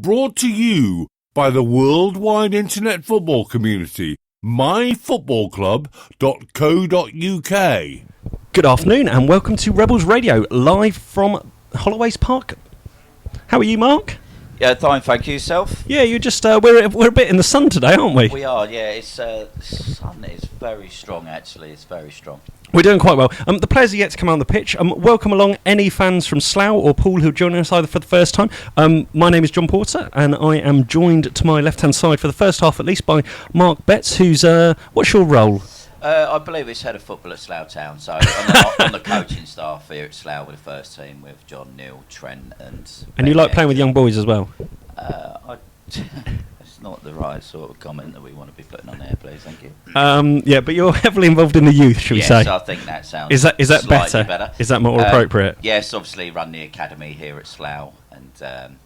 brought to you by the worldwide internet football community, MyFootballClub.co.uk. Good afternoon and welcome to Rebels Radio, live from Holloway's Park. How are you, Mark? Yeah, fine, thank you. Yourself? Yeah, you're just, we're a bit in the sun today, aren't we? We are, yeah. It's the sun is very strong, actually. It's very strong. We're doing quite well. The players are yet to come on the pitch. Welcome along any fans from Slough or Poole who are joining us either for the first time. My name is John Porter and I am joined to my left-hand side for the first half at least by Mark Betts, who's, what's your role? I believe it's head of football at Slough Town, so I'm on the coaching staff here at Slough with the first team with John, Neil, Trent and you like playing with young boys as well? It's not the right sort of comment that we want to be putting on there, please, thank you. Yeah, but you're heavily involved in the youth, shall we say? Yes, I think that sounds Is that slightly better? Is that more appropriate? Yes, obviously run the academy here at Slough and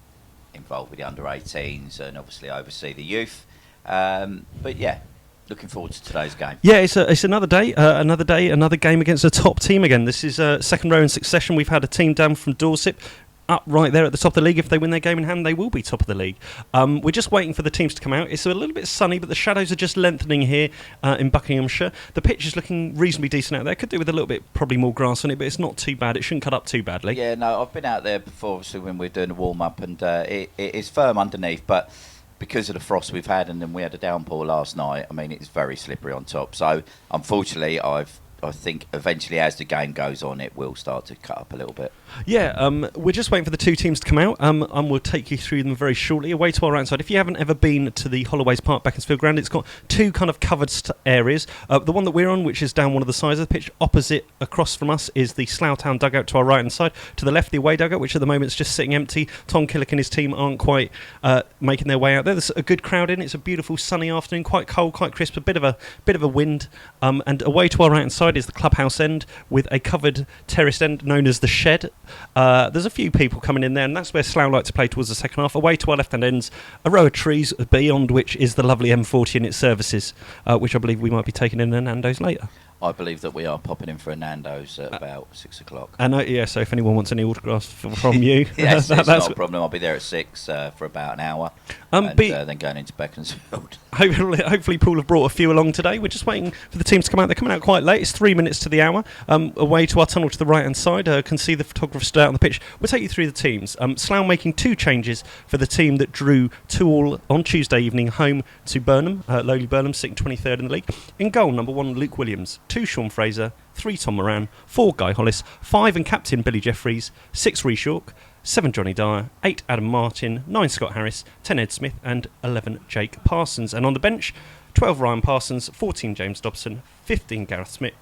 involved with the under-18s and obviously oversee the youth. But yeah, looking forward to today's game. Yeah, it's another day, another game against a top team again. This is second row in succession. We've had a team down from Dorset up right there at the top of the league. If they win their game in hand, they will be top of the league. We're just waiting for the teams to come out. It's a little bit sunny, but the shadows are just lengthening here in Buckinghamshire. The pitch is looking reasonably decent out there. Could do with a little bit, probably more grass on it, but it's not too bad. It shouldn't cut up too badly. Yeah, no, I've been out there before, obviously, when we were doing the warm-up, and it is firm underneath, but because of the frost we've had, and then we had a downpour last night, I mean, it's very slippery on top. So, unfortunately, I think eventually as the game goes on, it will start to cut up a little bit. Yeah, we're just waiting for the two teams to come out, and we'll take you through them very shortly. Away to our right side, if you haven't ever been to the Holloway's Park Beaconsfield ground, it's got two kind of covered areas. The one that we're on, which is down one of the sides of the pitch, opposite across from us is the Slough Town dugout to our right hand side. To the left, the away dugout, which at the moment is just sitting empty. Tom Killick and his team aren't quite making their way out there. There's a good crowd in. It's a beautiful sunny afternoon, quite cold, quite crisp, a bit of a wind. And away to our right hand side is the clubhouse end with a covered terraced end known as the Shed. There's a few people coming in there, and that's where Slough like to play towards the second half. Away to our left-hand ends, a row of trees, beyond which is the lovely M40 and its services, which I believe we might be taking in a Nando's later. I believe that we are popping in for a Nando's at about 6 o'clock. Yeah, so if anyone wants any autographs from you... Yes, that's not a problem. I'll be there at 6 for about an hour, and then going into Beaconsfield. Hopefully Poole have brought a few along today. We're just waiting for the teams to come out. They're coming out quite late. It's 3 minutes to the hour. Away to our tunnel to the right-hand side. Can see the photographer stood out on the pitch. We'll take you through the teams. Slough making two changes for the team that drew 2-2 on Tuesday evening home to Burnham. Lowly Burnham, sitting 23rd in the league. In goal, number 1, Luke Williams. 2, Sean Fraser. 3, Tom Moran. 4, Guy Hollis. 5, and captain Billy Jeffries. 6, Rhys York. 7, Johnny Dyer. 8, Adam Martin. 9, Scott Harris. 10, Ed Smith. And 11, Jake Parsons. And on the bench, 12, Ryan Parsons. 14, James Dobson. 15, Gareth Smith.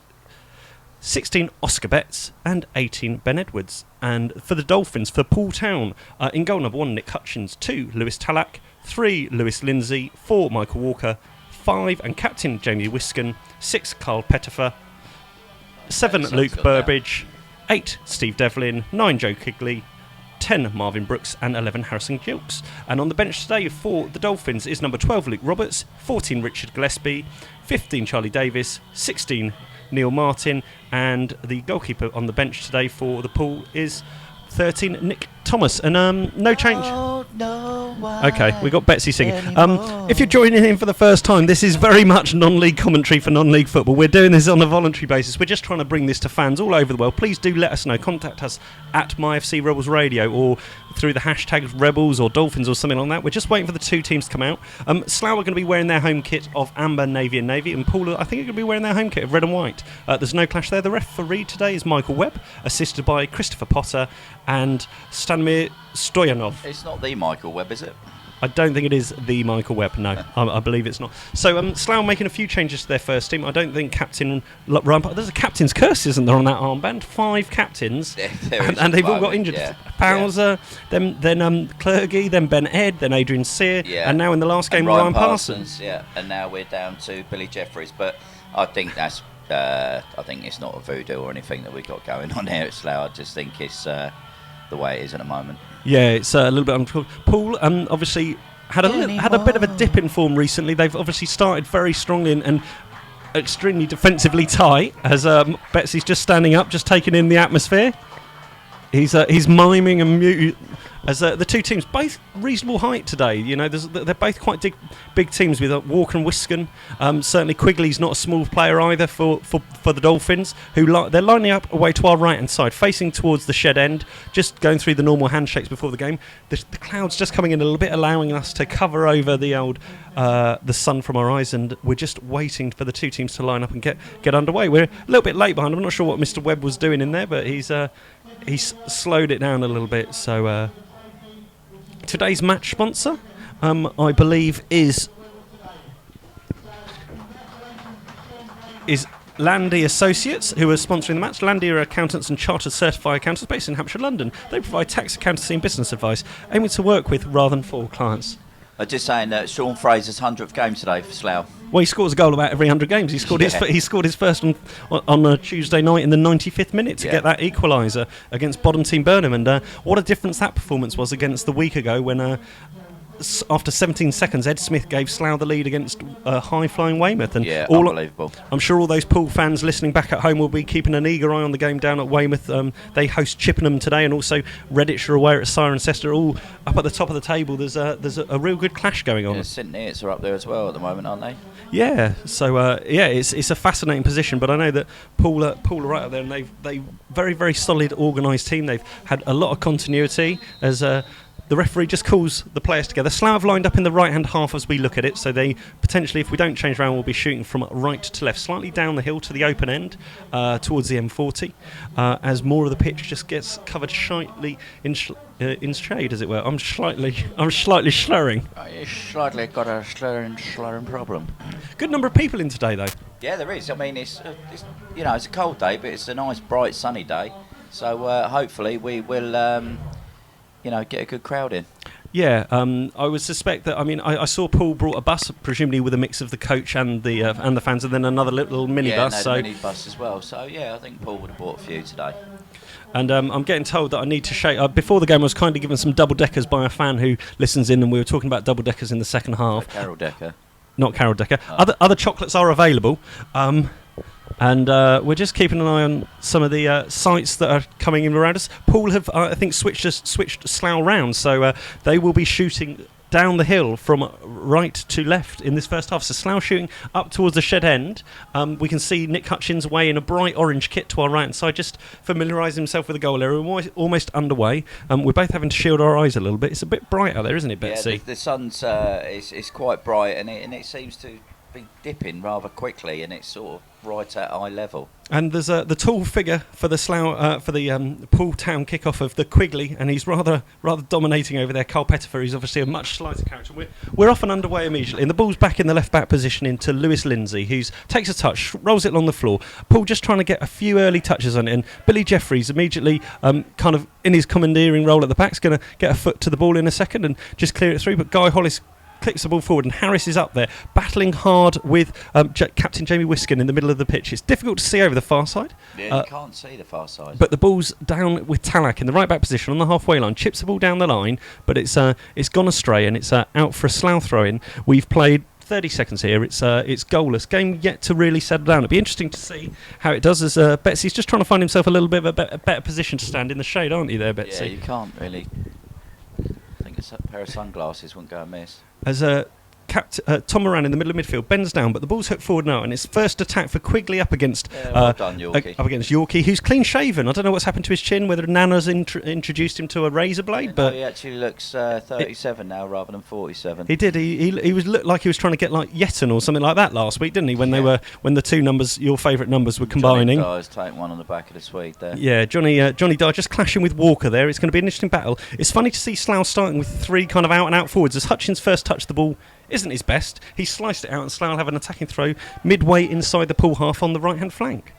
16, Oscar Betts. And 18, Ben Edwards. And for the Dolphins, for Poole Town, in goal, number 1, Nick Hutchins. 2, Lewis Tallack. 3, Lewis Lindsay. 4, Michael Walker. 5, and captain Jamie Wiskin. 6, Carl Pettifer. 7, Luke Burbridge. 8, Steve Devlin. 9, Joe Kigley. 10, Marvin Brooks. And 11, Harrison Gilks. And on the bench today for the Dolphins is number 12, Luke Roberts. 14, Richard Gillespie. 15, Charlie Davis. 16, Neil Martin. And the goalkeeper on the bench today for the Pool is 13, Nick Thomas. And no change. Okay, we got Betsy singing. If you're joining in for the first time, this is very much non-league commentary for non-league football. We're doing this on a voluntary basis. We're just trying to bring this to fans all over the world. Please do let us know. Contact us at MyFC Rebels Radio or through the hashtag Rebels or Dolphins or something like that. We're just waiting for the two teams to come out. Slough are going to be wearing their home kit of amber, navy and navy, and Poole, I think, are going to be wearing their home kit of red and white. There's no clash there. The referee today is Michael Webb, assisted by Christopher Potter and Stanimir Stoyanov. It's not the Michael Webb, is it? I don't think it is the Michael Webb, no. I believe it's not. So Slough making a few changes to their first team. I don't think captain Ryan... There's a captain's curse, isn't there, on that armband? 5 captains, and they've all got injured. Yeah. Bowser, then Clergy, then Ben Ed, then Adrian Sear, and now in the last game, Ryan Parsons. Yeah, and now we're down to Billy Jeffries. But I think that's... I think it's not a voodoo or anything that we've got going on here at Slough. I just think it's the way it is at the moment. Yeah, it's a little bit uncomfortable. Poole obviously had a bit of a dip in form recently. They've obviously started very strongly and extremely defensively tight, as Betsy's just standing up, just taking in the atmosphere. He's miming and As the two teams, both reasonable height today. You know, they're both quite big teams with Walker and Wiscombe. Certainly Quigley's not a small player either for the Dolphins, who they're lining up away to our right-hand side, facing towards the shed end, just going through the normal handshakes before the game. The clouds just coming in a little bit, allowing us to cover over the old the sun from our eyes, and we're just waiting for the two teams to line up and get underway. We're a little bit late behind. I'm not sure what Mr. Webb was doing in there, but he's slowed it down a little bit. So today's match sponsor, I believe, is Landy Associates, who are sponsoring the match. Landy are accountants and chartered certified accountants based in Hampshire, London. They provide tax, accountancy and business advice, aiming to work with rather than for clients. I'm just saying that Sean Fraser's 100th game today for Slough. Well, he scores a goal about every 100 games. He scored his first on a Tuesday night in the 95th minute to get that equaliser against bottom team Burnham. And what a difference that performance was against the week ago when after 17 seconds, Ed Smith gave Slough the lead against high-flying Weymouth. And unbelievable. I'm sure all those Poole fans listening back at home will be keeping an eager eye on the game down at Weymouth. They host Chippenham today, and also Redditch are away at Cirencester, all up at the top of the table. There's a real good clash going on. Yeah, St Neots are up there as well at the moment, aren't they? Yeah, so it's a fascinating position, but I know that Poole are right up there, and they very, very solid organised team. They've had a lot of continuity as the referee just calls the players together. Slough have lined up in the right-hand half as we look at it, so they potentially, if we don't change around, will be shooting from right to left, slightly down the hill to the open end, towards the M40, as more of the pitch just gets covered slightly in shade, as it were. I'm slightly slurring. You slightly got a slurring problem. Good number of people in today, though. Yeah, there is. I mean, it's a cold day, but it's a nice, bright, sunny day. So hopefully we will. Get a good crowd in. Yeah, I would suspect that. I mean, I saw Poole brought a bus, presumably with a mix of the coach and the fans, and then another little minibus. Yeah, minibus as well. So yeah, I think Poole would have brought a few today. And I'm getting told that I need to shake. Before the game, I was kindly given some double deckers by a fan who listens in, and we were talking about double deckers in the second half. Carol Decker. Not Carol Decker. Oh. Other chocolates are available. And we're just keeping an eye on some of the sites that are coming in around us. Poole have, I think, switched Slough round, so they will be shooting down the hill from right to left in this first half. So Slough shooting up towards the shed end. We can see Nick Hutchins away in a bright orange kit to our right hand side, just familiarising himself with the goal area. We're almost underway. We're both having to shield our eyes a little bit. It's a bit bright out there, isn't it, Betsy? Yeah, the sun's it's quite bright, and it seems to be dipping rather quickly, and it's sort of right at eye level. And there's the tall figure for the Slough for the Poole Town kickoff of the Quigley, and he's rather dominating over there. Carl Pettifer, who's obviously a much slighter character. We're off and underway immediately, and the ball's back in the left back position into Lewis Lindsay, who takes a touch, rolls it along the floor. Poole just trying to get a few early touches on it, and Billy Jeffries immediately kind of in his commandeering role at the back is going to get a foot to the ball in a second and just clear it through. But Guy Hollis clicks the ball forward, and Harris is up there battling hard with Captain Jamie Wiscombe in the middle of the pitch. It's difficult to see over the far side. Yeah, you can't see the far side. But the ball's down with Talak in the right back position on the halfway line. Chips the ball down the line, but it's gone astray, and it's out for a Slough throw-in. We've played 30 seconds here. It's goalless. Game yet to really settle down. It'll be interesting to see how it does, as Betsy's just trying to find himself a little bit of a better position to stand in the shade, aren't you there, Betsy? Yeah, you can't really. I think a pair of sunglasses wouldn't go amiss. As Tom Moran in the middle of midfield bends down, but the ball's hooked forward now, and it's first attack for Quigley up against Yorkie, who's clean shaven. I don't know what's happened to his chin, whether Nana's introduced him to a razor blade, but he actually looks 37 now rather than 47. He did. He looked like he was trying to get like Yetton or something like that last week, didn't he? When the two numbers, your favourite numbers, were combining. Johnny Dye's taking one on the back of the Swede there. Yeah, Johnny Dye just clashing with Walker there. It's going to be an interesting battle. It's funny to see Slough starting with three kind of out and out forwards, as Hutchins first touched the ball isn't his best. He sliced it out, and Slough have an attacking throw midway inside the Poole half on the right-hand flank.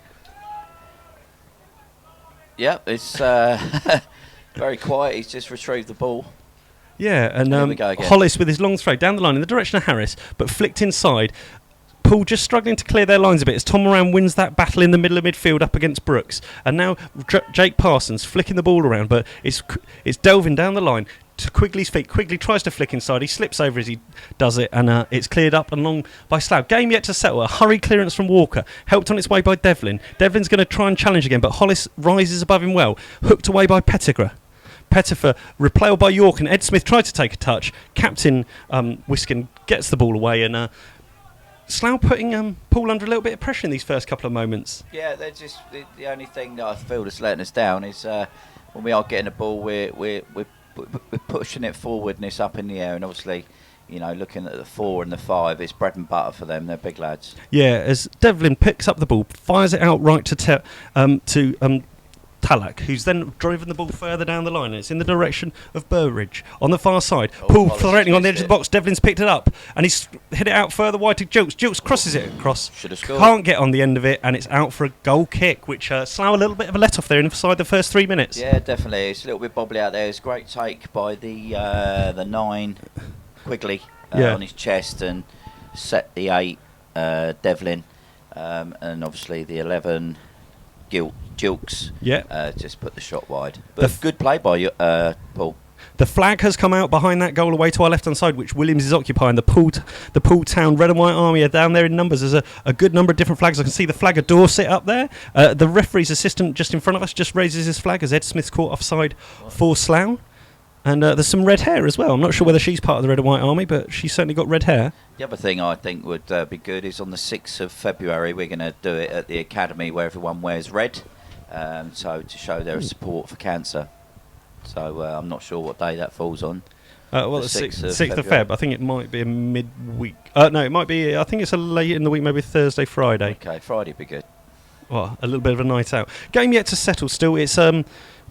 Yeah, it's very quiet. He's just retrieved the ball. Yeah, and Hollis with his long throw down the line in the direction of Harris, but flicked inside. Poole just struggling to clear their lines a bit as Tom Moran wins that battle in the middle of midfield up against Brooks. And now Jake Parsons flicking the ball around, but it's delving down the line to Quigley's feet. Quigley tries to flick inside. He slips over as he does it, and it's cleared up and long by Slough. Game yet to settle. A hurried clearance from Walker, helped on its way by Devlin. Devlin's going to try and challenge again, but Hollis rises above him well. Hooked away by Pettigrew. Pettifer replayed by York, and Ed Smith tried to take a touch. Captain Wiskin gets the ball away, and Slough putting Poole under a little bit of pressure in these first couple of moments. Yeah, they're just the only thing that I feel that's letting us down is when we are getting the ball, we're pushing it forward and it's up in the air, and obviously, looking at the 4 and the 5, it's bread and butter for them. They're big lads. Yeah, as Devlin picks up the ball, fires it out right to Talak, who's then driven the ball further down the line, and it's in the direction of Burridge on the far side. Poole threatening on the edge of the box. Devlin's picked it up, and he's hit it out further wide to Jilks. Jilks crosses it across. Should have scored. Can't get on the end of it, and it's out for a goal kick, which Slough a little bit of a let-off there inside the first 3 minutes. Yeah, definitely. It's a little bit bobbly out there. It's a great take by the 9, Quigley, on his chest, and set the 8, Devlin, and obviously the 11, Jilks, just put the shot wide. But good play by Poole. The flag has come out behind that goal away to our left-hand side, which Williams is occupying. The Poole Town Red and White Army are down there in numbers. There's a good number of different flags. I can see the flag of Dorset up there. The referee's assistant just in front of us just raises his flag as Ed Smith's caught offside for Slough. And there's some red hair as well. I'm not sure whether she's part of the Red and White Army, but she's certainly got red hair. The other thing I think would be good is on the 6th of February, we're going to do it at the academy where everyone wears red. So to show their support for cancer. So I'm not sure what day that falls on. Well, the 6th of Feb. I think it might be a midweek. No, it might be. I think it's a late in the week, maybe Thursday, Friday. Okay, Friday would be good. Well, a little bit of a night out. Game yet to settle still. It's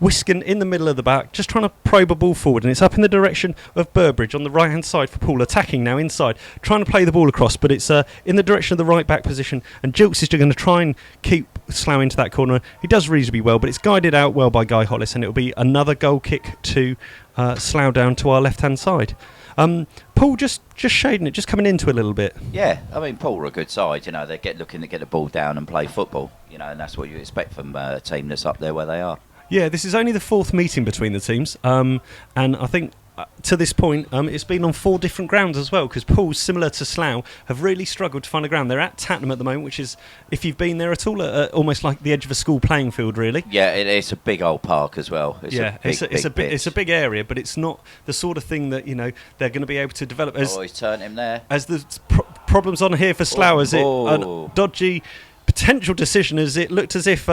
Wiskin in the middle of the back, just trying to probe a ball forward, and it's up in the direction of Burbridge on the right-hand side for Poole, attacking now inside, trying to play the ball across, but it's in the direction of the right-back position, and Jilks is going to try and keep Slough into that corner. He does reasonably well, but it's guided out well by Guy Hollis, and it'll be another goal kick to Slough down to our left-hand side. Poole just shading it, just coming into a little bit. Yeah, I mean, Poole are a good side. They're looking to get the ball down and play football, and that's what you expect from a team that's up there where they are. Yeah, this is only the 4th meeting between the teams, and I think to this point it's been on 4 different grounds as well, because Poole, similar to Slough, have really struggled to find a ground. They're at Tattenham at the moment, which is, if you've been there at all, almost like the edge of a school playing field, really. Yeah, it's a big old park as well. It's a big area, but it's not the sort of thing that they're going to be able to develop. He's turned him there. As the problems on here for Slough, as it dodgy potential decision, as it looked as if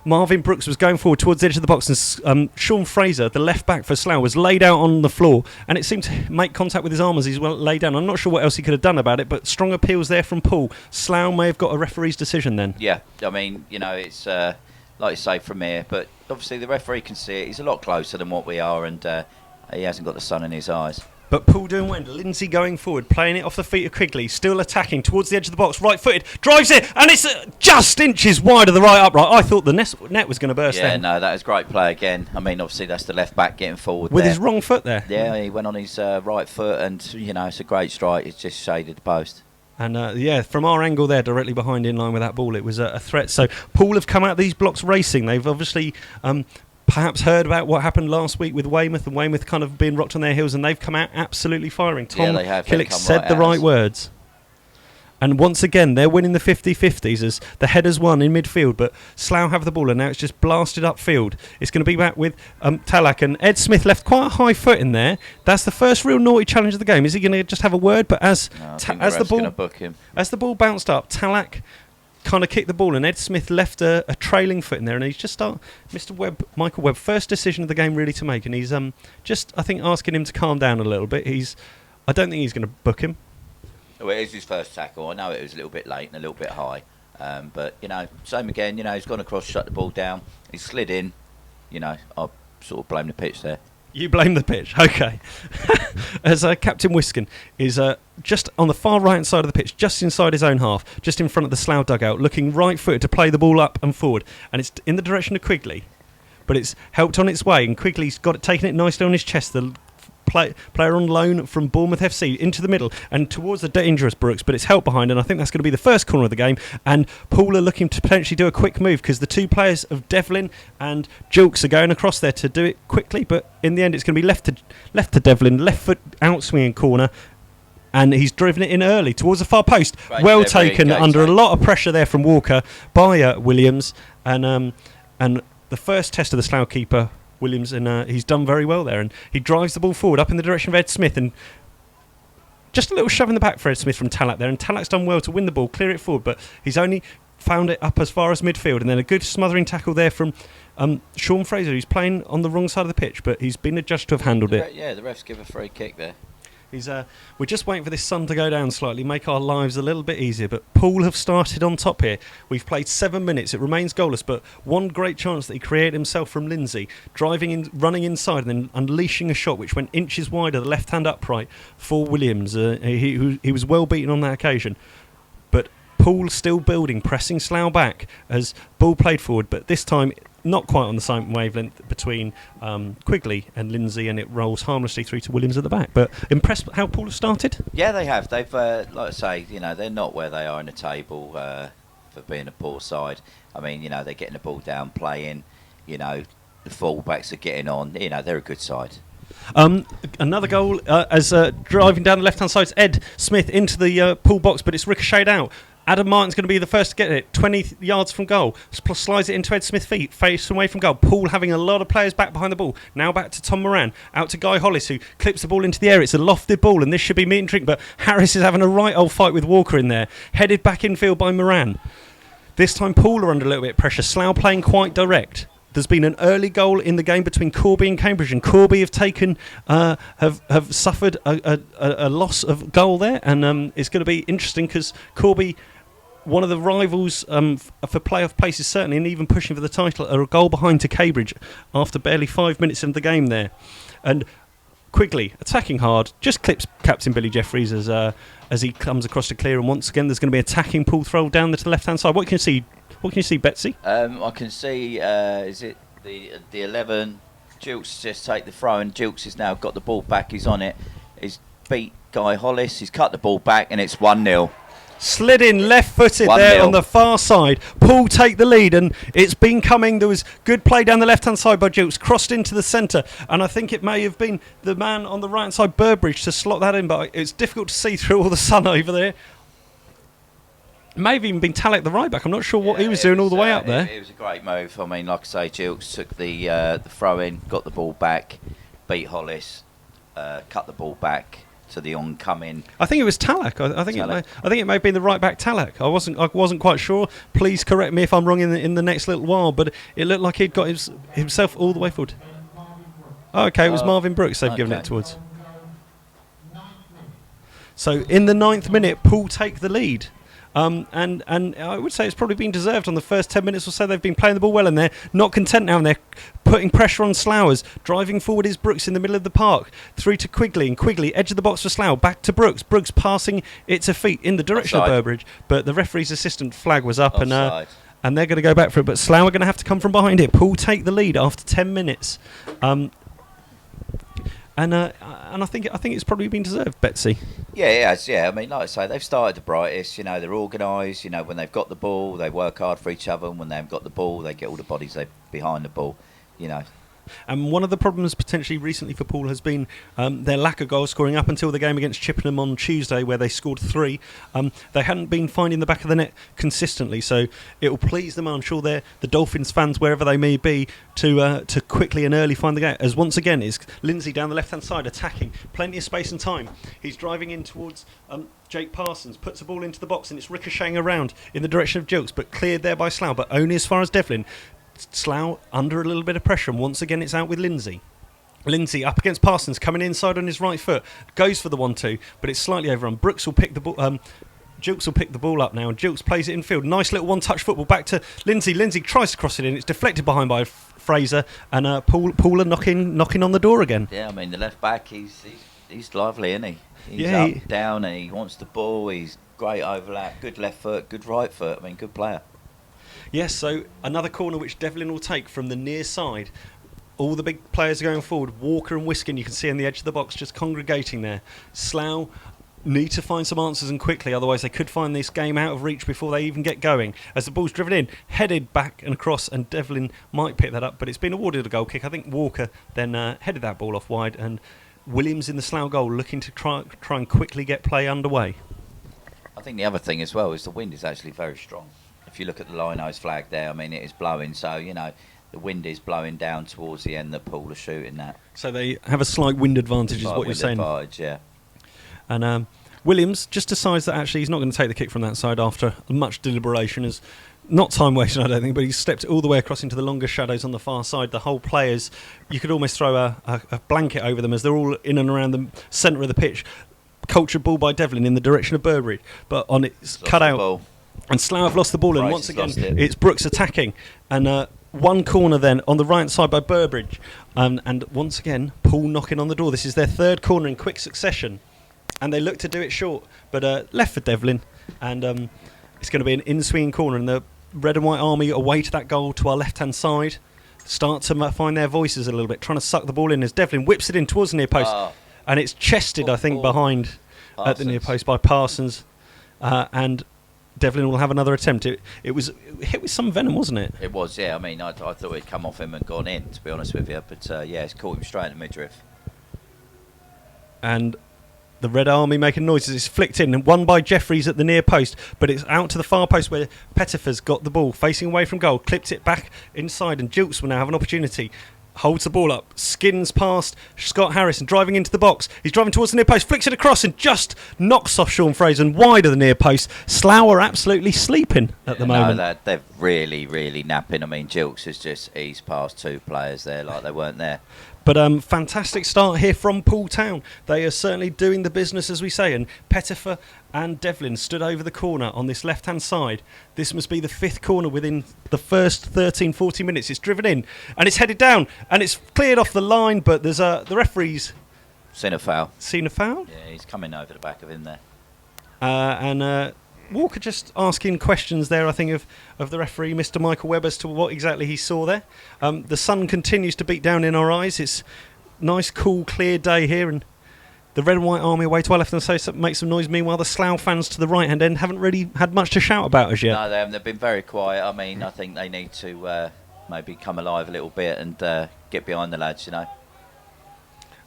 Marvin Brooks was going forward towards the edge of the box, and Sean Fraser, the left back for Slough, was laid out on the floor, and it seemed to make contact with his arm as he's laid down. I'm not sure what else he could have done about it, but strong appeals there from Poole. Slough may have got a referee's decision then. Yeah, I mean, it's like you say from here, but obviously the referee can see it. He's a lot closer than what we are, and he hasn't got the sun in his eyes. But Poole doing well. Lindsay going forward, playing it off the feet of Quigley, still attacking towards the edge of the box, right-footed, drives it, and it's just inches wide of the right upright. I thought the net was going to burst there. then. No, that was great play again. I mean, obviously that's the left back getting forward with his wrong foot there. Yeah, he went on his right foot, and it's a great strike. It's just shaded the post. And from our angle there, directly behind in line with that ball, it was a threat. So Poole have come out these blocks racing. They've obviously perhaps heard about what happened last week with Weymouth, and Weymouth kind of being rocked on their heels, and they've come out absolutely firing. Tom Killick said the right words. And once again, they're winning the 50-50s as the headers won in midfield, but Slough have the ball, and now it's just blasted upfield. It's going to be back with Talak, and Ed Smith left quite a high foot in there. That's the first real naughty challenge of the game. Is he going to just have a word? But as the ball bounced up, Talak kind of kicked the ball, and Ed Smith left a trailing foot in there, and he's just Michael Webb, first decision of the game really to make, and he's just, I think, asking him to calm down a little bit. I don't think he's going to book him. Well, it is his first tackle. I know it was a little bit late and a little bit high, but same again. He's gone across, shut the ball down, he slid in. I sort of blame the pitch there. You blame the pitch, okay. As Captain Wiskin is just on the far right-hand side of the pitch, just inside his own half, just in front of the Slough dugout, looking right-footed to play the ball up and forward, and it's in the direction of Quigley, but it's helped on its way, and Quigley's got it, taken it nicely on his chest. The player on loan from Bournemouth FC into the middle and towards the dangerous Brooks, but it's helped behind, and I think that's going to be the first corner of the game, and Poole are looking to potentially do a quick move because the two players of Devlin and Jilks are going across there to do it quickly, but in the end it's going to be left to Devlin, left foot out swinging corner, and he's driven it in early towards the far post. Right, well taken under a lot of pressure there from Walker by Williams, and the first test of the Slough keeper Williams, and he's done very well there. And he drives the ball forward up in the direction of Ed Smith, and just a little shove in the back for Ed Smith from Tallack there. And Tallack's done well to win the ball, clear it forward, but he's only found it up as far as midfield. And then a good smothering tackle there from Sean Fraser, who's playing on the wrong side of the pitch, but he's been adjudged to have handled it. Yeah, the refs give a free kick there. We're just waiting for this sun to go down slightly, make our lives a little bit easier. But Poole have started on top here. We've played 7 minutes. It remains goalless, but one great chance that he created himself from Lindsay, running inside and then unleashing a shot which went inches wide of the left-hand upright for Williams. He was well beaten on that occasion. But Poole still building, pressing Slough back as ball played forward, but this time not quite on the same wavelength between Quigley and Lindsay, and it rolls harmlessly through to Williams at the back. But impressed how Poole have started? Yeah, they have. They've, like I say, they're not where they are in the table for being a poor side. I mean, they're getting the ball down, playing. The full-backs are getting on. They're a good side. Another goal as driving down the left-hand side, Ed Smith into the Poole box, but it's ricocheted out. Adam Martin's going to be the first to get it, 20 yards from goal. Slides it into Ed Smith's feet, facing away from goal. Poole having a lot of players back behind the ball. Now back to Tom Moran, out to Guy Hollis, who clips the ball into the air. It's a lofted ball, and this should be meat and drink, but Harris is having a right old fight with Walker in there. Headed back infield by Moran. This time Poole are under a little bit of pressure. Slough playing quite direct. There's been an early goal in the game between Corby and Cambridge, and Corby have taken have suffered a loss of goal there, and it's going to be interesting because Corby, one of the rivals for playoff places certainly, and even pushing for the title, are a goal behind to Cambridge after barely 5 minutes of the game there. And Quigley attacking hard, just clips Captain Billy Jeffries as he comes across to clear, and once again there's going to be a attacking Poole throw down to the left hand side. What can you see, Betsy? I can see is it the 11. Jukes just take the throw, and Jukes has now got the ball back. He's on it. He's beat Guy Hollis. He's cut the ball back, and it's 1-0. Slid in left-footed there on the far side. Poole take the lead, and it's been coming. There was good play down the left-hand side by Jukes, crossed into the centre, and I think it may have been the man on the right-hand side, Burbridge, to slot that in, but it's difficult to see through all the sun over there. It may have even been Tallack the right back. I'm not sure what he was doing all the way up there. It was a great move. I mean, like I say, Jukes took the throw in, got the ball back, beat Hollis, cut the ball back to the oncoming. I think it was Tallack. I think it may have been the right back Tallack. I wasn't quite sure. Please correct me if I'm wrong in the next little while. But it looked like he'd got himself all the way forward. Oh, okay, it was Marvin Brooks they've given it towards. So in the 9th minute, Poole take the lead. And I would say it's probably been deserved. On the first 10 minutes or so they've been playing the ball well, and they're not content now, and they're putting pressure on Slough. Driving forward is Brooks in the middle of the park, through to Quigley, and Quigley edge of the box for Slough, back to Brooks passing it to feet in the direction Offside. of Burbridge, but the referee's assistant flag was up, and they're going to go back for it, but Slough are going to have to come from behind it. Poole take the lead after 10 minutes. And I think it's probably been deserved, Betsy. Yeah, it has. Yeah, I mean, like I say, they've started the brightest. They're organised. When they've got the ball, they work hard for each other. And when they haven't got the ball, they get all the bodies behind the ball. And one of the problems potentially recently for Poole has been their lack of goal scoring up until the game against Chippenham on Tuesday, where they scored 3. They hadn't been finding the back of the net consistently, so it will please them, I'm sure, the Dolphins fans, wherever they may be, to quickly and early find the gap. As once again is Lindsay down the left-hand side attacking, plenty of space and time. He's driving in towards Jake Parsons, puts the ball into the box, and it's ricocheting around in the direction of Jokes, but cleared there by Slough, but only as far as Devlin. Slough under a little bit of pressure, and once again it's out with Lindsay. Lindsay up against Parsons, coming inside on his right foot, goes for the 1-2, but it's slightly overrun. Brooks will pick the ball. Jukes will pick the ball up now, and Jukes plays it in field. Nice little one-touch football back to Lindsay. Lindsay tries to cross it in. It's deflected behind by Fraser, and Poole are knocking on the door again. Yeah, I mean, the left back, he's lively, isn't he? He's up, down, and he wants the ball. He's great overlap, good left foot, good right foot. I mean, good player. Yes, so another corner which Devlin will take from the near side. All the big players are going forward. Walker and Wiskin, you can see on the edge of the box, just congregating there. Slough need to find some answers, and quickly, otherwise they could find this game out of reach before they even get going. As the ball's driven in, headed back and across, and Devlin might pick that up, but it's been awarded a goal kick. I think Walker then headed that ball off wide, and Williams in the Slough goal looking to try and quickly get play underway. I think the other thing as well is the wind is actually very strong. If you look at the Linos flag there, I mean, it is blowing, so, the wind is blowing down towards the end that Poole are shooting that. So they have a slight wind advantage, is what you're saying. Advantage, yeah. And Williams just decides that actually he's not going to take the kick from that side after much deliberation. Is not time wasting, I don't think, but he's stepped all the way across into the longer shadows on the far side. The whole players, you could almost throw a blanket over them as they're all in and around the centre of the pitch. Cultured ball by Devlin in the direction of Burbridge, but on it's cut out. And Slough have lost the ball, and once again it's Brooks attacking. And one corner then on the right side by Burbridge. And once again, Poole knocking on the door. This is their third corner in quick succession. And they look to do it short, but left for Devlin. And it's going to be an in-swinging corner. And the Red and White Army away to that goal to our left-hand side. Start to find their voices a little bit, trying to suck the ball in as Devlin whips it in towards the near post. And it's chested, I think, behind at the near post by Parsons. And Devlin will have another attempt. It hit with some venom, wasn't it? It was, yeah. I mean, I thought it'd come off him and gone in, to be honest with you. But, yeah, it's caught him straight in the midriff. And the Red Army making noises. It's flicked in and won by Jeffries at the near post, but it's out to the far post where Pettifer's got the ball, facing away from goal, clips it back inside, and Jilks will now have an opportunity. Holds the ball up, skins past Scott Harrison, driving into the box. He's driving towards the near post, flicks it across and just knocks off Sean Fraser and wide of the near post. Slough are absolutely sleeping at the moment. No, they're really, really napping. I mean, Jilks has just eased past two players there like they weren't there. But fantastic start here from Poole Town. They are certainly doing the business, as we say. And Pettifer and Devlin stood over the corner on this left-hand side. This must be the fifth corner within the first 13, 14 minutes. It's driven in and it's headed down and it's cleared off the line. But there's the referee's seen a foul. Seen a foul? Yeah, he's coming over the back of him there. And Walker just asking questions there, I think, of the referee, Mr. Michael Webb, as to what exactly he saw there. The sun continues to beat down in our eyes. It's nice, cool, clear day here, and the Red and White Army away to our left and so make some noise. Meanwhile, the Slough fans to the right-hand end haven't really had much to shout about as yet. No, they haven't. They've been very quiet. I mean, I think they need to maybe come alive a little bit and get behind the lads, you know.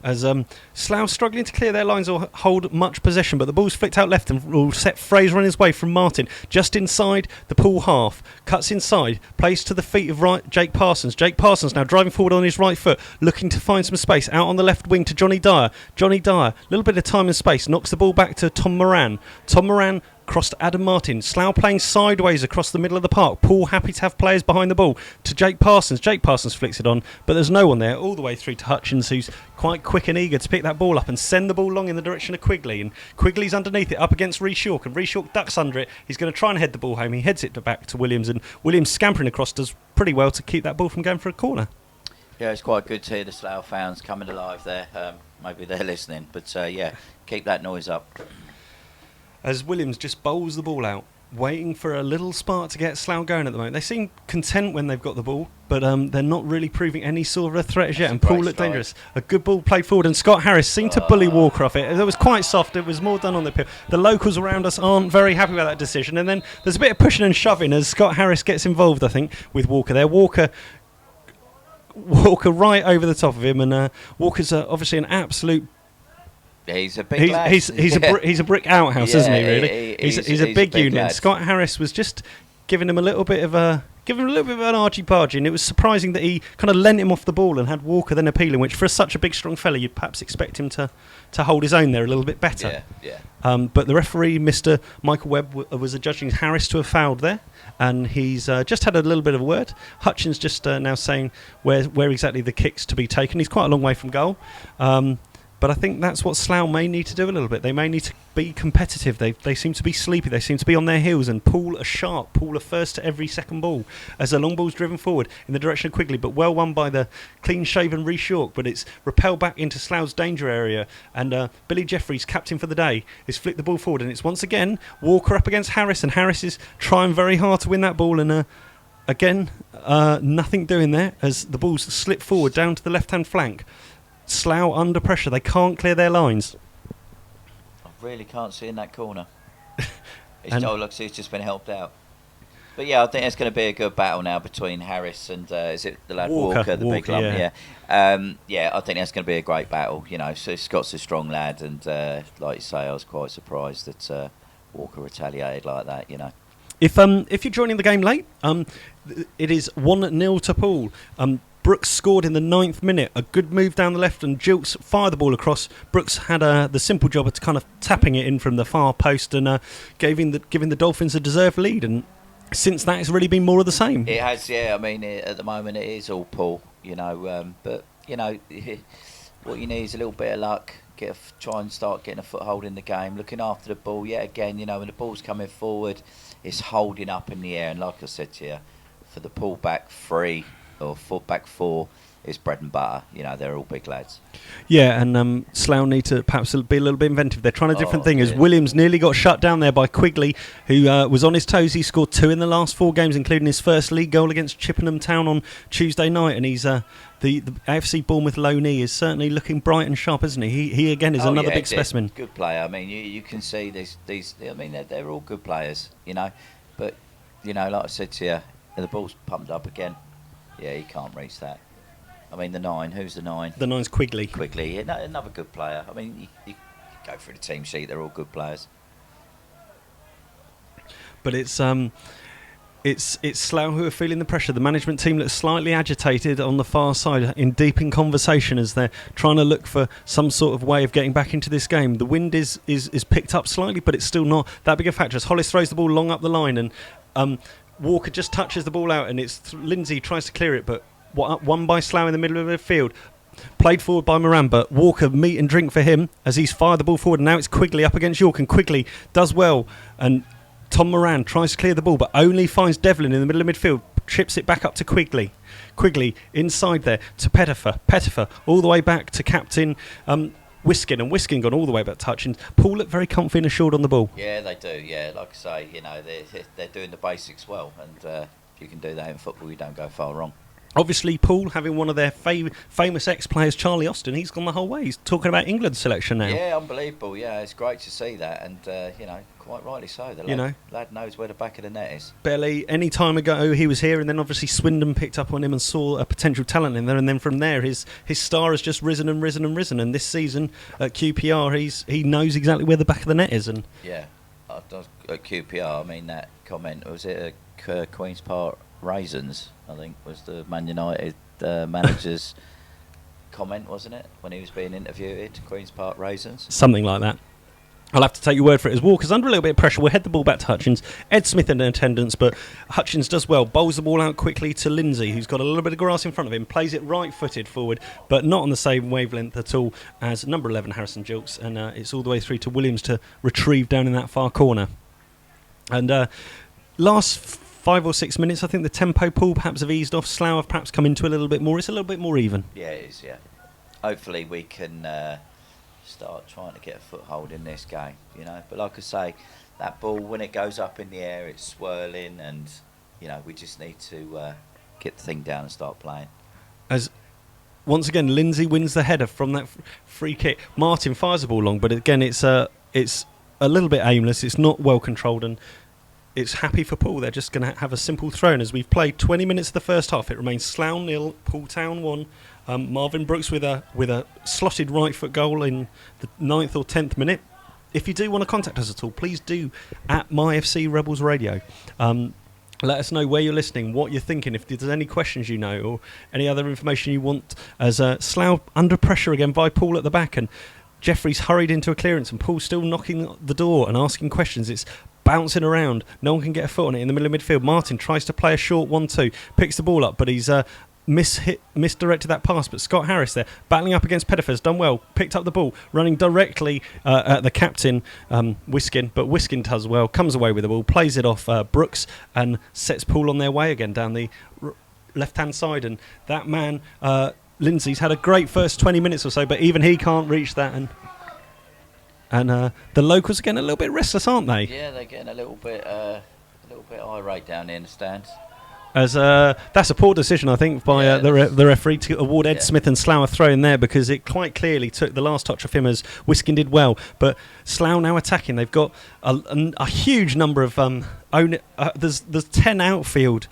As Slough struggling to clear their lines or hold much possession, but the ball's flicked out left and will set Fraser on his way from Martin, just inside the Poole half, cuts inside, plays to the feet of Jake Parsons. Jake Parsons now driving forward on his right foot, looking to find some space, out on the left wing to Johnny Dyer. Johnny Dyer, a little bit of time and space, knocks the ball back to Tom Moran. Tom Moran across to Adam Martin. Slough playing sideways across the middle of the park. Poole happy to have players behind the ball to Jake Parsons. Jake Parsons flicks it on, but there's no one there. All the way through to Hutchins, who's quite quick and eager to pick that ball up and send the ball long in the direction of Quigley. And Quigley's underneath it, up against Rhys York, and Rhys York ducks under it. He's going to try and head the ball home. He heads it back to Williams, and Williams scampering across does pretty well to keep that ball from going for a corner. Yeah, it's quite good to hear the Slough fans coming alive there. Maybe they're listening, but yeah, keep that noise up. As Williams just bowls the ball out, waiting for a little spark to get Slough going at the moment. They seem content when they've got the ball, but they're not really proving any sort of a threat as yet. And Poole looked dangerous. A good ball played forward, and Scott Harris seemed to bully Walker off it. It was quite soft. It was more done on the pitch. The locals around us aren't very happy with that decision. And then there's a bit of pushing and shoving as Scott Harris gets involved, I think, with Walker there. Walker right over the top of him, and Walker's obviously an absolute... Yeah, he's a big lad. He's a brick outhouse, isn't he? Really, he's a big unit. Lad. Scott Harris was just giving him a little bit of an argy-bargy, and it was surprising that he kind of lent him off the ball and had Walker then appealing, which for such a big, strong fella, you'd perhaps expect him to hold his own there a little bit better. Yeah. But the referee, Mr. Michael Webb, was adjudging Harris to have fouled there, and he's just had a little bit of a word. Hutchins just now saying where exactly the kick's to be taken. He's quite a long way from goal. But I think that's what Slough may need to do a little bit. They may need to be competitive. They seem to be sleepy. They seem to be on their heels. And Poole are sharp. Poole are first to every second ball as the long ball's driven forward in the direction of Quigley. But well won by the clean-shaven Rhys York. But it's repelled back into Slough's danger area. And Billy Jeffries, captain for the day, has flicked the ball forward. And it's once again Walker up against Harris. And Harris is trying very hard to win that ball. And again, nothing doing there as the ball's slipped forward down to the left-hand flank. Slough under pressure. They can't clear their lines. I really can't see in that corner. Looks he's just been helped out. But yeah, I think it's going to be a good battle now between Harris and is it the lad Walker the big lump? Yeah. I think that's going to be a great battle. You know, so Scott's a strong lad, and like you say, I was quite surprised that Walker retaliated like that. You know. If you're joining the game late, it is 1-0 to Poole. Brooks scored in the 9th minute. A good move down the left, and Jilks fired the ball across. Brooks had the simple job of kind of tapping it in from the far post and giving the Dolphins a deserved lead. And since that, it's really been more of the same. It has, yeah. I mean, at the moment, it is all Poole, but what you need is a little bit of luck. Try and start getting a foothold in the game, looking after the ball. Yet again, when the ball's coming forward, it's holding up in the air. And like I said to you, for the Poole back 3 or back 4, it's bread and butter. They're all big lads. Yeah, and Slough need to perhaps be a little bit inventive. They're trying a different thing. As Williams nearly got shut down there by Quigley, who was on his toes. He scored 2 in the last 4 games, including his first league goal against Chippenham Town on Tuesday night. And he's the AFC Bournemouth low knee is certainly looking bright and sharp, isn't he? He again is another big specimen. Good player. I mean, you can see these. I mean, they're all good players, But like I said to you, the ball's pumped up again. Yeah, he can't reach that. I mean, the 9. Who's the 9? The 9's Quigley. Quigley, another good player. I mean, you go through the team sheet; they're all good players. But it's Slough who are feeling the pressure. The management team looks slightly agitated on the far side, deep in conversation as they're trying to look for some sort of way of getting back into this game. The wind is picked up slightly, but it's still not that big a factor. As Hollis throws the ball long up the line, and Walker just touches the ball out, and it's Lindsay tries to clear it, but won by Slough in the middle of the field. Played forward by Moran, but Walker meat and drink for him as he's fired the ball forward, and now it's Quigley up against York, and Quigley does well, and Tom Moran tries to clear the ball, but only finds Devlin in the middle of midfield, chips it back up to Quigley. Quigley inside there to Pettifer all the way back to captain Wiskin, and Wiskin gone all the way back to touch, and Poole looked very comfy and assured on the ball. Yeah, they do. Yeah, like I say, they're doing the basics well, and if you can do that in football, you don't go far wrong. Obviously, Poole having one of their famous ex-players, Charlie Austin, he's gone the whole way. He's talking about England's selection now. Yeah, unbelievable. Yeah, it's great to see that, and quite rightly so. The lad knows where the back of the net is. Barely any time ago he was here, and then obviously Swindon picked up on him and saw a potential talent in there, and then from there his star has just risen and risen and risen. And this season at QPR, he knows exactly where the back of the net is. And yeah, at QPR, I mean that comment, was it Queen's Park Raisins? I think was the Man United manager's comment, wasn't it, when he was being interviewed? Queen's Park Raisins, something like that. I'll have to take your word for it. As Walker's under a little bit of pressure, we'll head the ball back to Hutchins. Ed Smith in attendance, but Hutchins does well. Bowls the ball out quickly to Lindsay, who's got a little bit of grass in front of him. Plays it right-footed forward, but not on the same wavelength at all as number 11, Harrison Jilks. And it's all the way through to Williams to retrieve down in that far corner. And last 5 or 6 minutes, I think the tempo Poole perhaps have eased off. Slough have perhaps come into a little bit more. It's a little bit more even. Yeah, it is, yeah. Hopefully we can start trying to get a foothold in this game, But like I say, that ball, when it goes up in the air, it's swirling, and, we just need to get the thing down and start playing. As once again, Lindsay wins the header from that free kick. Martin fires the ball long, but again, it's a little bit aimless. It's not well controlled, and it's happy for Poole. They're just going to have a simple throw. And as we've played 20 minutes of the first half, it remains Slough 0, Poole Town 1. Marvin Brooks with a slotted right foot goal in the 9th or 10th minute. If you do want to contact us at all, please do at MyFC Rebels Radio. Let us know where you're listening, what you're thinking, if there's any questions or any other information you want. As Slough under pressure again by Poole at the back, and Jeffrey's hurried into a clearance, and Poole's still knocking the door and asking questions. It's bouncing around. No one can get a foot on it in the middle of midfield. Martin tries to play a short 1-2, picks the ball up, but he's misdirected that pass. But Scott Harris there, battling up against Pettifer's, done well, picked up the ball, running directly at the captain, Wiskin, but Wiskin does well, comes away with the ball, plays it off Brooks, and sets Poole on their way again down the left-hand side. And that man, Lindsay's had a great first 20 minutes or so, but even he can't reach that. And the locals are getting a little bit restless, aren't they? Yeah, they're getting a little bit irate down there in the stands. As that's a poor decision, I think, by the referee to award Ed Smith and Slough a throw in there, because it quite clearly took the last touch of him, as Wiskin did well. But Slough now attacking. They've got a huge number of there's 9 outfield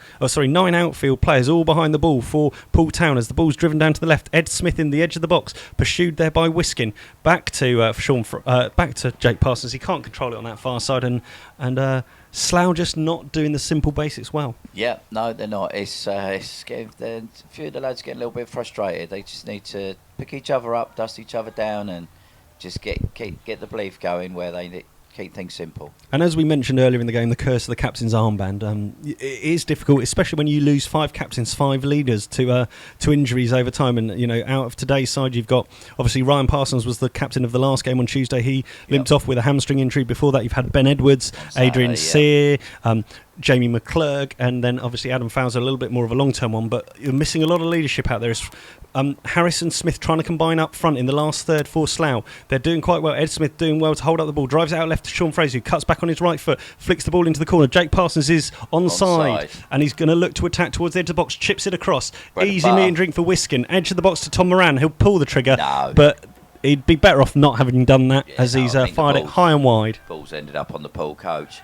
players all behind the ball for Poole Town as the ball's driven down to the left. Ed Smith in the edge of the box, pursued there by Wiskin. Back to back to Jake Parsons. He can't control it on that far side, and Slough just not doing the simple basics well. Yeah, no, they're not. It's getting, a few of the lads getting a little bit frustrated. They just need to pick each other up, dust each other down, and just get the belief going where they keep things simple. And as we mentioned earlier in the game, the curse of the captain's armband. It is difficult, especially when you lose 5 captains, 5 leaders to injuries over time. And out of today's side, you've got obviously Ryan Parsons was the captain of the last game on Tuesday. He limped off with a hamstring injury. Before that, you've had Ben Edwards, Adrian Sear, Jamie McClurg, and then obviously Adam Fowler, a little bit more of a long-term one. But you're missing a lot of leadership out there. Harrison Smith trying to combine up front in the last third for Slough. They're doing quite well. Ed Smith doing well to hold up the ball. Drives it out left to Sean Fraser, who cuts back on his right foot, flicks the ball into the corner. Jake Parsons is onside, and he's going to look to attack towards the edge of the box. Chips it across. Easy meet and drink for Wiskin. Edge of the box to Tom Moran. He'll pull the trigger, but he'd be better off not having done that as he's fired it high and wide. Ball's ended up on the Poole coach.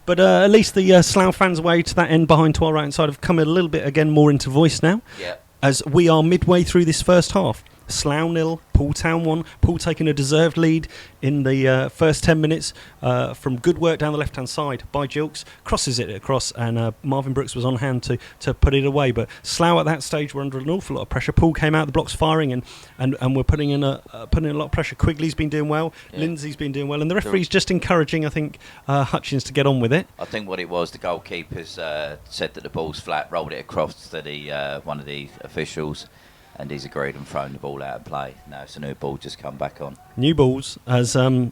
But at least the Slough fans away to that end behind to our right-hand side have come a little bit again more into voice now. Yeah. As we are midway through this first half. Slough 0, Poole Town 1. Poole taking a deserved lead in the first 10 minutes from good work down the left-hand side by Gilks. Crosses it across, and Marvin Brooks was on hand to put it away. But Slough at that stage were under an awful lot of pressure. Poole came out, the blocks firing, and we're putting in a lot of pressure. Quigley's been doing well, Lindsay's been doing well, and the referee's just encouraging, I think, Hutchins to get on with it. I think what it was, the goalkeepers said that the ball's flat, rolled it across to the one of the officials, and he's agreed and thrown the ball out of play. Now it's a new ball just come back on. New balls as new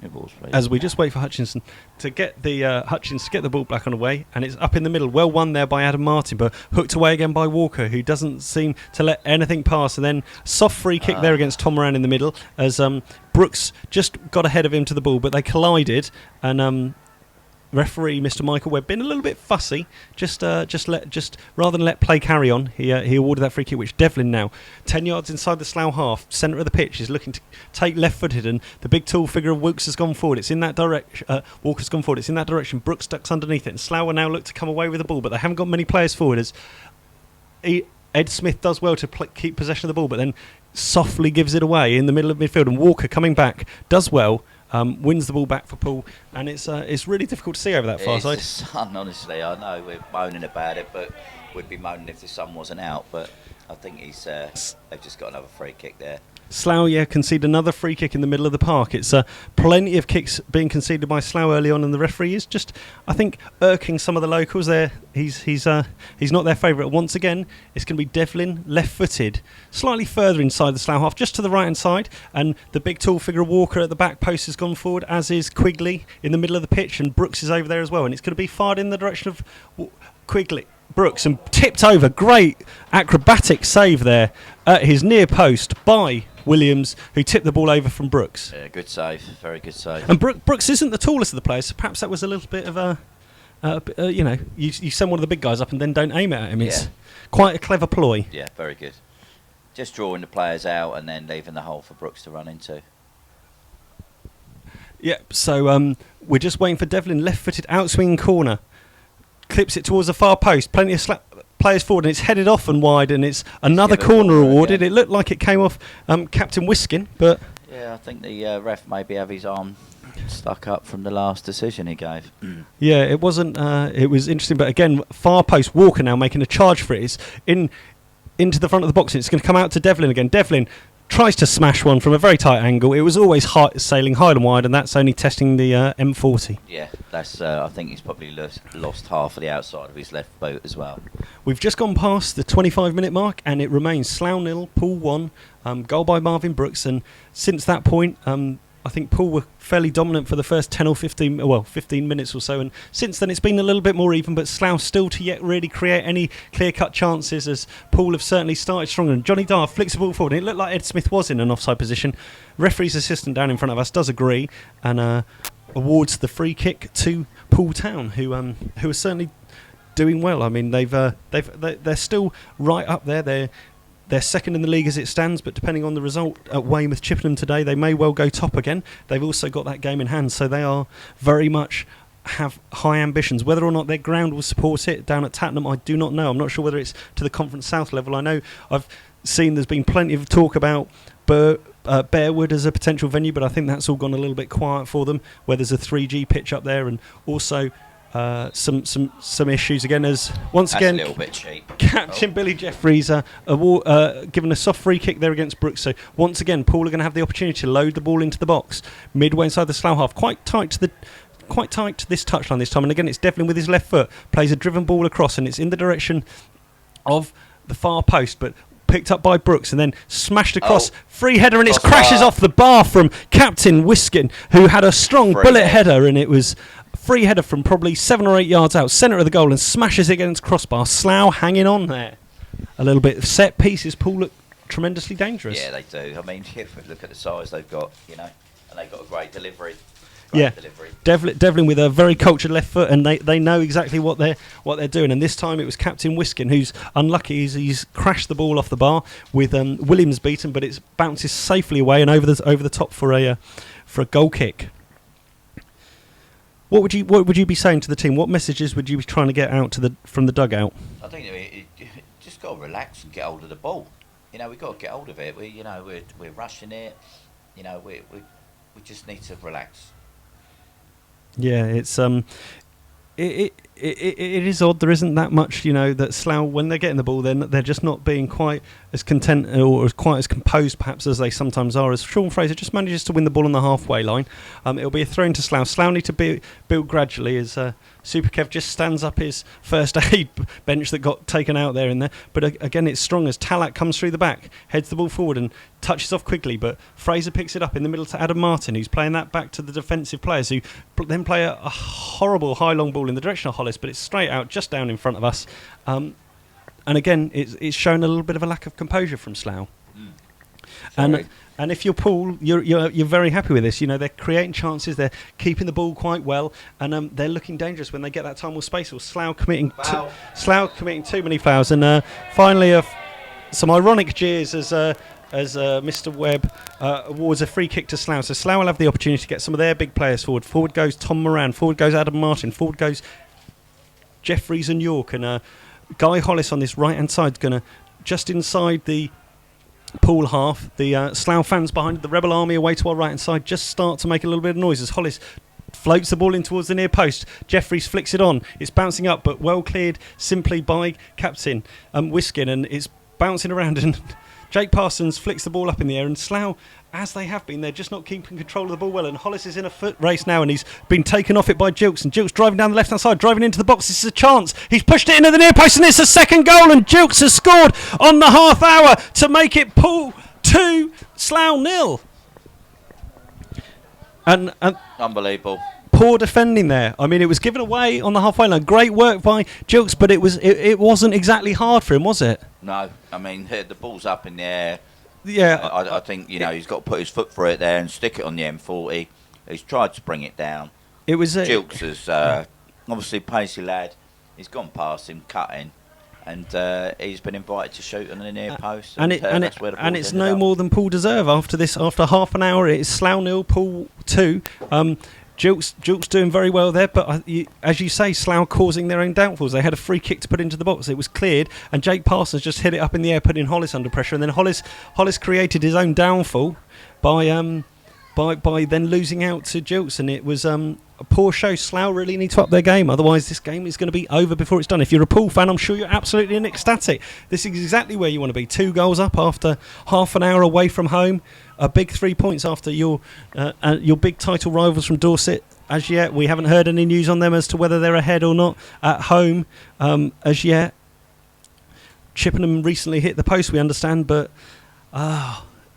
balls, please. As we just wait for Hutchinson to get the ball back on the way, and it's up in the middle. Well won there by Adam Martin, but hooked away again by Walker, who doesn't seem to let anything pass. And then soft free kick there against Tom Moran in the middle as Brooks just got ahead of him to the ball, but they collided, and referee Mr. Michael Webb been a little bit fussy, just rather than let play carry on, he awarded that free kick, which Devlin now 10 yards inside the Slough half, centre of the pitch, is looking to take left-footed, and the big tall figure of Wilkes has gone forward. It's in that direction. Walker's gone forward. It's in that direction. Brooks ducks underneath it, and Slough will now look to come away with the ball, but they haven't got many players forward. As Ed Smith does well to keep possession of the ball, but then softly gives it away in the middle of midfield, and Walker coming back does well. Wins the ball back for Poole, and it's really difficult to see over that far side. It's the sun, honestly. I know we're moaning about it, but we'd be moaning if the sun wasn't out. But I think they've just got another free kick there. Slough, concede another free kick in the middle of the park. It's plenty of kicks being conceded by Slough early on, and the referee is just, I think, irking some of the locals there. He's not their favourite. Once again, it's going to be Devlin, left-footed, slightly further inside the Slough half, just to the right-hand side, and the big tall figure of Walker at the back post has gone forward, as is Quigley in the middle of the pitch, and Brooks is over there as well, and it's going to be fired in the direction of Brooks, and tipped over. Great acrobatic save there at his near post by Williams, who tipped the ball over from Brooks. Yeah, good save, very good save. And Brooks isn't the tallest of the players, so perhaps that was a little bit of you send one of the big guys up and then don't aim it at him. It's quite a clever ploy. Yeah, very good. Just drawing the players out and then leaving the hole for Brooks to run into. Yeah, so we're just waiting for Devlin, left-footed outswing corner. Clips it towards the far post, plenty of players forward, and it's headed off and wide, and it's another corner awarded. It looked like it came off Captain Wiskin, but yeah, I think the ref maybe have his arm stuck up from the last decision he gave. Yeah, it wasn't. It was interesting, but again, far post. Walker now making a charge for it. It's into the front of the box. It's going to come out to Devlin again. Devlin tries to smash one from a very tight angle. It was always sailing high and wide, and that's only testing the M40. Yeah, that's. I think he's probably lost half of the outside of his left boot as well. We've just gone past the 25-minute mark, and it remains Slough 0, Poole 1. Goal by Marvin Brooks, and since that point, I think Poole were fairly dominant for the first 10 or 15 minutes or so, and since then it's been a little bit more even, but Slough still to yet really create any clear-cut chances, as Poole have certainly started stronger. And Johnny Dyer flicks the ball forward, and it looked like Ed Smith was in an offside position. Referee's assistant down in front of us does agree, and awards the free kick to Poole Town, who are certainly doing well. I mean, they're still right up there. They're second in the league as it stands, but depending on the result at Weymouth Chippenham today, they may well go top again. They've also got that game in hand, so they are very much have high ambitions. Whether or not their ground will support it down at Tattenham, I do not know. I'm not sure whether it's to the Conference South level. I know I've seen there's been plenty of talk about Bearwood as a potential venue, but I think that's all gone a little bit quiet for them, where there's a 3G pitch up there, and also some issues again, as once That's again a little bit cheap. Captain Billy Jeffries given a soft free kick there against Brooks. So once again, Poole are going to have the opportunity to load the ball into the box midway inside the Slough half, quite tight to this touchline this time. And again, it's Devlin with his left foot plays a driven ball across, and it's in the direction of the far post, but picked up by Brooks and then smashed across. Free header, and it crashes off the bar from Captain Wiskin, who had a strong bullet header, and it was a free header from probably 7 or 8 yards out, centre of the goal, and smashes it against crossbar. Slough hanging on there a little bit. Set pieces, Poole look tremendously dangerous. Yeah, they do. I mean, if we look at the size they've got, and they've got a great delivery. Devlin with a very cultured left foot, and they know exactly what they're doing. And this time it was Captain Wiskin who's unlucky. He's crashed the ball off the bar with Williams beaten, but it bounces safely away and over the top for a goal kick. What would you be saying to the team? What messages would you be trying to get out from the dugout? I think you just got to relax and get hold of the ball. We've got to get hold of it. We're rushing it. We just need to relax. Yeah, it's it is odd. There isn't that much, that Slough, when they're getting the ball, they're just not being quite as content or quite as composed, perhaps, as they sometimes are. As Sean Fraser just manages to win the ball on the halfway line, it'll be a throw into Slough. Slough need to build gradually as Super Kev just stands up his first aid bench that got taken out there in there. But again, it's strong as Tallack comes through the back, heads the ball forward and touches off quickly. But Fraser picks it up in the middle to Adam Martin, who's playing that back to the defensive players, who then play a horrible high long ball in the direction of Hollis, but it's straight out just down in front of us. And again, it's shown a little bit of a lack of composure from Slough. And if you're Poole, you're very happy with this. They're creating chances, they're keeping the ball quite well, and they're looking dangerous when they get that time or space. Or Slough committing too many fouls, and finally some ironic jeers as Mr. Webb awards a free kick to Slough. So Slough will have the opportunity to get some of their big players forward. Forward goes Tom Moran, forward goes Adam Martin, forward goes Jeffries and York, and Guy Hollis on this right hand side is going to just inside the Poole half. The Slough fans behind the Rebel Army away to our right hand side just start to make a little bit of noise as Hollis floats the ball in towards the near post. Jeffries flicks it on. It's bouncing up, but well cleared simply by Captain Wiskin, and it's bouncing around, and Jake Parsons flicks the ball up in the air, and Slough, as they have been, they're just not keeping control of the ball well, and Hollis is in a foot race now, and he's been taken off it by Jilks, and Jilks driving down the left hand side, driving into the box. This is a chance. He's pushed it into the near post, and it's a second goal, and Jilks has scored on the half hour to make it Poole 2, Slough 0. And unbelievable. Poor defending there. I mean, it was given away on the halfway line. Great work by Jilks, but it wasn't exactly hard for him, was it? No, I mean, the ball's up in the air. Yeah, I think he's got to put his foot through it there and stick it on the M40. He's tried to bring it down. It was Jilks is obviously pacey lad. He's gone past him, cutting, and he's been invited to shoot on the near post. That's where the ball's it's ended no up. more than Poole deserve after this. After half an hour, it's Slough 0, Poole 2. Jilks doing very well there, but as you say, Slough causing their own downfalls. They had a free kick to put into the box. It was cleared, and Jake Parsons just hit it up in the air, putting Hollis under pressure. And then Hollis created his own downfall by then losing out to Jilks, and it was a poor show. Slough really need to up their game, otherwise this game is going to be over before it's done. If you're a Poole fan, I'm sure you're absolutely ecstatic. This is exactly where you want to be. 2 goals up after half an hour away from home. A big 3 points after your big title rivals from Dorset. As yet, we haven't heard any news on them as to whether they're ahead or not at home. As yet, Chippenham recently hit the post, we understand, but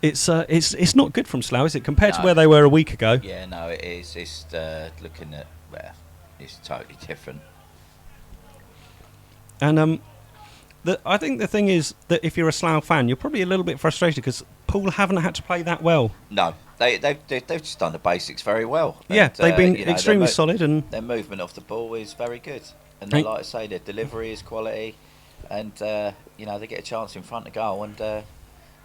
it's not good from Slough, is it, compared to where they were a week ago? Yeah, no, it is. It's looking at it's totally different. And I think the thing is that if you're a Slough fan, you're probably a little bit frustrated because Poole haven't had to play that well. No, they've just done the basics very well. Yeah, and, they've been extremely solid, and their movement off the ball is very good. And like I say, their delivery is quality, and they get a chance in front of goal, and it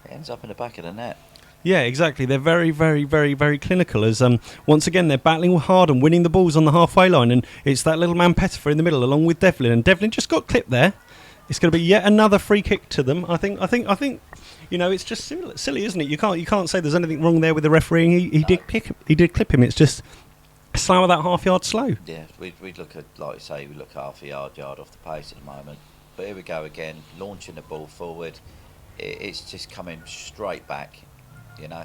ends up in the back of the net. Yeah, exactly. They're very, very, very, very clinical. As once again, they're battling hard and winning the balls on the halfway line, and it's that little man Pettifer in the middle, along with Devlin. And Devlin just got clipped there. It's going to be yet another free kick to them. I think. You know, it's just silly, isn't it? You can't say there's anything wrong there with the refereeing. He did clip him. It's just Slough that half-yard slow. Yeah, we'd look at, like you say, we look half a yard off the pace at the moment. But here we go again, launching the ball forward. It's just coming straight back, you know.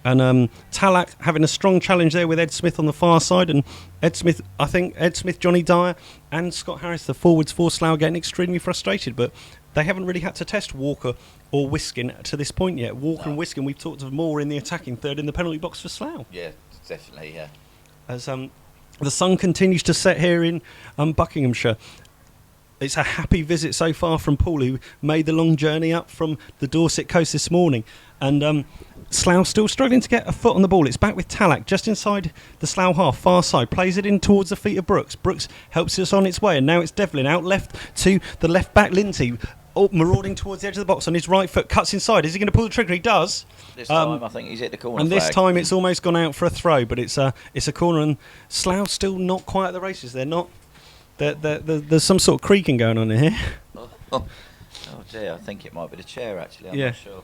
And Tallack having a strong challenge there with Ed Smith on the far side, and Ed Smith, Johnny Dyer and Scott Harris, the forwards for Slough, getting extremely frustrated, but they haven't really had to test Walker or Wiskin to this point yet. Walker and Wiskin, we've talked of more in the attacking third in the penalty box for Slough. Yeah, definitely, yeah. As the sun continues to set here in Buckinghamshire. It's a happy visit so far from Poole, who made the long journey up from the Dorset coast this morning. And Slough still struggling to get a foot on the ball. It's back with Tallack just inside the Slough half, far side. Plays it in towards the feet of Brooks. Brooks helps us on its way. And now it's Devlin out left to the left back Lindsay. Marauding towards the edge of the box on his right foot. Cuts inside. Is he going to pull the trigger? He does. This time I think he's hit the corner and flag. this time it's almost gone out for a throw. But it's a corner. And Slough still not quite at the races. They're not... There's some sort of creaking going on in here. Oh dear, I think it might be the chair actually, I'm not sure.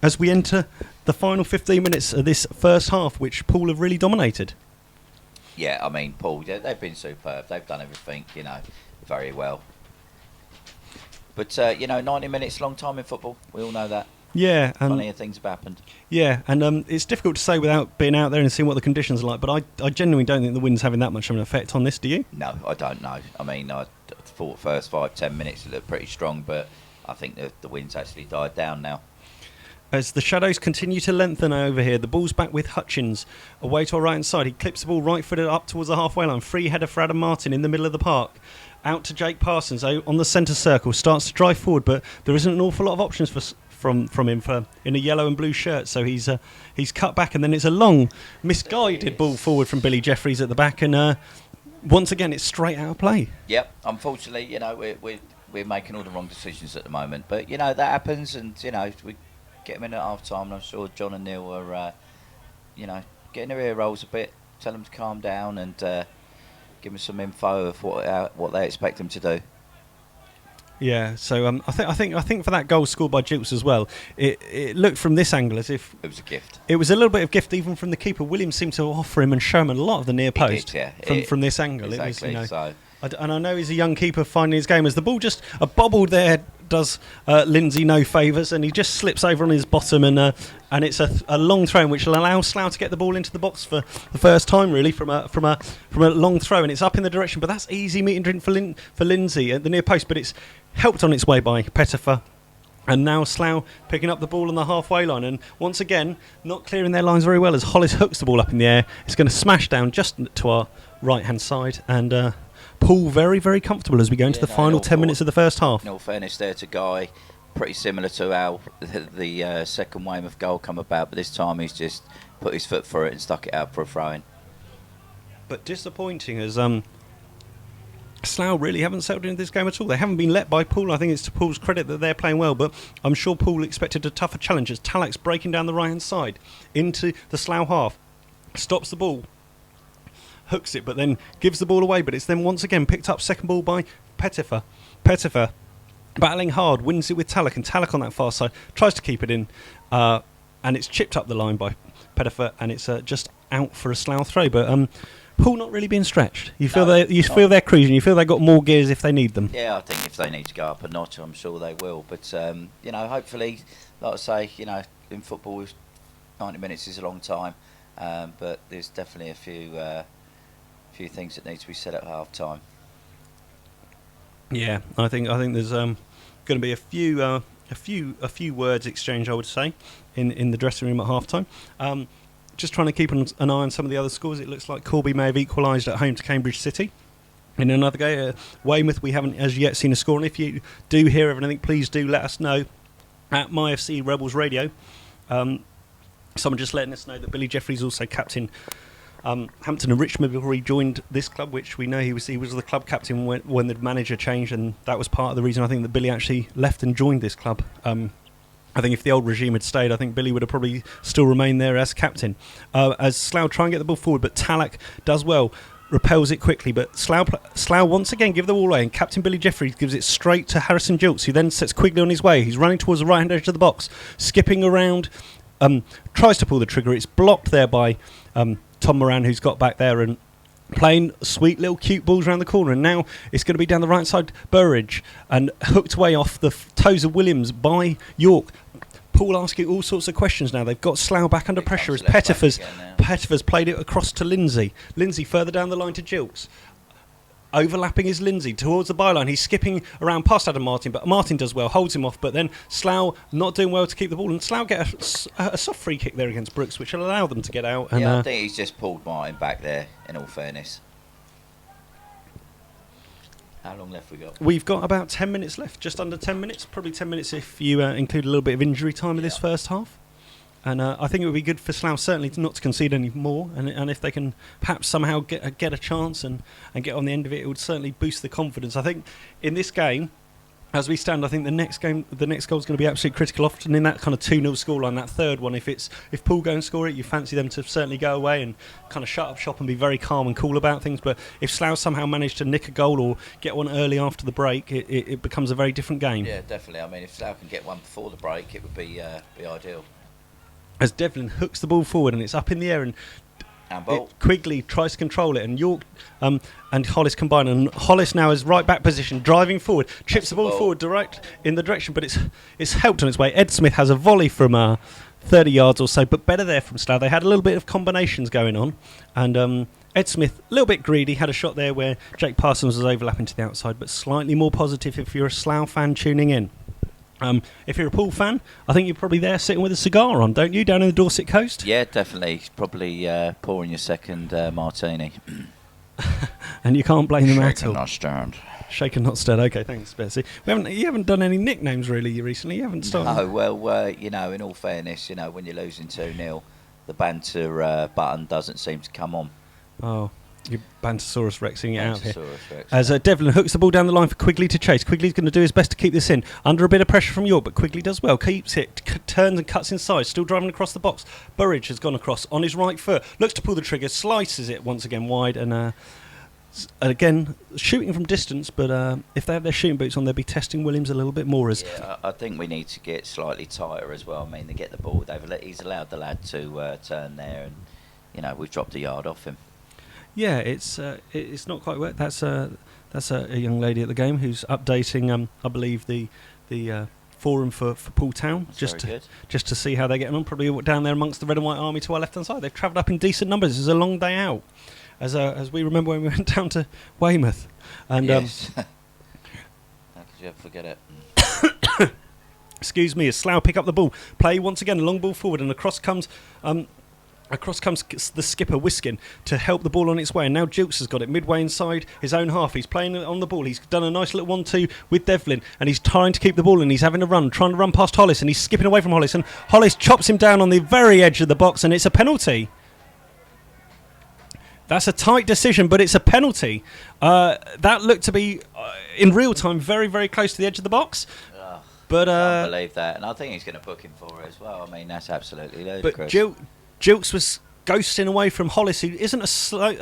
As we enter the final 15 minutes of this first half, which Poole have really dominated. Yeah, I mean, Poole, they've been superb. They've done everything, you know, very well. But, 90 minutes, long time in football. We all know that. Yeah, and plenty of things have happened. Yeah, and it's difficult to say without being out there and seeing what the conditions are like. But I genuinely don't think the wind's having that much of an effect on this. Do you? No, I don't know. I mean, I thought first 5-10 minutes it looked pretty strong, but I think the wind's actually died down now. As the shadows continue to lengthen over here, the ball's back with Hutchins away to our right hand side. He clips the ball right footed up towards the halfway line. Free header for Adam Martin in the middle of the park. Out to Jake Parsons on the centre circle. Starts to drive forward, but there isn't an awful lot of options from him in a yellow and blue shirt. So he's cut back, and then it's a long, misguided ball forward from Billy Jeffries at the back, and once again it's straight out of play. Yep. Unfortunately, we're making all the wrong decisions at the moment, but that happens, and we get them in at half time, and I'm sure John and Neil are getting their ear rolls a bit, tell them to calm down, and give them some info of what they expect them to do. Yeah, so I think for that goal scored by Jukes as well, it looked from this angle as if it was a gift. It was a little bit of gift even from the keeper. Williams seemed to offer him and show him a lot of the near post from this angle. Exactly. It was, so. And I know he's a young keeper finding his game as the ball just bobbled there does Lindsay no favours, and he just slips over on his bottom, and it's a long throw which will allow Slough to get the ball into the box for the first time really from a long throw, and it's up in the direction, but that's easy meet and drink for Lindsay at the near post, but it's helped on its way by Pettifer. And now Slough picking up the ball on the halfway line, and once again not clearing their lines very well as Hollis hooks the ball up in the air. It's going to smash down just to our right hand side, and Poole very, very comfortable as we go into the final 10 minutes of the first half. In all fairness there to Guy, pretty similar to how the second Weymouth goal come about, but this time he's just put his foot for it and stuck it out for a throw-in. But disappointing as Slough really haven't settled into this game at all. They haven't been let by Poole. I think it's to Poole's credit that they're playing well, but I'm sure Poole expected a tougher challenge as Tallack's breaking down the right-hand side into the Slough half. Stops the ball. Hooks it, but then gives the ball away, but it's then once again picked up second ball by Pettifer. Pettifer battling hard, wins it with Tallack, and Tallack on that far side tries to keep it in, and it's chipped up the line by Pettifer, and it's just out for a Slough throw. But Poole not really being stretched. You feel feel they're cruising. You feel they've got more gears if they need them. Yeah, I think if they need to go up a notch, I'm sure they will. But hopefully, like I say, in football, 90 minutes is a long time, but there's definitely a few things that need to be said at half time. Yeah, I think there's going to be a few words exchanged, I would say, in the dressing room at half time. Just trying to keep an eye on some of the other scores. It looks like Corby may have equalised at home to Cambridge City. In another game, Weymouth, we haven't as yet seen a score, and if you do hear of anything, please do let us know at MyFC Rebels Radio. Someone just letting us know that Billy Jeffries also captain Hampton and Richmond before he joined this club, which we know he was the club captain when the manager changed, and that was part of the reason I think that Billy actually left and joined this club I think if the old regime had stayed, I think Billy would have probably still remained there as captain. As Slough try and get the ball forward, but Tallack does well, repels it quickly, but Slough once again give the ball away, and Captain Billy Jeffries gives it straight to Harrison Jilks, who then sets Quigley on his way. He's running towards the right-hand edge of the box, skipping around, tries to pull the trigger. It's blocked there by Tom Moran, who's got back there and playing sweet little cute balls around the corner, and now it's going to be down the right side Burridge and hooked away off the toes of Williams by York. Poole asking all sorts of questions now. They've got Slough back under pressure as Pettifer's played it across to Lindsay. Lindsay further down the line to Jilks. Overlapping is Lindsay towards the byline. He's skipping around past Adam Martin, but Martin does well, holds him off, but then Slough not doing well to keep the ball, and Slough get a soft free kick there against Brooks, which will allow them to get out. And, I think he's just pulled Martin back there, in all fairness. How long left we got? We've got about 10 minutes left, just under 10 minutes, probably 10 minutes if you include a little bit of injury time in this first half. And I think it would be good for Slough certainly not to concede any more, and if they can perhaps somehow get a chance and get on the end of it, it would certainly boost the confidence. I think in this game, as we stand, I think the next goal is going to be absolutely critical. Often in that kind of 2-0 scoreline, that third one, if Poole go and score it, you fancy them to certainly go away and kind of shut up shop and be very calm and cool about things. But if Slough somehow manage to nick a goal or get one early after the break, it becomes a very different game. Yeah, definitely. I mean, if Slough can get one before the break, it would be ideal. As Devlin hooks the ball forward and it's up in the air, and Quigley tries to control it, and York and Hollis combine, and Hollis now is right back position, driving forward, chips the ball forward direct in the direction, but it's helped on its way. Ed Smith has a volley from 30 yards or so, but better there from Slough. They had a little bit of combinations going on, and Ed Smith, a little bit greedy, had a shot there where Jake Parsons was overlapping to the outside, but slightly more positive if you're a Slough fan tuning in. If you're a Poole fan, I think you're probably there sitting with a cigar on, don't you, down in the Dorset coast? Yeah, definitely. Probably pouring your second martini. And you can't blame them at all. Shaken, not stirred. Shaken, not stirred. Okay, thanks, Betsy. You haven't done any nicknames really recently. You haven't started. No, well, in all fairness, when you're losing 2-0, the banter button doesn't seem to come on. Oh. Your Bantosaurus Rexing it out here. Rex, as Devlin hooks the ball down the line for Quigley to chase. Quigley's going to do his best to keep this in. Under a bit of pressure from York, but Quigley does well. Keeps it, turns and cuts inside. Still driving across the box. Burridge has gone across on his right foot. Looks to pull the trigger. Slices it once again wide. And again, shooting from distance. But if they have their shooting boots on, they'll be testing Williams a little bit more. I think we need to get slightly tighter as well. I mean, they get the ball. He's allowed the lad to turn there. And, we've dropped a yard off him. Yeah, it's not quite work. That's a young lady at the game who's updating, I believe, the forum for Poole Town, just to see how they're getting on. Probably down there amongst the red and white army to our left hand side. They've travelled up in decent numbers. This is a long day out, as we remember when we went down to Weymouth. And yes. How could you ever forget it? Excuse me, as Slough pick up the ball, play once again, a long ball forward, and across comes the skipper Whiskin to help the ball on its way, and now Jilks has got it midway inside his own half. He's playing on the ball. He's done a nice little 1-2 with Devlin, and he's trying to keep the ball, and he's having a run, trying to run past Hollis, and he's skipping away from Hollis, and Hollis chops him down on the very edge of the box, and it's a penalty. That's a tight decision, but it's a penalty. That looked to be, in real time, very, very close to the edge of the box. But I can't believe that, and I think he's going to book him for it as well. I mean, that's absolutely ludicrous. But Jilks was ghosting away from Hollis, who isn't a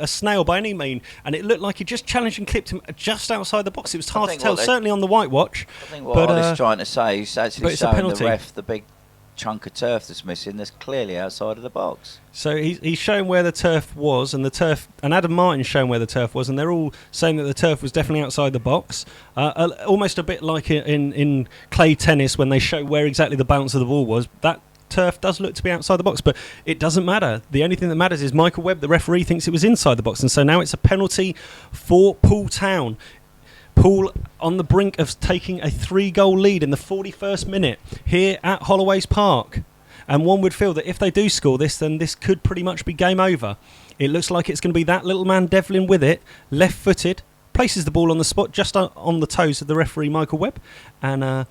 snail by any mean, and it looked like he just challenged and clipped him just outside the box. It was hard to tell, certainly on the white watch. I think what Hollis trying to say is actually showing the ref the big chunk of turf that's missing that's clearly outside of the box. So he's showing where the turf was, and Adam Martin's showing where the turf was, and they're all saying that the turf was definitely outside the box. Almost a bit like in clay tennis when they show where exactly the bounce of the ball was. That turf does look to be outside the box, but it doesn't matter. The only thing that matters is Michael Webb, the referee, thinks it was inside the box, and so now it's a penalty for Poole Town. Poole on the brink of taking a 3-goal lead in the 41st minute here at Holloway's Park, and one would feel that if they do score this, then this could pretty much be game over. It looks like it's going to be that little man Devlin with it, left-footed, places the ball on the spot just on the toes of the referee Michael Webb, and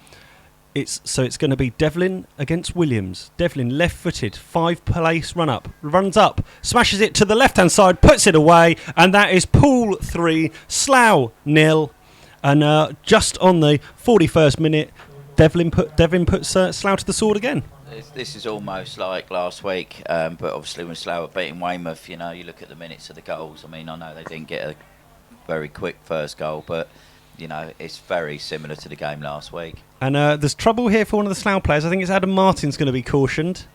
it's going to be Devlin against Williams. Devlin left-footed, 5-place run-up, runs up, smashes it to the left-hand side, puts it away, and that is Poole 3, Slough 0. And just on the 41st minute, Devin puts Slough to the sword again. This is almost like last week, but obviously when Slough were beating Weymouth, you look at the minutes of the goals. I mean, I know they didn't get a very quick first goal, but it's very similar to the game last week. And there's trouble here for one of the Slough players. I think it's Adam Martin's going to be cautioned,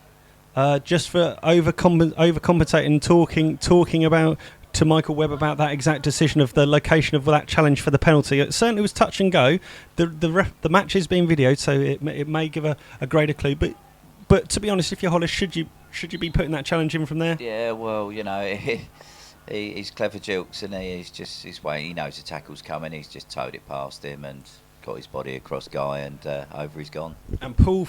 just for overcompensating, talking about to Michael Webb about that exact decision of the location of that challenge for the penalty. It certainly was touch and go. The match is being videoed, so it may give a greater clue. But to be honest, if you're Hollis, should you be putting that challenge in from there? Yeah, well, he's clever, Jilks, and he's waiting. He knows the tackle's coming. He's just towed it past him and got his body across Guy, and over he's gone. And Poole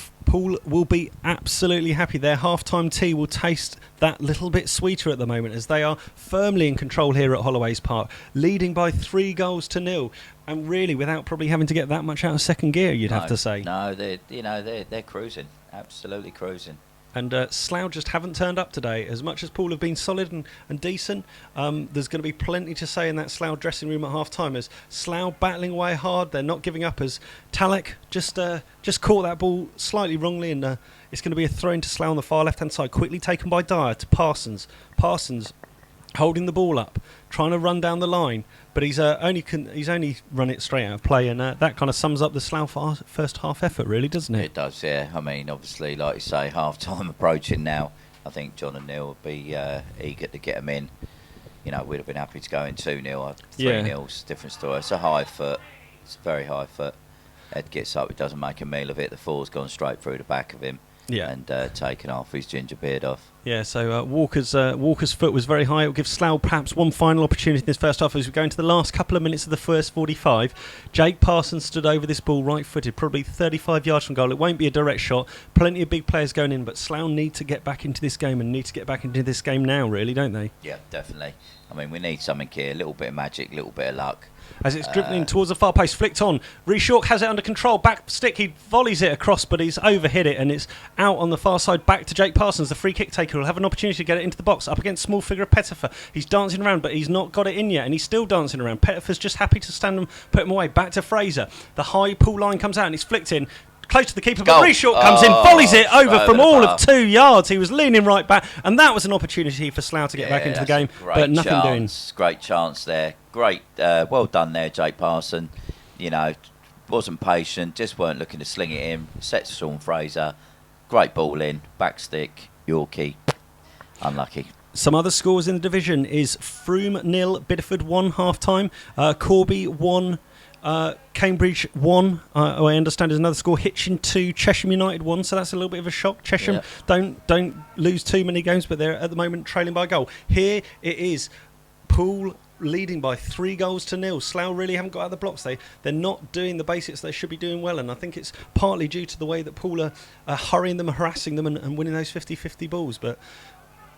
will be absolutely happy. Their half-time tea will taste that little bit sweeter at the moment, as they are firmly in control here at Holloway's Park, leading by 3-0, and really without probably having to get that much out of second gear, you'd have to say. No, they're cruising, absolutely cruising. And Slough just haven't turned up today. As much as Poole have been solid and decent, there's going to be plenty to say in that Slough dressing room at half-time, as Slough battling away hard. They're not giving up, as Talek just caught that ball slightly wrongly, and it's going to be a throw into Slough on the far left-hand side, quickly taken by Dyer to Parsons. Parsons holding the ball up, trying to run down the line, but he's only run it straight out of play, and that kind of sums up the Slough first half effort, really, doesn't it? It does, yeah. I mean, obviously, like you say, half-time approaching now. I think John and Ade will be eager to get them in. We'd have been happy to go in 2-0, 3-0's different story. It's a high foot. It's a very high foot. Ed gets up, he doesn't make a meal of it. The four's gone straight through the back of him. Yeah. And taken half his ginger beard off. Yeah, so Walker's foot was very high. It will give Slough perhaps one final opportunity in this first half as we go into the last couple of minutes of the first 45. Jake Parsons stood over this ball right-footed, probably 35 yards from goal. It won't be a direct shot. Plenty of big players going in, but Slough need to get back into this game, and need to get back into this game now, really, don't they? Yeah, definitely. I mean, we need something here. A little bit of magic, a little bit of luck. As it's dribbling towards the far post, flicked on. Rees-York has it under control. Back stick, he volleys it across, but he's overhit it, and it's out on the far side. Back to Jake Parsons, the free kick taker. Will have an opportunity to get it into the box up against small figure of Pettifer. He's dancing around, but he's not got it in yet, and he's still dancing around. Pettifer's just happy to stand and put him away. Back to Fraser. The high Poole line comes out, and it's flicked in. Close to the keeper, but Rees-York comes in, volleys it over from all of 2 yards. He was leaning right back, and that was an opportunity for Slough to get back into the game, but nothing doing. Great chance there. Great, well done there, Jake Parson. Wasn't patient, just weren't looking to sling it in. Set to Sean Fraser. Great ball in, back stick, Yorkie. Unlucky. Some other scores in the division is Froome 0, Bideford 1 half-time, Corby 1, Cambridge 1, I understand is another score. Hitchin 2, Chesham United 1, so that's a little bit of a shock. Chesham don't lose too many games, but they're at the moment trailing by a goal. Here it is, Poole leading by 3-0. Slough really haven't got out of the blocks. They're not doing the basics they should be doing well, and I think it's partly due to the way that Poole are hurrying them, harassing them, and winning those 50-50 balls, but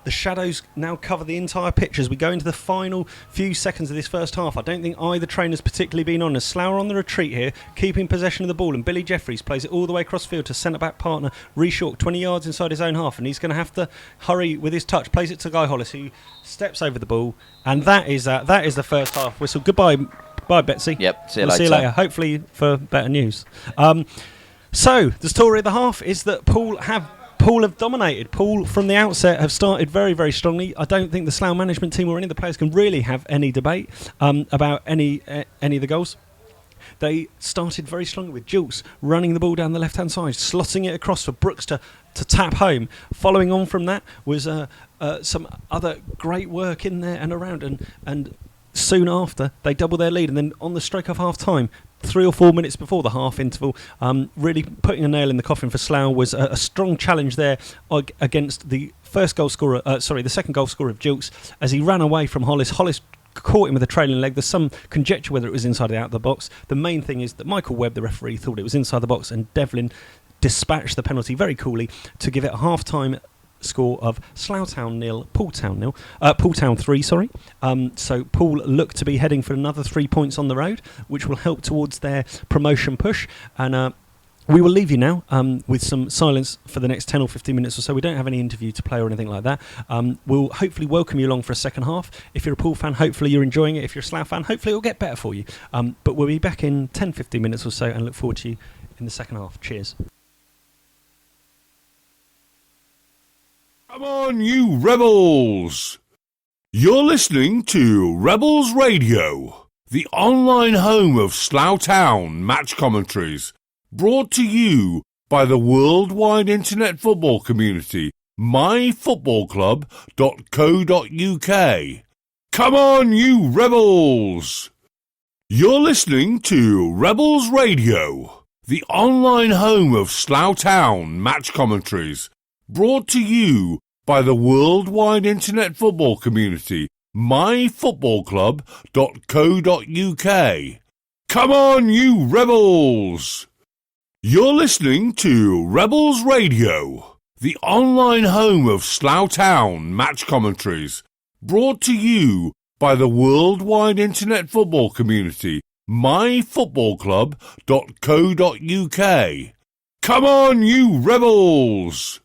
the shadows now cover the entire pitch as we go into the final few seconds of this first half. I don't think either trainer's particularly been on. As Slough are on the retreat here, keeping possession of the ball, and Billy Jeffries plays it all the way across field to centre-back partner Rees-York, 20 yards inside his own half, and he's going to have to hurry with his touch. Plays it to Guy Hollis, who steps over the ball, and that is the first half whistle. Goodbye, Betsy. Yep, See you later. Hopefully for better news. So, the story of the half is that Poole have dominated. Poole, from the outset, have started very, very strongly. I don't think the Slough management team or any of the players can really have any debate about any of the goals. They started very strongly with Jules running the ball down the left-hand side, slotting it across for Brooks to tap home. Following on from that was some other great work in there and around, and soon after they double their lead, and then on the stroke of half-time, 3 or 4 minutes before the half interval, really putting a nail in the coffin for Slough was a strong challenge there against the second goal scorer of Jukes, as he ran away from Hollis. Hollis caught him with a trailing leg. There's some conjecture whether it was inside or out of the box. The main thing is that Michael Webb, the referee, thought it was inside the box, and Devlin dispatched the penalty very coolly to give it a half-time score of Slough Town 0, Poole Town 3, sorry. So Poole look to be heading for another 3 points on the road, which will help towards their promotion push. And we will leave you now with some silence for the next 10 or 15 minutes or so. We don't have any interview to play or anything like that. We'll hopefully welcome you along for a second half. If you're a Poole fan, hopefully you're enjoying it. If you're a Slough fan, hopefully it'll get better for you. But we'll be back in 10, 15 minutes or so, and look forward to you in the second half. Cheers. Come on, you rebels! You're listening to Rebels Radio, the online home of Slough Town match commentaries, brought to you by the worldwide internet football community, MyFootballClub.co.uk. Come on, you rebels! You're listening to Rebels Radio, the online home of Slough Town match commentaries, brought to you by the worldwide internet football community, MyFootballClub.co.uk. Come on, you rebels! You're listening to Rebels Radio, the online home of Slough Town match commentaries, brought to you by the worldwide internet football community, MyFootballClub.co.uk. Come on, you rebels!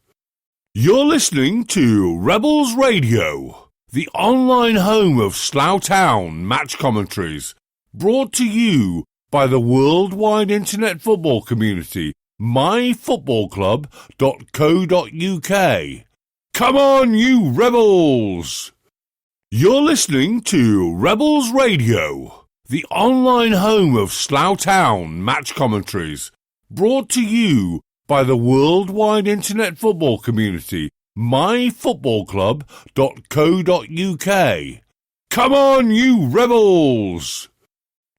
You're listening to Rebels Radio, the online home of Slough Town match commentaries, brought to you by the worldwide internet football community, MyFootballClub.co.uk. Come on, you rebels! You're listening to Rebels Radio, the online home of Slough Town match commentaries, brought to you by the worldwide internet football community, MyFootballClub.co.uk. Come on, you rebels!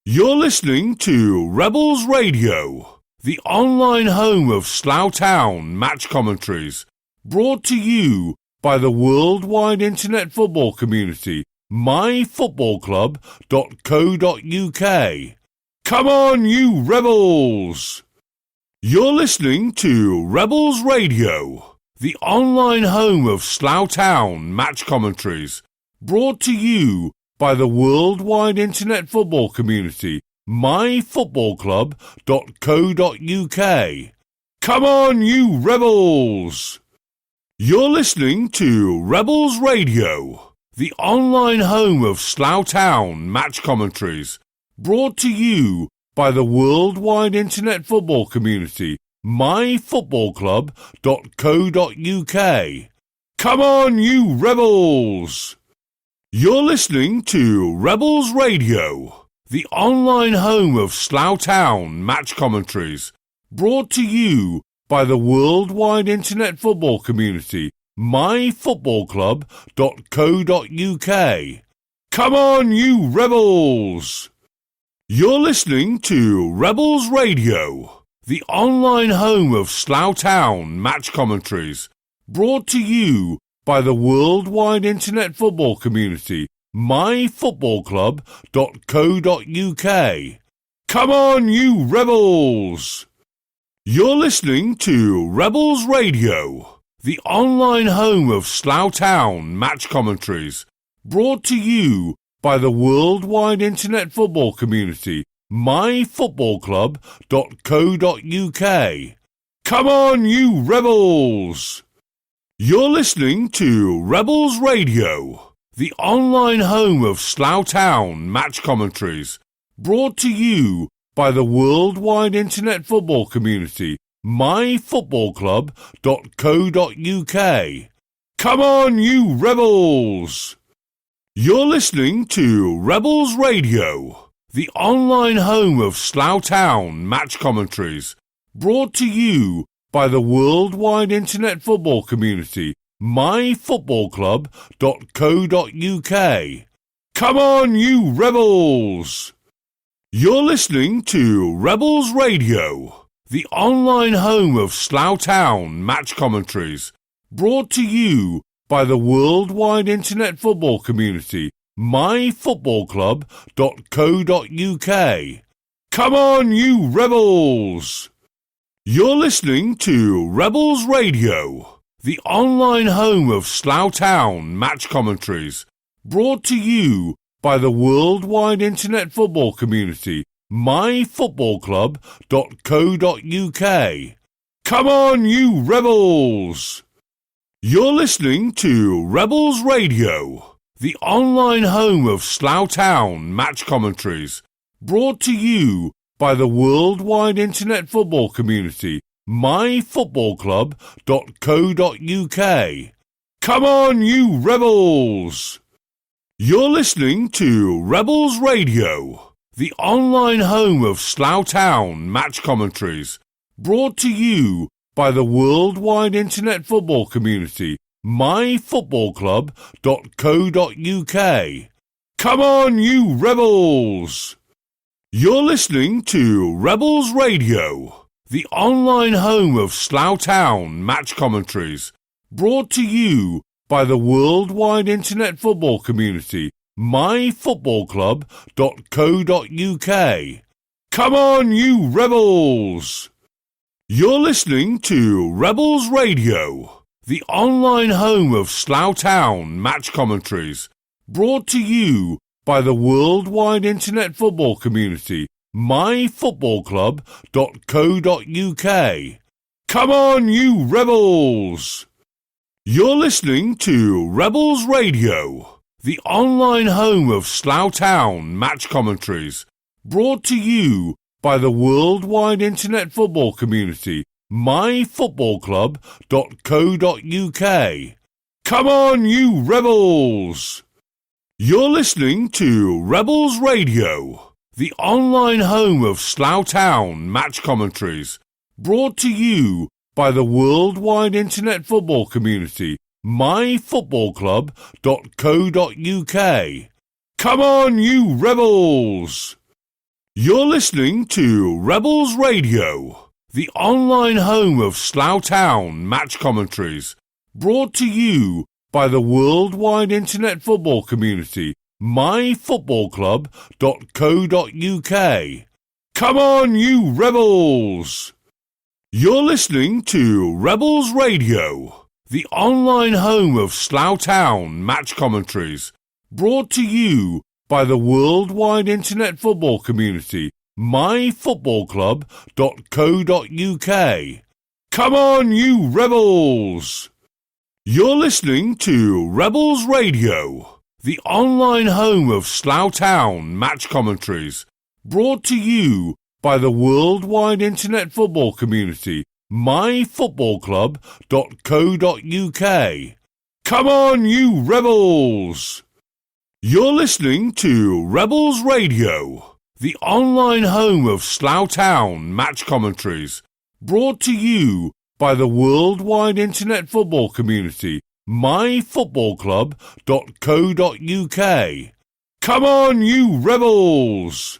You're listening to Rebels Radio, the online home of Slough Town match commentaries, brought to you by the worldwide internet football community, MyFootballClub.co.uk. Come on, you rebels! You're listening to Rebels Radio, the online home of Slough Town match commentaries, brought to you by the worldwide internet football community, MyFootballClub.co.uk. Come on, you rebels! You're listening to Rebels Radio, the online home of Slough Town match commentaries, brought to you by the worldwide internet football community, MyFootballClub.co.uk. Come on, you rebels! You're listening to Rebels Radio, the online home of Slough Town match commentaries, brought to you by the worldwide internet football community, MyFootballClub.co.uk. Come on, you rebels! You're listening to Rebels Radio, the online home of Slough Town match commentaries, brought to you by the worldwide internet football community, MyFootballClub.co.uk. Come on, you rebels! You're listening to Rebels Radio, the online home of Slough Town match commentaries, brought to you by the worldwide internet football community, MyFootballClub.co.uk. Come on, you rebels! You're listening to Rebels Radio, the online home of Slough Town match commentaries, brought to you by the worldwide internet football community, MyFootballClub.co.uk. Come on, you rebels! You're listening to Rebels Radio, the online home of Slough Town match commentaries, brought to you by the worldwide internet football community, MyFootballClub.co.uk. Come on, you rebels! You're listening to Rebels Radio, the online home of Slough Town match commentaries, brought to you by the worldwide internet football community, MyFootballClub.co.uk. Come on, you rebels! You're listening to Rebels Radio, the online home of Slough Town match commentaries, brought to you by the worldwide internet football community, MyFootballClub.co.uk. Come on, you rebels! You're listening to Rebels Radio, the online home of Slough Town match commentaries, brought to you by the worldwide internet football community, MyFootballClub.co.uk. Come on, you rebels! You're listening to Rebels Radio, the online home of Slough Town match commentaries, brought to you by the worldwide internet football community, MyFootballClub.co.uk. Come on, you rebels! You're listening to Rebels Radio, the online home of Slough Town match commentaries, brought to you by the worldwide internet football community, MyFootballClub.co.uk. Come on, you rebels! You're listening to Rebels Radio, the online home of Slough Town match commentaries, brought to you by the worldwide internet football community, MyFootballClub.co.uk. Come on, you rebels! You're listening to Rebels Radio, the online home of Slough Town match commentaries, brought to you by the worldwide internet football community, MyFootballClub.co.uk. Come on, you rebels! You're listening to Rebels Radio, the online home of Slough Town match commentaries, brought to you by the worldwide internet football community, MyFootballClub.co.uk. Come on, you rebels! You're listening to Rebels Radio, the online home of Slough Town match commentaries, brought to you by the worldwide internet football community, MyFootballClub.co.uk. Come on, you rebels! You're listening to Rebels Radio, the online home of Slough Town match commentaries, brought to you by the worldwide internet football community, MyFootballClub.co.uk. Come on, you rebels! You're listening to Rebels Radio, the online home of Slough Town match commentaries, brought to you by the worldwide internet football community, MyFootballClub.co.uk. Come on, you rebels! You're listening to Rebels Radio, the online home of Slough Town match commentaries, brought to you by the worldwide internet football community, MyFootballClub.co.uk. Come on, you rebels!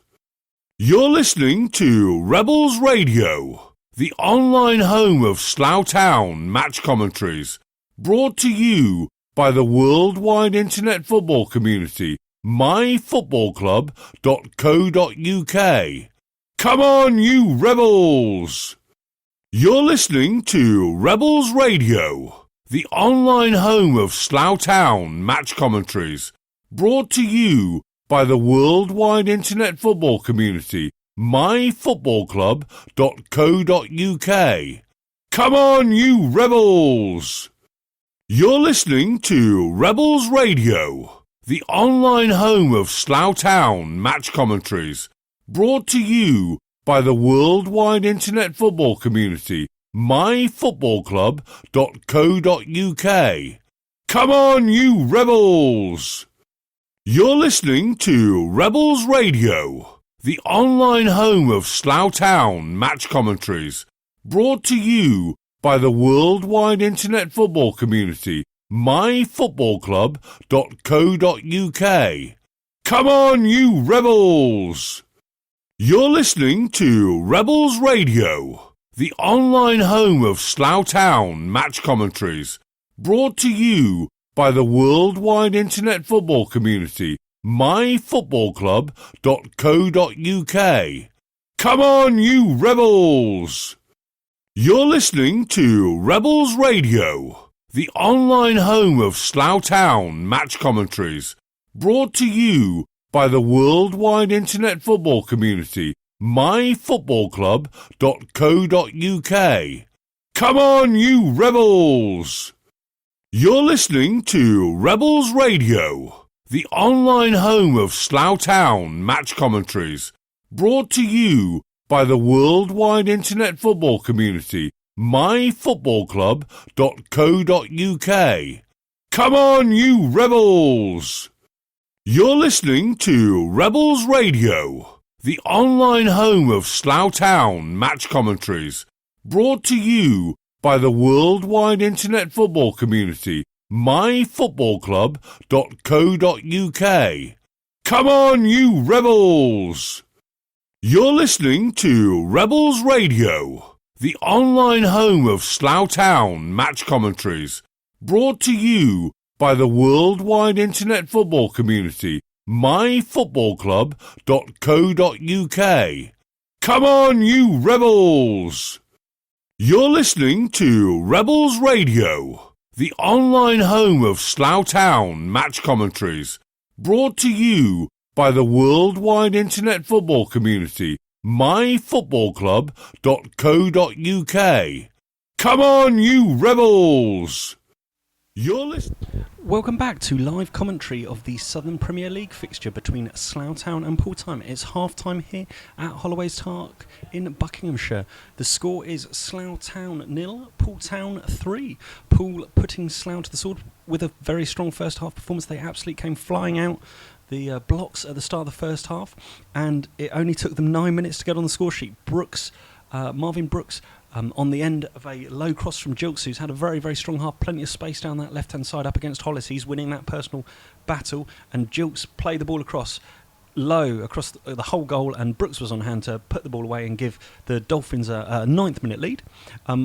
You're listening to Rebels Radio, the online home of Slough Town match commentaries, brought to you by the worldwide internet football community, MyFootballClub.co.uk. Come on, you rebels! You're listening to Rebels Radio, the online home of Slough Town match commentaries, brought to you by the worldwide internet football community, MyFootballClub.co.uk. Come on, you rebels! You're listening to Rebels Radio, the online home of Slough Town match commentaries, brought to you by the worldwide internet football community, MyFootballClub.co.uk. Come on, you rebels! You're listening to Rebels Radio, the online home of Slough Town match commentaries, brought to you by the worldwide internet football community, MyFootballClub.co.uk. Come on, you rebels! You're listening to Rebels Radio, the online home of Slough Town match commentaries, brought to you by the worldwide internet football community, MyFootballClub.co.uk. Come on, you rebels! You're listening to Rebels Radio, the online home of Slough Town match commentaries, brought to you by the worldwide internet football community, MyFootballClub.co.uk. Come on, you rebels! You're listening to Rebels Radio, the online home of Slough Town match commentaries, brought to you by the worldwide internet football community, MyFootballClub.co.uk. Come on, you rebels! You're listening to Rebels Radio, the online home of Slough Town match commentaries, brought to you by the worldwide internet football community, MyFootballClub.co.uk. Come on, you rebels! You're listening to Rebels Radio, the online home of Slough Town match commentaries, brought to you by the worldwide internet football community, MyFootballClub.co.uk. Come on, you rebels! You're listening to Rebels Radio, the online home of Slough Town match commentaries, brought to you by the worldwide internet football community, MyFootballClub.co.uk. Come on, you rebels! You're listening. Welcome back to live commentary of the Southern Premier League fixture between Slough Town and Poole Town. It's half-time here at Holloway's Park in Buckinghamshire. The score is Slough Town 0, Poole Town 3. Poole putting Slough to the sword with a very strong first half performance. They absolutely came flying out the blocks at the start of the first half, and it only took them 9 minutes to get on the score sheet. Marvin Brooks, on the end of a low cross from Jilks, who's had a very, very strong half, plenty of space down that left-hand side up against Hollis. He's winning that personal battle, and Jilks played the ball across low, across the whole goal, and Brooks was on hand to put the ball away and give the Dolphins a 9th minute lead,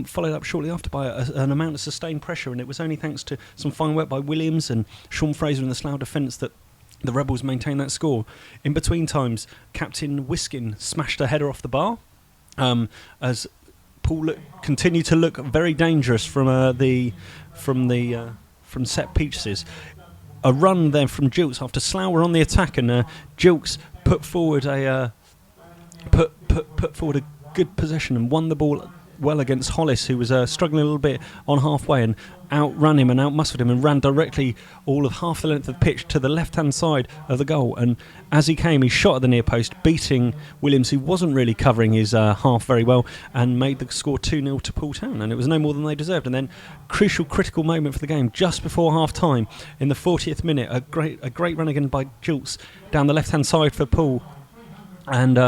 followed up shortly after by an amount of sustained pressure, and it was only thanks to some fine work by Williams and Sean Fraser in the Slough defence that the Rebels maintained that score. In between times, Captain Wiskin smashed a header off the bar, as Poole continued to look very dangerous from set pieces. A run there from Jilks after Slough were on the attack, and Jilks put forward a good possession and won the ball well against Hollis, who was struggling a little bit on halfway, and outran him and outmuscled him and ran directly all of half the length of the pitch to the left-hand side of the goal. And as he came, he shot at the near post, beating Williams, who wasn't really covering his half very well, and made the score 2-0 to Poole Town, and it was no more than they deserved. And then critical moment for the game just before half-time in the 40th minute, a great run again by Jilks down the left-hand side for Poole, and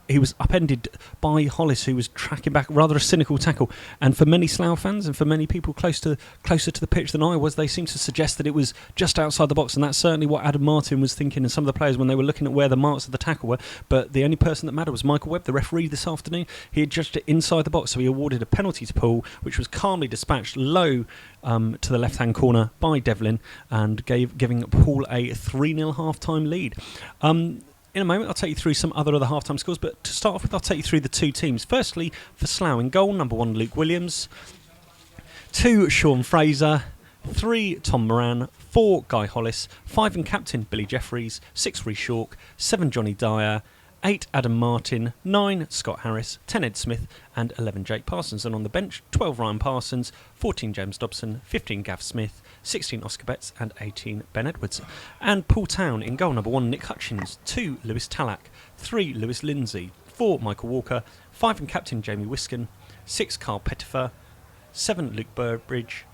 he was upended by Hollis, who was tracking back, rather a cynical tackle. And for many Slough fans and for many people closer to the pitch than I was, they seemed to suggest that it was just outside the box, and that's certainly what Adam Martin was thinking and some of the players when they were looking at where the marks of the tackle were. But the only person that mattered was Michael Webb, the referee this afternoon. He had judged it inside the box, so he awarded a penalty to Poole, which was calmly dispatched low to the left-hand corner by Devlin, and giving Poole a 3-0 half-time lead. In a moment, I'll take you through some other half-time scores, but to start off with, I'll take you through the two teams. Firstly, for Slough in goal, number 1, Luke Williams, 2, Sean Fraser, 3, Tom Moran, 4, Guy Hollis, 5 and captain, Billy Jeffries, 6, Rhys York, 7, Johnny Dyer, 8, Adam Martin, 9, Scott Harris, 10, Ed Smith, and 11, Jake Parsons. And on the bench, 12, Ryan Parsons, 14, James Dobson, 15, Gav Smith, 16, Oscar Betts, and 18, Ben Edwards. And Poole Town in goal, number 1, Nick Hutchins, 2, Lewis Tallack, 3, Lewis Lindsay, 4, Michael Walker, 5 and captain, Jamie Wiskin, 6, Carl Pettifer, 7, Luke Burbridge,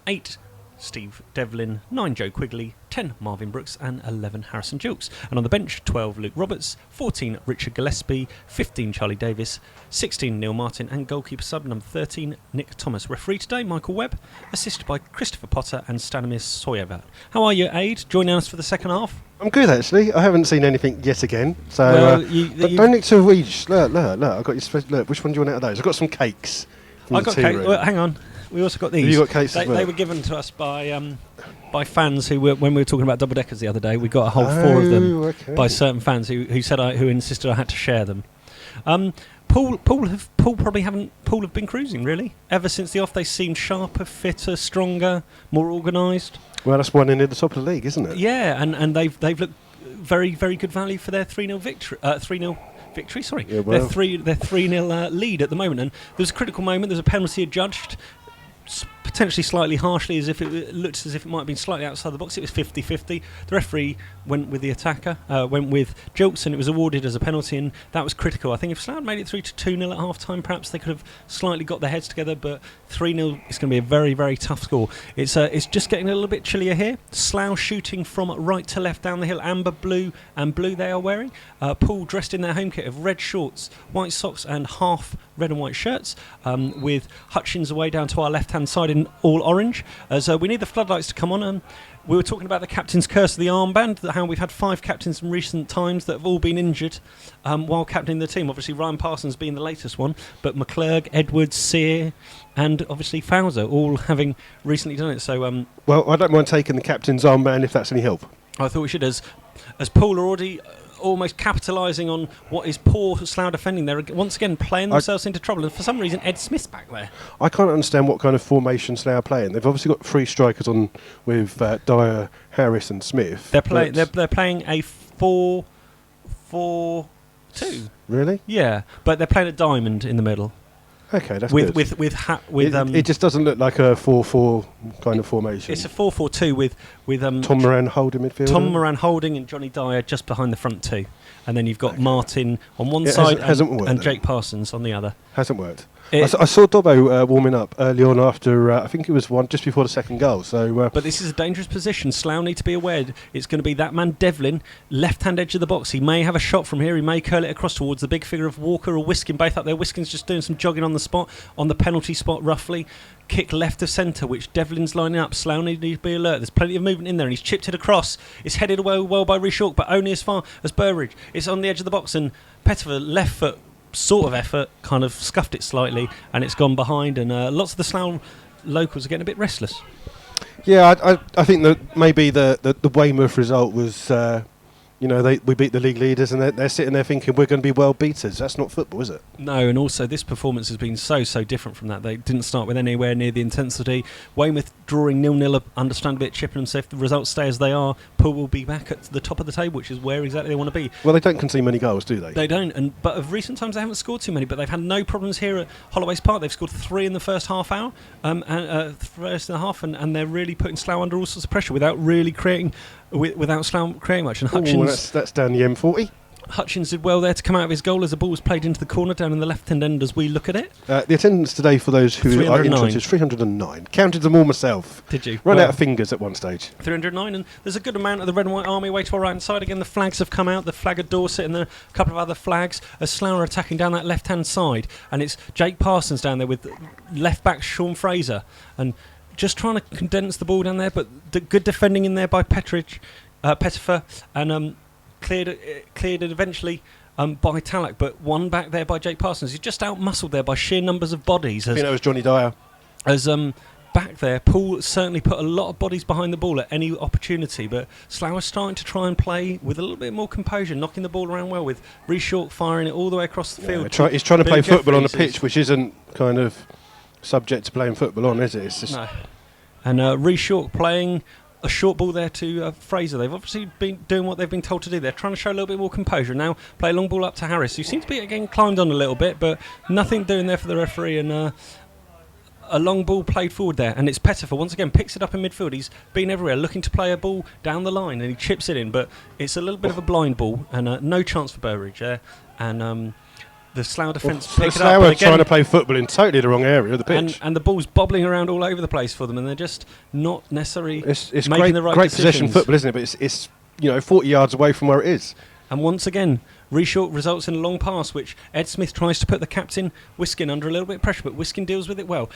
8, Steve Devlin, 9, Joe Quigley, 10, Marvin Brooks, and 11, Harrison Jilks. And on the bench, 12, Luke Roberts, 14, Richard Gillespie, 15, Charlie Davis, 16, Neil Martin, and goalkeeper sub number 13, Nick Thomas. Referee today, Michael Webb, assisted by Christopher Potter and Stanimir Soyevat. How are you, Ade? Joining us for the second half? I'm good, actually. I haven't seen anything yet again. So, well, but don't need to reach. Look, I've got your look. Which one do you want out of those? I've got some cakes. I've got cake. Well, hang on. We also got these. Have you got cakes as well? They were given to us by fans who were, when we were talking about double deckers the other day. We got a whole 4 of them by certain fans who insisted I had to share them. Poole have been cruising really ever since the off. They seemed sharper, fitter, stronger, more organised. Well, that's one in at the top of the league, isn't it? Yeah, and they've looked very, very good value for their 3-0 victory. 3-0 victory, sorry. Yeah, well, their 3-0 lead at the moment. And there was a critical moment. There's a penalty adjudged. potentially slightly harshly, as if it looked as if it might have been slightly outside the box. It was 50-50. The referee went with the attacker, went with Jilts, and it was awarded as a penalty, and that was critical. I think if Slough had made it through to 2-0 at half-time, perhaps they could have slightly got their heads together, but 3-0 is going to be a very, very tough score. It's just getting a little bit chillier here. Slough shooting from right to left down the hill. Amber, blue, and blue they are wearing. Poole dressed in their home kit of red shorts, white socks, and half red and white shirts, with Hutchins away down to our left-hand side in all orange. So we need the floodlights to come on. We were talking about the captain's curse of the armband, how we've had 5 captains in recent times that have all been injured while captaining the team. Obviously, Ryan Parsons being the latest one, but McClurg, Edwards, Sear, and obviously Fowler all having recently done it. So, well, I don't mind taking the captain's armband if that's any help. I thought we should, as Poole are already almost capitalising on what is poor Slough defending. They're once again playing themselves into trouble, and for some reason Ed Smith's back there. I can't understand what kind of formation Slough are playing. They've obviously got 3 strikers on with Dyer, Harris and Smith. They're playing a 4-4-2. Really? Yeah, but they're playing a diamond in the middle. Okay, that's good. It just doesn't look like a 4-4 kind of formation. It's a 4-4-2 with Tom Moran holding midfield. Tom Moran holding and Johnny Dyer just behind the front 2, and then you've got Martin on one side and Jake Parsons on the other. Hasn't worked. I saw Dobbo warming up early on after, I think it was just before the second goal. So, but this is a dangerous position. Slough need to be aware it's going to be that man Devlin, left-hand edge of the box. He may have a shot from here. He may curl it across towards the big figure of Walker or Wiskin, both up there. Wiskin's just doing some jogging on the spot, on the penalty spot roughly. Kick left of centre, which Devlin's lining up. Slough need to be alert. There's plenty of movement in there, and he's chipped it across. It's headed away well by Reshawk, but only as far as Burridge. It's on the edge of the box, and Pettifer, left foot, sort of effort, kind of scuffed it slightly, and it's gone behind, and lots of the Slough locals are getting a bit restless. Yeah, I think that maybe the Weymouth result was, we beat the league leaders, and they're sitting there thinking we're going to be world beaters. That's not football, is it? No, and also this performance has been so different from that. They didn't start with anywhere near the intensity. Weymouth drawing 0-0, understandably at Chippenham, so if the results stay as they are, Poole will be back at the top of the table, which is where exactly they want to be. Well, they don't concede many goals, do they? They don't, but of recent times they haven't scored too many, but they've had no problems here at Holloway's Park. They've scored 3 in the first half hour, and they're really putting Slough under all sorts of pressure without really creating... without Slough creating much. And Hutchins, that's down the M40. Hutchins did well there to come out of his goal as the ball was played into the corner down in the left-hand end as we look at it. The attendance today, for those who are interested, is 309. Counted them all myself. Did you? Run out of fingers at one stage. 309, and there's a good amount of the Red and White Army away to our right-hand side. Again, the flags have come out, the flag of Dorset and then a couple of other flags as Slough are attacking down that left-hand side. And it's Jake Parsons down there with left-back Sean Fraser. And just trying to condense the ball down there, but good defending in there by Pettifer, and cleared it eventually by Tallack, but one back there by Jake Parsons. He's just out-muscled there by sheer numbers of bodies. I think that was Johnny Dyer. As back there, Poole certainly put a lot of bodies behind the ball at any opportunity, but Slough is starting to try and play with a little bit more composure, knocking the ball around well, with Reshawk firing it all the way across the field. He's trying to play football on a pitch which isn't kind of subject to playing football on, is it? It's just no. And Reshawk playing a short ball there to Fraser. They've obviously been doing what they've been told to do. They're trying to show a little bit more composure. Now play a long ball up to Harris, who seems to be again climbed on a little bit, but nothing doing there for the referee. And a long ball played forward there, and it's Pettifer once again picks it up in midfield. He's been everywhere looking to play a ball down the line, and he chips it in, but it's a little bit of a blind ball, and no chance for Burridge there. And the Slough defence pick it up. Slough are trying to play football in totally the wrong area of the pitch. And the ball's bobbling around all over the place for them, and they're just not necessarily it's making the right great decisions. possession football, isn't it? But it's 40 yards away from where it is. And once again, Reshawk results in a long pass, which Ed Smith tries to put the captain, Wiskin, under a little bit of pressure, but Wiskin deals with it well.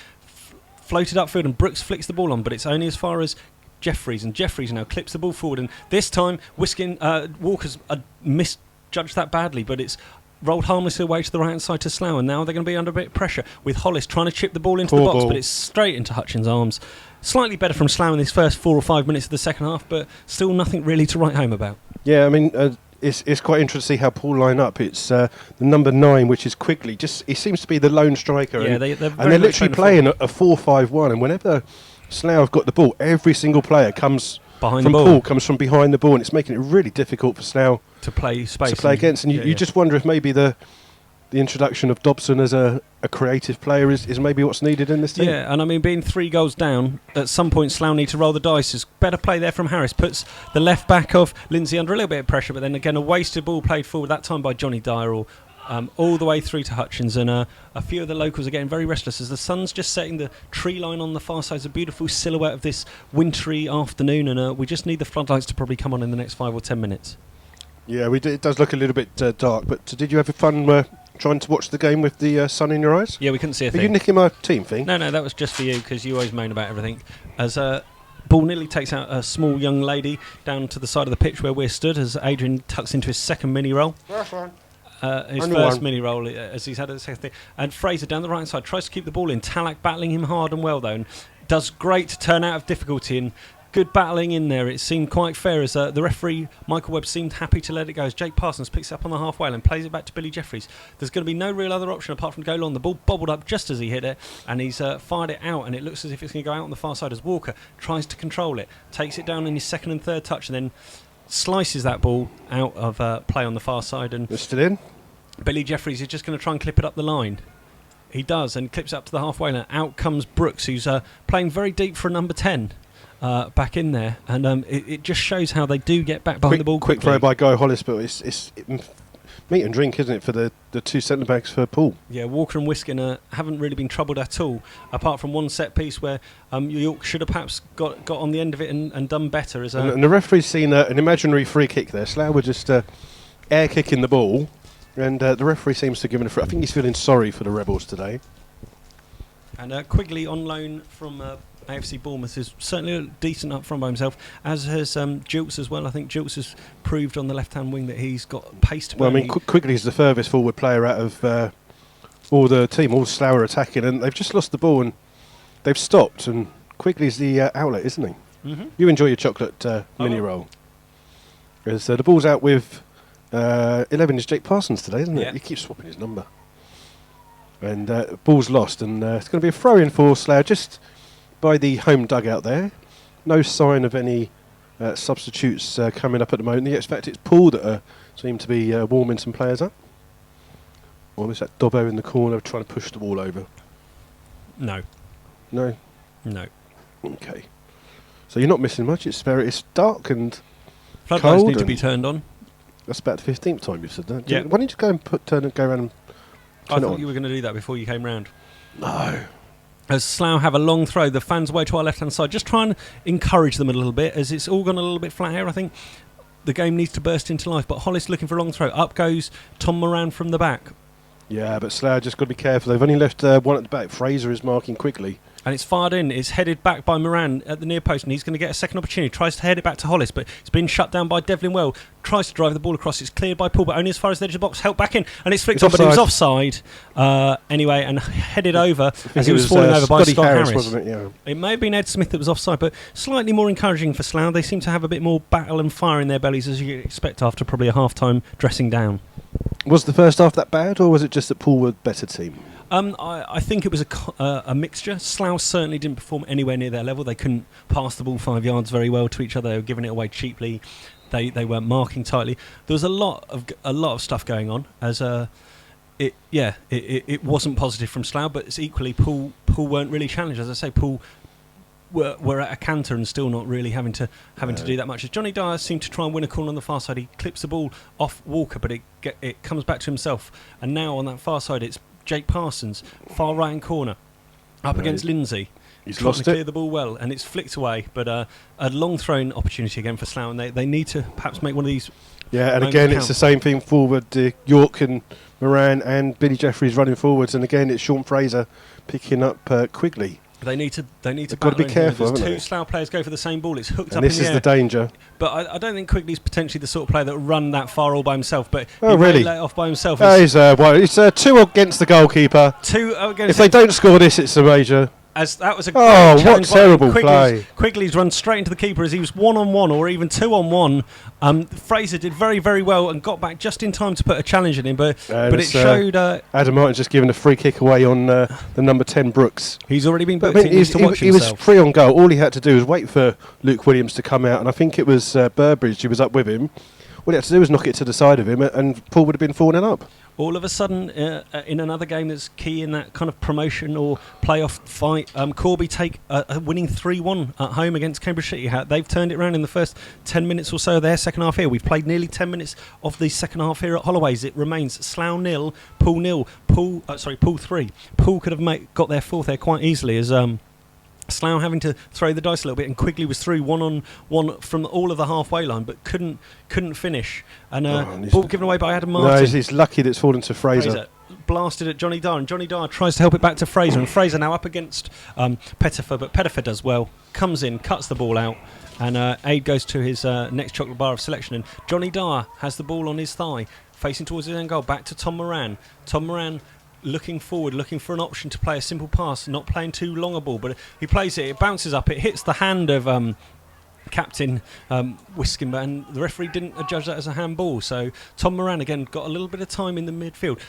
Floated upfield, and Brooks flicks the ball on, but it's only as far as Jeffries, and Jeffries now clips the ball forward, and this time Walker's misjudged that badly, but it's rolled harmlessly away to the right hand side to Slough, and now they're going to be under a bit of pressure with Hollis trying to chip the ball into the box, but it's straight into Hutchins' arms. Slightly better from Slough in these first 4 or 5 minutes of the second half, but still nothing really to write home about. Yeah, I mean, it's quite interesting to see how Poole line up. It's the number 9, which is Quigley. He seems to be the lone striker. Yeah, they're literally playing a 4-5-1, and whenever Slough have got the ball, every single player comes behind from the ball. Poole, comes from behind the ball, and it's making it really difficult for Slough to play space against. And you just wonder if maybe the the introduction of Dobson as a creative player is maybe what's needed in this team. Yeah, and I mean, being 3 goals down, at some point Slough need to roll the dice. There's better play there from Harris, puts the left back of Lindsay under a little bit of pressure, but then again a wasted ball played forward, that time by Johnny Dyer, all the way through to Hutchins, and a few of the locals are getting very restless as the sun's just setting. The tree line on the far side is a beautiful silhouette of this wintry afternoon, and we just need the floodlights to probably come on in the next 5 or 10 minutes. Yeah, it does look a little bit dark, but did you have fun trying to watch the game with the sun in your eyes? Yeah, we couldn't see a thing. Are you nicking my team thing? No, that was just for you, because you always moan about everything. As ball nearly takes out a small young lady down to the side of the pitch where we're stood, as Adrian tucks into his second mini roll. His first mini roll, as he's had a second thing. And Fraser down the right side tries to keep the ball in. Talak battling him hard and well, though, and does great to turn out of difficulty, and good battling in there. It seemed quite fair as the referee, Michael Webb, seemed happy to let it go as Jake Parsons picks it up on the half-whale and plays it back to Billy Jeffries. There's going to be no real other option apart from go long. The ball bobbled up just as he hit it, and he's fired it out, and it looks as if it's going to go out on the far side as Walker tries to control it, takes it down in his second and third touch, and then slices that ball out of play on the far side. And it's still in. Billy Jeffries is just going to try and clip it up the line. He does, and clips up to the half-whale, and out comes Brooks, who's playing very deep for a number 10. Back in there, and it just shows how they do get back behind the ball quickly. Quick throw by Guy Hollis, but it's meat and drink, isn't it, for the two centre backs for Poole? Yeah, Walker and Wiskin haven't really been troubled at all, apart from one set piece where York should have perhaps got on the end of it and done better. And the referee's seen an imaginary free kick there. Slough were just air kicking the ball, and the referee seems to have given a free. I think he's feeling sorry for the Rebels today. And Quigley on loan from AFC Bournemouth is certainly decent up front by himself, as has Jilts as well. I think Jilts has proved on the left-hand wing that he's got pace to burn. Well, I mean, Quigley's the furthest forward player out of all the team. All Slough are attacking, and they've just lost the ball, and they've stopped, and Quigley's the outlet, isn't he? Mm-hmm. You enjoy your chocolate mini roll. Because the ball's out with 11 is Jake Parsons today, isn't it? Yeah. He keeps swapping his number. And ball's lost, and it's going to be a throw-in for Slough, just by the home dugout there. No sign of any substitutes coming up at the moment. In fact, it's Poole that seem to be warming some players up. Or is that Dobbo in the corner trying to push the ball over? No. No? No. Okay. So you're not missing much. It's dark and Floodlights cold. need to be turned on. That's about the 15th time you've said that. Yeah. Why don't you go and go around and I turn it thought on? you were going to do that before you came round. No. As Slough have a long throw, the fans away to our left-hand side. Just try and encourage them a little bit, as it's all gone a little bit flat here. I think the game needs to burst into life, but Hollis looking for a long throw. Up goes Tom Moran from the back. Yeah, but Slough just got to be careful. They've only left one at the back. Fraser is marking quickly. And it's fired in. It's headed back by Moran at the near post, and he's going to get a second opportunity. Tries to head it back to Hollis, but it's been shut down by Devlin Well. Tries to drive the ball across. It's cleared by Poole, but only as far as the edge of the box. Helped back in, and it's flicked on, but it was offside anyway, and headed over as he was falling over by Scott Harris. Wasn't it? Yeah. It may have been Ed Smith that was offside, but slightly more encouraging for Slough. They seem to have a bit more battle and fire in their bellies, as you expect after probably a half-time dressing down. Was the first half that bad, or was it just that Poole were a better team? I think it was a mixture. Slough certainly didn't perform anywhere near their level. They couldn't pass the ball 5 yards very well to each other. They were giving it away cheaply. They weren't marking tightly. There was a lot of stuff going on. As it wasn't positive from Slough, but it's equally Poole weren't really challenged. As I say, Poole were at a canter and still not really having to do that much. As Johnny Dyer seemed to try and win a corner on the far side, he clips the ball off Walker, but it comes back to himself. And now on that far side, it's Jake Parsons, far right hand corner, up against Lindsay. He's trying lost to clear the ball well, and it's flicked away. But a long thrown opportunity again for Slough, and they need to perhaps make one of these. Yeah, and again, it's the same thing forward. York and Moran and Billy Jeffries running forwards, and again, it's Sean Fraser picking up Quigley. They need to. Got to be careful. There's two Slough players go for the same ball. It's hooked and up in this the is air. the danger. But I don't think Quigley's potentially the sort of player that will run that far all by himself. But oh, he really? may let it off by himself. It's 2 against the goalkeeper. 2 against. If they don't score this, it's a major. As that was a great what challenge terrible play. Quigley's run straight into the keeper as he was 1-on-1 or even 2-on-1. Fraser did very, very well and got back just in time to put a challenge in him, but it showed... Adam Martin's just given a free kick away on the number 10 Brooks. He's already been booked. He needs to watch himself. He was free on goal. All he had to do was wait for Luke Williams to come out, and I think it was Burbridge who was up with him. All he had to do was knock it to the side of him, and Poole would have been 4-0 up. All of a sudden, in another game that's key in that kind of promotion or playoff fight, Corby take a winning 3-1 at home against Cambridge City. They've turned it around in the first 10 minutes or so of their second half here. We've played nearly 10 minutes of the second half here at Holloway's. It remains Slough 0, Poole 0, Poole 3. Poole could have got their fourth there quite easily as Slough having to throw the dice a little bit, and Quigley was through 1-on-1 from all of the halfway line, but couldn't finish. And ball given away by Adam Martin. No, he's lucky that it's fallen to Fraser. Blasted at Johnny Dar, and Johnny Dar tries to help it back to Fraser, and Fraser now up against Pettifer, but Pettifer does well, comes in, cuts the ball out, and Ade goes to his next chocolate bar of selection, and Johnny Dar has the ball on his thigh, facing towards his own goal, back to Tom Moran. Tom Moran looking forward, looking for an option to play a simple pass, not playing too long a ball, but he plays it, it bounces up, it hits the hand of Captain Wiskin, and the referee didn't judge that as a handball, so Tom Moran again got a little bit of time in the midfield.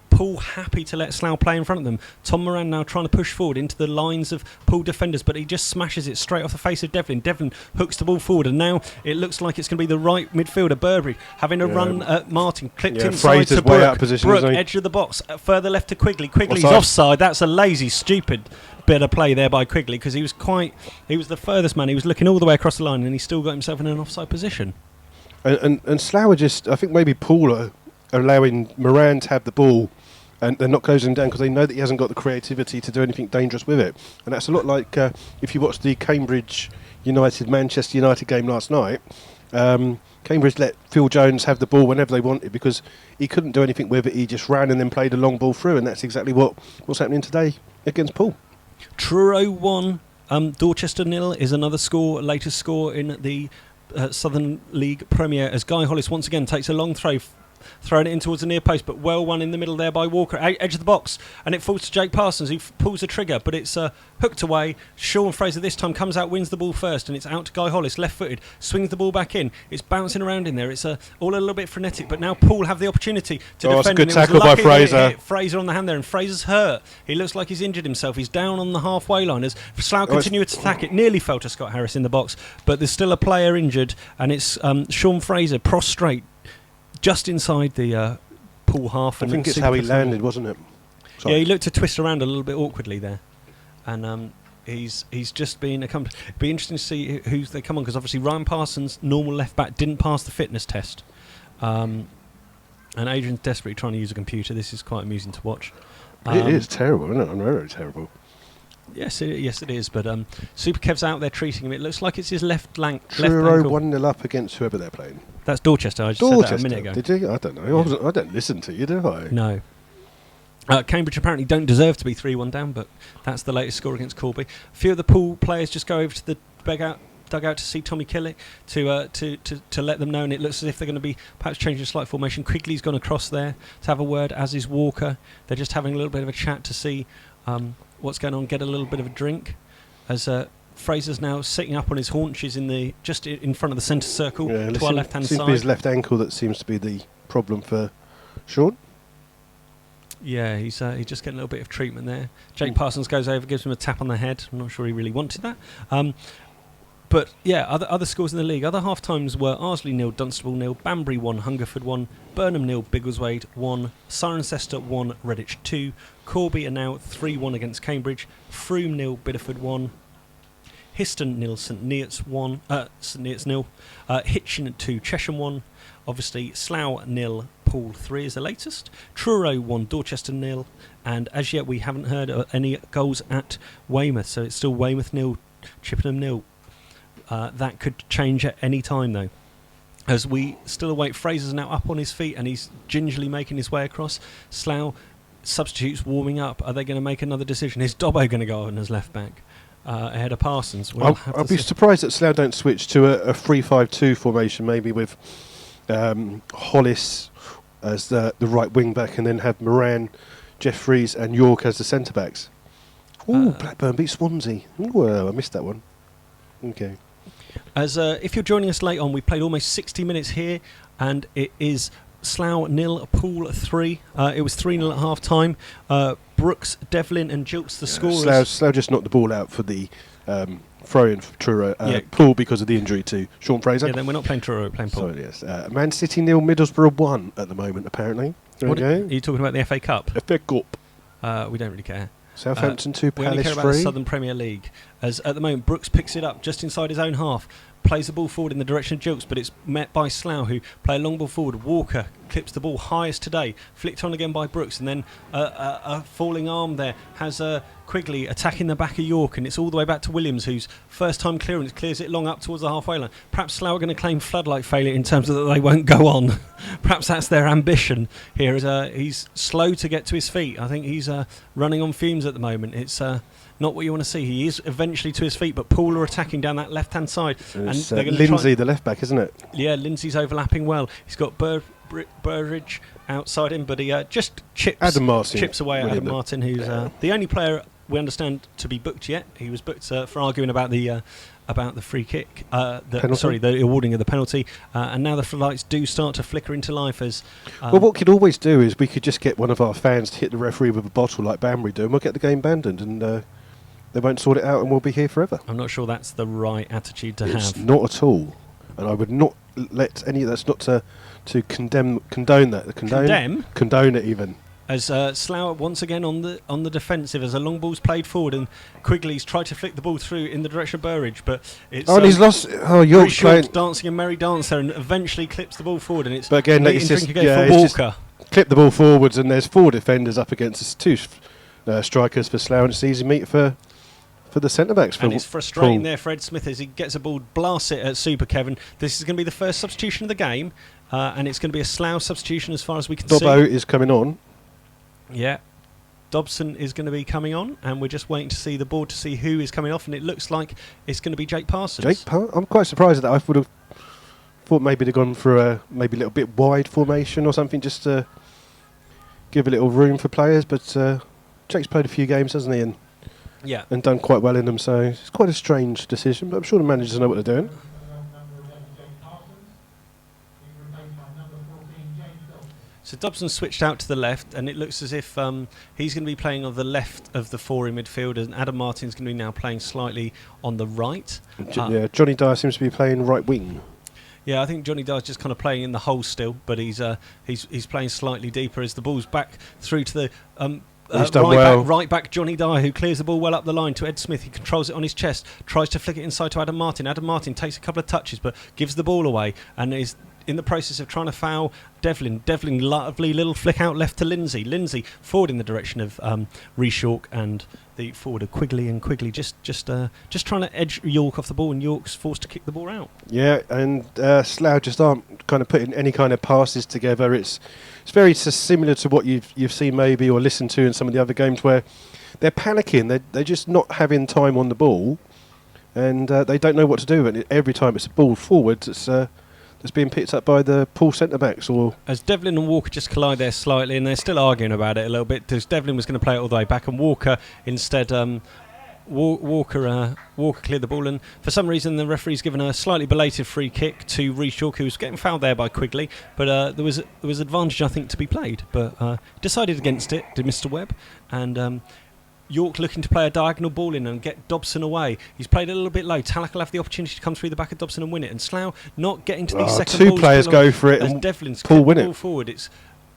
Poole happy to let Slough play in front of them. Tom Moran now trying to push forward into the lines of Poole defenders, but he just smashes it straight off the face of Devlin. Devlin hooks the ball forward, and now it looks like it's going to be the right midfielder, Burberry, having a run at Martin, clipped inside Fraser's to Brooke. way out of position, Brooke, isn't he? edge of the box, further left to Quigley. Quigley's Offside. offside. That's a lazy, stupid bit of play there by Quigley, because he was the furthest man. He was looking all the way across the line, and he still got himself in an offside position. And Slough are just, I think maybe Poole are allowing Moran to have the ball, and they're not closing him down because they know that he hasn't got the creativity to do anything dangerous with it. And that's a lot like if you watch the Cambridge Manchester United game last night. Cambridge let Phil Jones have the ball whenever they wanted because he couldn't do anything with it. He just ran and then played a long ball through, and that's exactly what's happening today against Poole. Truro 1, Dorchester 0 is another score, latest score in the Southern League Premier, as Guy Hollis once again takes a long throw, throwing it in towards the near post, but well won in the middle there by Walker, edge of the box, and it falls to Jake Parsons, who pulls the trigger, but it's hooked away. Sean Fraser this time comes out, wins the ball first, and it's out to Guy Hollis, left-footed, swings the ball back in. It's bouncing around in there. It's all a little bit frenetic, but now Poole have the opportunity to defend. It's a good and it was tackle by lucky that it Fraser. hit Fraser on the hand there, and Fraser's hurt. He looks like he's injured himself. He's down on the halfway line as Slough continue to attack it. Nearly fell to Scott Harris in the box, but there's still a player injured, and it's Sean Fraser prostrate just inside the Poole half. I think it's how he landed, wasn't it? Sorry. Yeah, he looked to twist around a little bit awkwardly there, and he's just been accomplished. It'd be interesting to see who they come on, because obviously Ryan Parsons, normal left back, didn't pass the fitness test, and Adrian's desperately trying to use a computer. This is quite amusing to watch. It is terrible, isn't it? Very terrible. Yes, it is. But Super Kev's out there treating him. It looks like it's his left flank. Truro 1-0 up against whoever they're playing. That's Dorchester. I just said that a minute ago. Did you? I don't know. Yeah. I don't listen to you, do I? No. Cambridge apparently don't deserve to be 3-1 down, but that's the latest score against Corby. A few of the Poole players just go over to the dugout to see Tommy Killick to let them know, and it looks as if they're going to be perhaps changing a slight formation. Quigley's gone across there to have a word, as is Walker. They're just having a little bit of a chat to see what's going on, get a little bit of a drink, as Fraser's now sitting up on his haunches just in front of the centre circle to our left-hand side. Seems to be his left ankle that seems to be the problem for Sean. Yeah, he's just getting a little bit of treatment there. Jake Parsons goes over, gives him a tap on the head. I'm not sure he really wanted that. But yeah, other scores in the league. Other half times were Arsley 0, Dunstable 0, Banbury 1, Hungerford 1, Burnham 0, Biggleswade 1, Cirencester 1, Redditch 2. Corby are now 3-1 against Cambridge. Frome 0, Biddeford 1. Histon 0, St Neots 1. St Neots 0. Hitchin 2, Chesham 1. Obviously Slough 0, Poole 3 is the latest. Truro 1, Dorchester 0. And as yet we haven't heard any goals at Weymouth, so it's still Weymouth 0, Chippenham 0. That could change at any time, though, as we still await. Fraser's now up on his feet and he's gingerly making his way across. Slough substitutes warming up. Are they going to make another decision? Is Dobbo going to go on as left back ahead of Parsons? I'll be surprised that Slough don't switch to a 3-5-2 formation, maybe with Hollis as the right wing back, and then have Moran, Jeffries and York as the centre backs. Blackburn beat Swansea. Ooh, I missed that one. Okay. As if you're joining us late on, we played almost 60 minutes here, and it is Slough 0, Poole 3. It was 3-0 at half time. Brooks, Devlin and Jilts the scorers. Slough just knocked the ball out for the throw-in for Truro. Poole because of the injury to Sean Fraser. Yeah, then we're not playing Truro, we're playing Poole. So, yes. Man City 0, Middlesbrough 1 at the moment, apparently. Are you talking about the FA Cup? FA Cup. We don't really care. Southampton 2, We only Palace care 3. about the Southern Premier League. As at the moment, Brooks picks it up just inside his own half, plays the ball forward in the direction of Jilks, but it's met by Slough, who play a long ball forward. Walker clips the ball highest today, flicked on again by Brooks, and then a falling arm there has Quigley attacking the back of York, and it's all the way back to Williams, whose first time clearance clears it long up towards the halfway line. Perhaps Slough are going to claim floodlight failure in terms of that they won't go on. Perhaps that's their ambition here. He's slow to get to his feet. I think he's running on fumes at the moment. It's not what you want to see. He is eventually to his feet, but Poole are attacking down that left-hand side. And they're Lindsay, the left-back, isn't it? Yeah, Lindsay's overlapping well. He's got Burridge outside him, but he just chips away at Adam Martin, who's the only player we understand to be booked yet. He was booked for arguing about the free kick, the awarding of the penalty, and now the floodlights do start to flicker into life as... well, what we could always do is we could just get one of our fans to hit the referee with a bottle like Banbury do, and we'll get the game abandoned, and they won't sort it out, and we'll be here forever. I'm not sure that's the right attitude to It's have. not at all, and I would not let any... That's not to condone that. Condone it even. As Slough once again on the defensive, as a long ball's played forward, and Quigley's tried to flick the ball through in the direction of Burridge, but it's... and he's lost... York's playing... dancing a merry dance there, and eventually clips the ball forward, and it's... But again, it's just... for Walker. Clip the ball forwards, and there's 4 defenders up against us, 2 strikers for Slough, and it's easy meat for the centre-backs. And it's frustrating there for Ed Smith as he gets a ball, blasts it at Super Kevin. This is going to be the first substitution of the game, and it's going to be a Slough substitution as far as we can see. Dobbo is coming on. Yeah, Dobson is going to be coming on, and we're just waiting to see the board to see who is coming off, and it looks like it's going to be Jake Parsons. I'm quite surprised at that. I would have thought maybe they'd gone for a maybe a little bit wide formation or something, just to give a little room for players, but Jake's played a few games, hasn't he, and done quite well in them, so it's quite a strange decision, but I'm sure the managers know what they're doing. So Dobson switched out to the left, and it looks as if he's going to be playing on the left of the 4 in midfield, and Adam Martin's going to be now playing slightly on the right. Johnny Dyer seems to be playing right wing. Yeah, I think Johnny Dyer's just kind of playing in the hole still, but he's playing slightly deeper as the ball's back through to the right back Johnny Dyer, who clears the ball well up the line to Ed Smith. He controls it on his chest, tries to flick it inside to Adam Martin. Adam Martin takes a couple of touches but gives the ball away and is in the process of trying to foul Devlin. Devlin, lovely little flick out left to Lindsay. Lindsay forward in the direction of Rhys York and the forward of Quigley, and Quigley just trying to edge York off the ball, and York's forced to kick the ball out. Yeah, and Slough just aren't kind of putting any kind of passes together. It's very similar to what you've seen maybe or listened to in some of the other games where they're panicking. They're just not having time on the ball, and they don't know what to do. And every time it's a ball forward, it's being picked up by the Poole centre-backs. As Devlin and Walker just collide there slightly, and they're still arguing about it a little bit, because Devlin was going to play it all the way back, and Walker instead... Walker cleared the ball, and for some reason the referee's given a slightly belated free kick to Rhys York, who was getting fouled there by Quigley, but there was advantage, I think, to be played, but decided against it, did Mr. Webb, and York looking to play a diagonal ball in and get Dobson away. He's played a little bit low. Tallack will have the opportunity to come through the back of Dobson and win it, and Slough not getting to these second balls. 2 players go for it, as and Devlin's Poole win the ball it forward. It's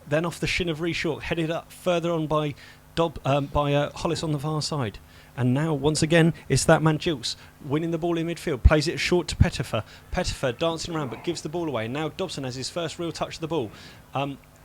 then off the shin of Rhys York, headed up further on by Hollis on the far side. And now, once again, it's that man Jilks winning the ball in midfield, plays it short to Pettifer. Pettifer dancing around but gives the ball away. And now Dobson has his first real touch of the ball.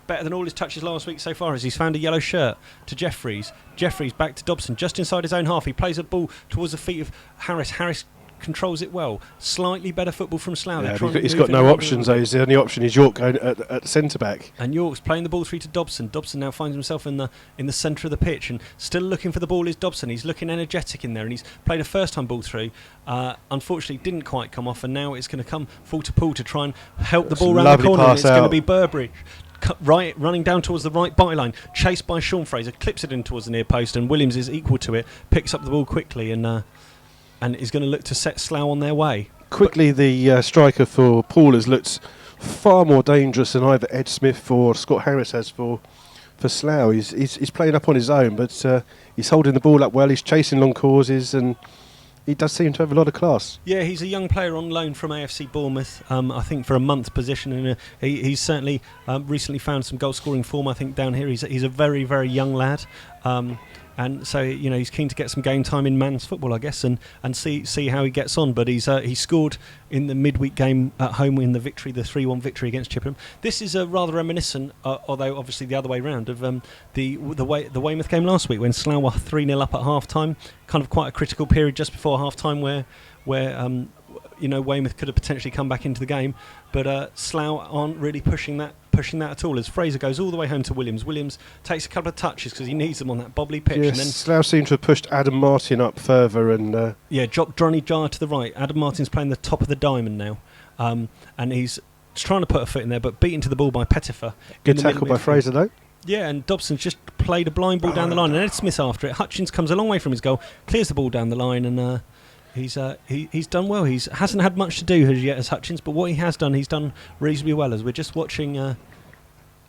Better than all his touches last week so far, as he's found a yellow shirt to Jeffries. Jeffries back to Dobson, just inside his own half. He plays a ball towards the feet of Harris. Harris controls it well. Slightly better football from Slough. Yeah, he's got no options, though. The only option is York going at centre-back. And York's playing the ball through to Dobson. Dobson now finds himself in the centre of the pitch, and still looking for the ball is Dobson. He's looking energetic in there, and he's played a first-time ball through. Unfortunately, didn't quite come off, and now it's going to come full to Poole to try and help the ball round the corner, and it's going to be Burberry. Running down towards the right byline, chased by Sean Fraser, clips it in towards the near post, and Williams is equal to it, picks up the ball quickly, and is going to look to set Slough on their way. Quickly, the striker for Poole has looked far more dangerous than either Ed Smith or Scott Harris has for Slough. He's playing up on his own, but he's holding the ball up well, he's chasing long courses, and he does seem to have a lot of class. Yeah, he's a young player on loan from AFC Bournemouth, I think for a month position, and he's certainly recently found some goal-scoring form, I think, down here. He's a very, very young lad, and so, you know, he's keen to get some game time in man's football, I guess, and see how he gets on. But he scored in the midweek game at home in the 3-1 victory against Chippenham. This is rather reminiscent, although obviously the other way round, of the Weymouth game last week when Slough were 3-0 up at half-time, kind of quite a critical period just before half-time where you know, Weymouth could have potentially come back into the game, but Slough aren't really pushing that at all, as Fraser goes all the way home to Williams. Williams takes a couple of touches because he needs them on that bobbly pitch. Yes, and then Slough seem to have pushed Adam Martin up further, and dropped Johnny Jar to the right. Adam Martin's playing the top of the diamond now, and he's trying to put a foot in there, but beaten to the ball by Pettifer. good tackle by Fraser though. Yeah, and Dobson's just played a blind ball down the line, and Ed Smith after it. Hutchins comes a long way from his goal, clears the ball down the line, and he's done well. He hasn't had much to do as yet as Hutchins, but what he has done, he's done reasonably well. As we're just watching,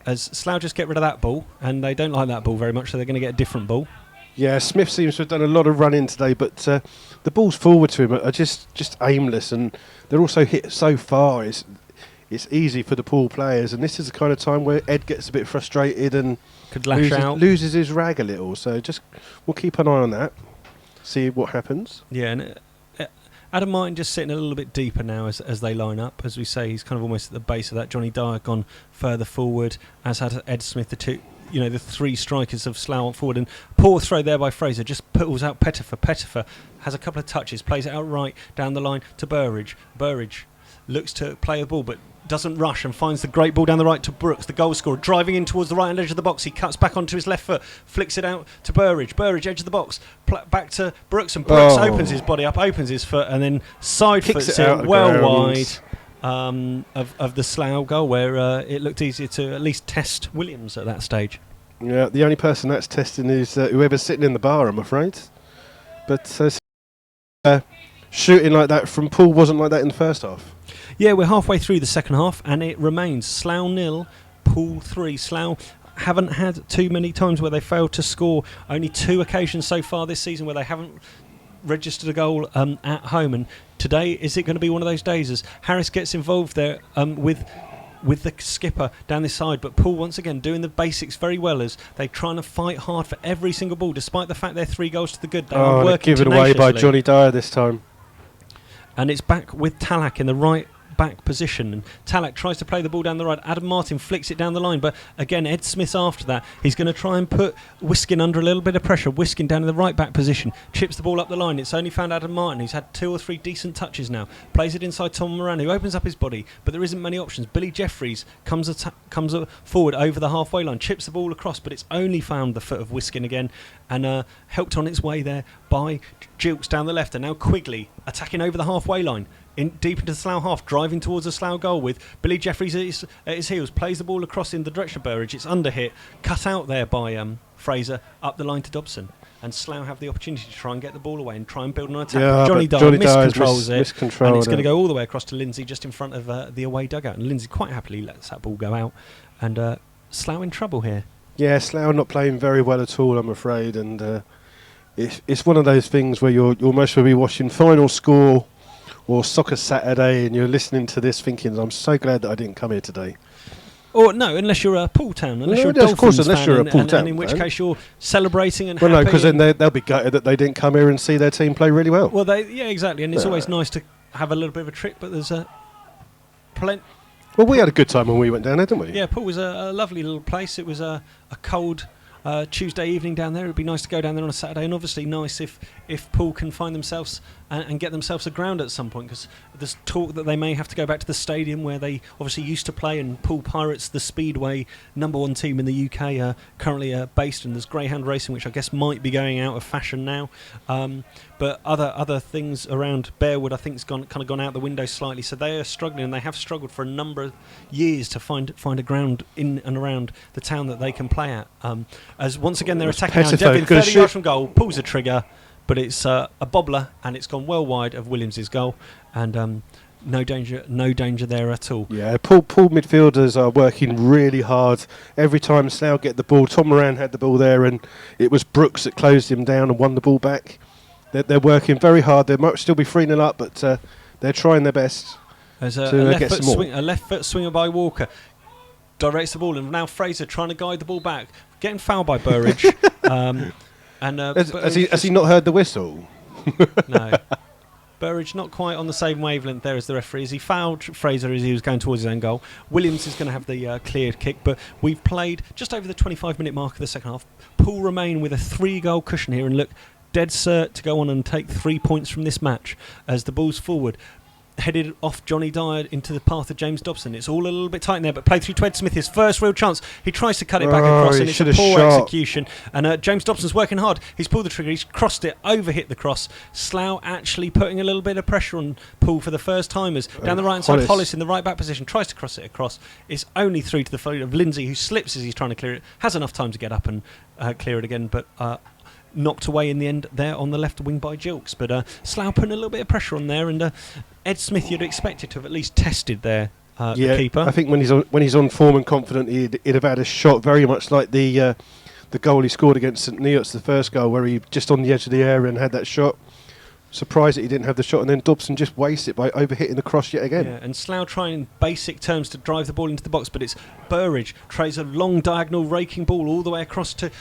as Slough just get rid of that ball, and they don't like that ball very much, so they're going to get a different ball. Yeah, Smith seems to have done a lot of running today, but the balls forward to him are just aimless, and they're also hit so far. It's easy for the Poole players, and this is the kind of time where Ed gets a bit frustrated and Could lash out. loses his rag a little. So we'll keep an eye on that, see what happens. Yeah, and Adam Martin just sitting a little bit deeper now as they line up. As we say, he's kind of almost at the base of that. Johnny Dyer gone further forward, as had Ed Smith, the three strikers of Slough forward. And poor throw there by Fraser, just pulls out Pettifer. Pettifer has a couple of touches, plays it out right down the line to Burridge. Burridge looks to play a ball, but doesn't rush and finds the great ball down the right to Brooks, the goal scorer, driving in towards the right hand edge of the box. He cuts back onto his left foot, flicks it out to Burridge. Burridge, edge of the box, back to Brooks, and Brooks opens his body up, opens his foot, and then side foots it well wide of the Slough goal, where it looked easier to at least test Williams at that stage. Yeah, the only person that's testing is whoever's sitting in the bar, I'm afraid. But shooting like that from Poole wasn't like that in the first half. Yeah, we're halfway through the second half, and it remains Slough 0, Poole 3. Slough haven't had too many times where they failed to score. Only 2 occasions so far this season where they haven't registered a goal at home. And today, is it going to be one of those days as Harris gets involved there with the skipper down this side, but Poole once again doing the basics very well as they're trying to fight hard for every single ball, despite the fact they're 3 goals to the good. They are working given away by Johnny Dyer this time. And it's back with Tallack in the right back position, and Tallack tries to play the ball down the right. Adam Martin flicks it down the line, but again Ed Smith after that, he's going to try and put Wiskin under a little bit of pressure. Wiskin down in the right back position, chips the ball up the line. It's only found Adam Martin, who's had 2 or 3 decent touches now, plays it inside Tom Moran, who opens up his body, but there isn't many options. Billy Jeffries comes forward over the halfway line, chips the ball across, but it's only found the foot of Wiskin again, and helped on its way there by Jilks down the left, and now Quigley attacking over the halfway line, deep into the Slough half, driving towards the Slough goal with Billy Jeffries at his heels, plays the ball across in the direction of Burridge. It's under hit, cut out there by Fraser, up the line to Dobson, and Slough have the opportunity to try and get the ball away and try and build an attack. Yeah, Johnny Dyer miscontrols it, and it's going to go all the way across to Lindsay just in front of the away dugout, and Lindsay quite happily lets that ball go out, and Slough in trouble here. Yeah, Slough not playing very well at all, I'm afraid, and it's one of those things where you're almost will be watching Final Score or Soccer Saturday, and you're listening to this thinking, I'm so glad that I didn't come here today. Or no, unless you're a Poole Town, unless you're a Dolphins, of course, unless fan, you're a Poole Town, and in which case you're celebrating and well, happy. no, because then they'll be gutted that they didn't come here and see their team play really well. Well, yeah, exactly, and it's always nice to have a little bit of a trick, but there's plenty. Well, we had a good time when we went down there, didn't we? Yeah, Poole was a lovely little place. It was a cold Tuesday evening down there. It would be nice to go down there on a Saturday, and obviously nice if Poole can find themselves and get themselves a ground at some point, because there's talk that they may have to go back to the stadium where they obviously used to play, and Poole Pirates, the Speedway #1 team in the UK, are currently based, and there's greyhound racing, which I guess might be going out of fashion now, but other things around Bearwood I think has gone out the window slightly, so they are struggling, and they have struggled for a number of years to find a ground in and around the town that they can play at, as once again they're attacking now. Devlin 30 yards from goal, pulls a trigger, but it's a bobbler, and it's gone well wide of Williams' goal, and no danger there at all. Yeah, Poole midfielders are working really hard. Every time Slough get the ball, Tom Moran had the ball there, and it was Brooks that closed him down and won the ball back. they're working very hard. They might still be 3-0 up, but they're trying their best There's to get some more. a left foot swinger by Walker. Directs the ball, and now Fraser trying to guide the ball back. Getting fouled by Burridge. Has he not heard the whistle? No. Burridge not quite on the same wavelength there as the referee. As he fouled Fraser as he was going towards his own goal. Williams is going to have the cleared kick, but we've played just over the 25-minute mark of the second half. Poole remain with a 3-goal cushion here and look dead cert to go on and take 3 points from this match as the ball's forward. Headed off Johnny Dyer into the path of James Dobson. It's all a little bit tight in there, but played through to Ed Smith, his first real chance. He tries to cut it back across, and it's a poor execution. And James Dobson's working hard. He's pulled the trigger, he's crossed it, overhit the cross. Slough actually putting a little bit of pressure on Poole for the first timers. Down the right side, Hollis in the right back position, tries to cross it across. It's only through to the foot of Lindsay, who slips as he's trying to clear it. Has enough time to get up and clear it again, but knocked away in the end there on the left wing by Jilks. But Slough putting a little bit of pressure on there, and Ed Smith you'd expect it to have at least tested there, the keeper. I think when he's on form and confident, he'd have had a shot very much like the goal he scored against St Neots, the first goal, where he just on the edge of the area and had that shot. Surprised that he didn't have the shot, and then Dobson just wastes it by overhitting the cross yet again. Yeah, and Slough trying in basic terms to drive the ball into the box, but it's Burridge trays a long diagonal raking ball all the way across to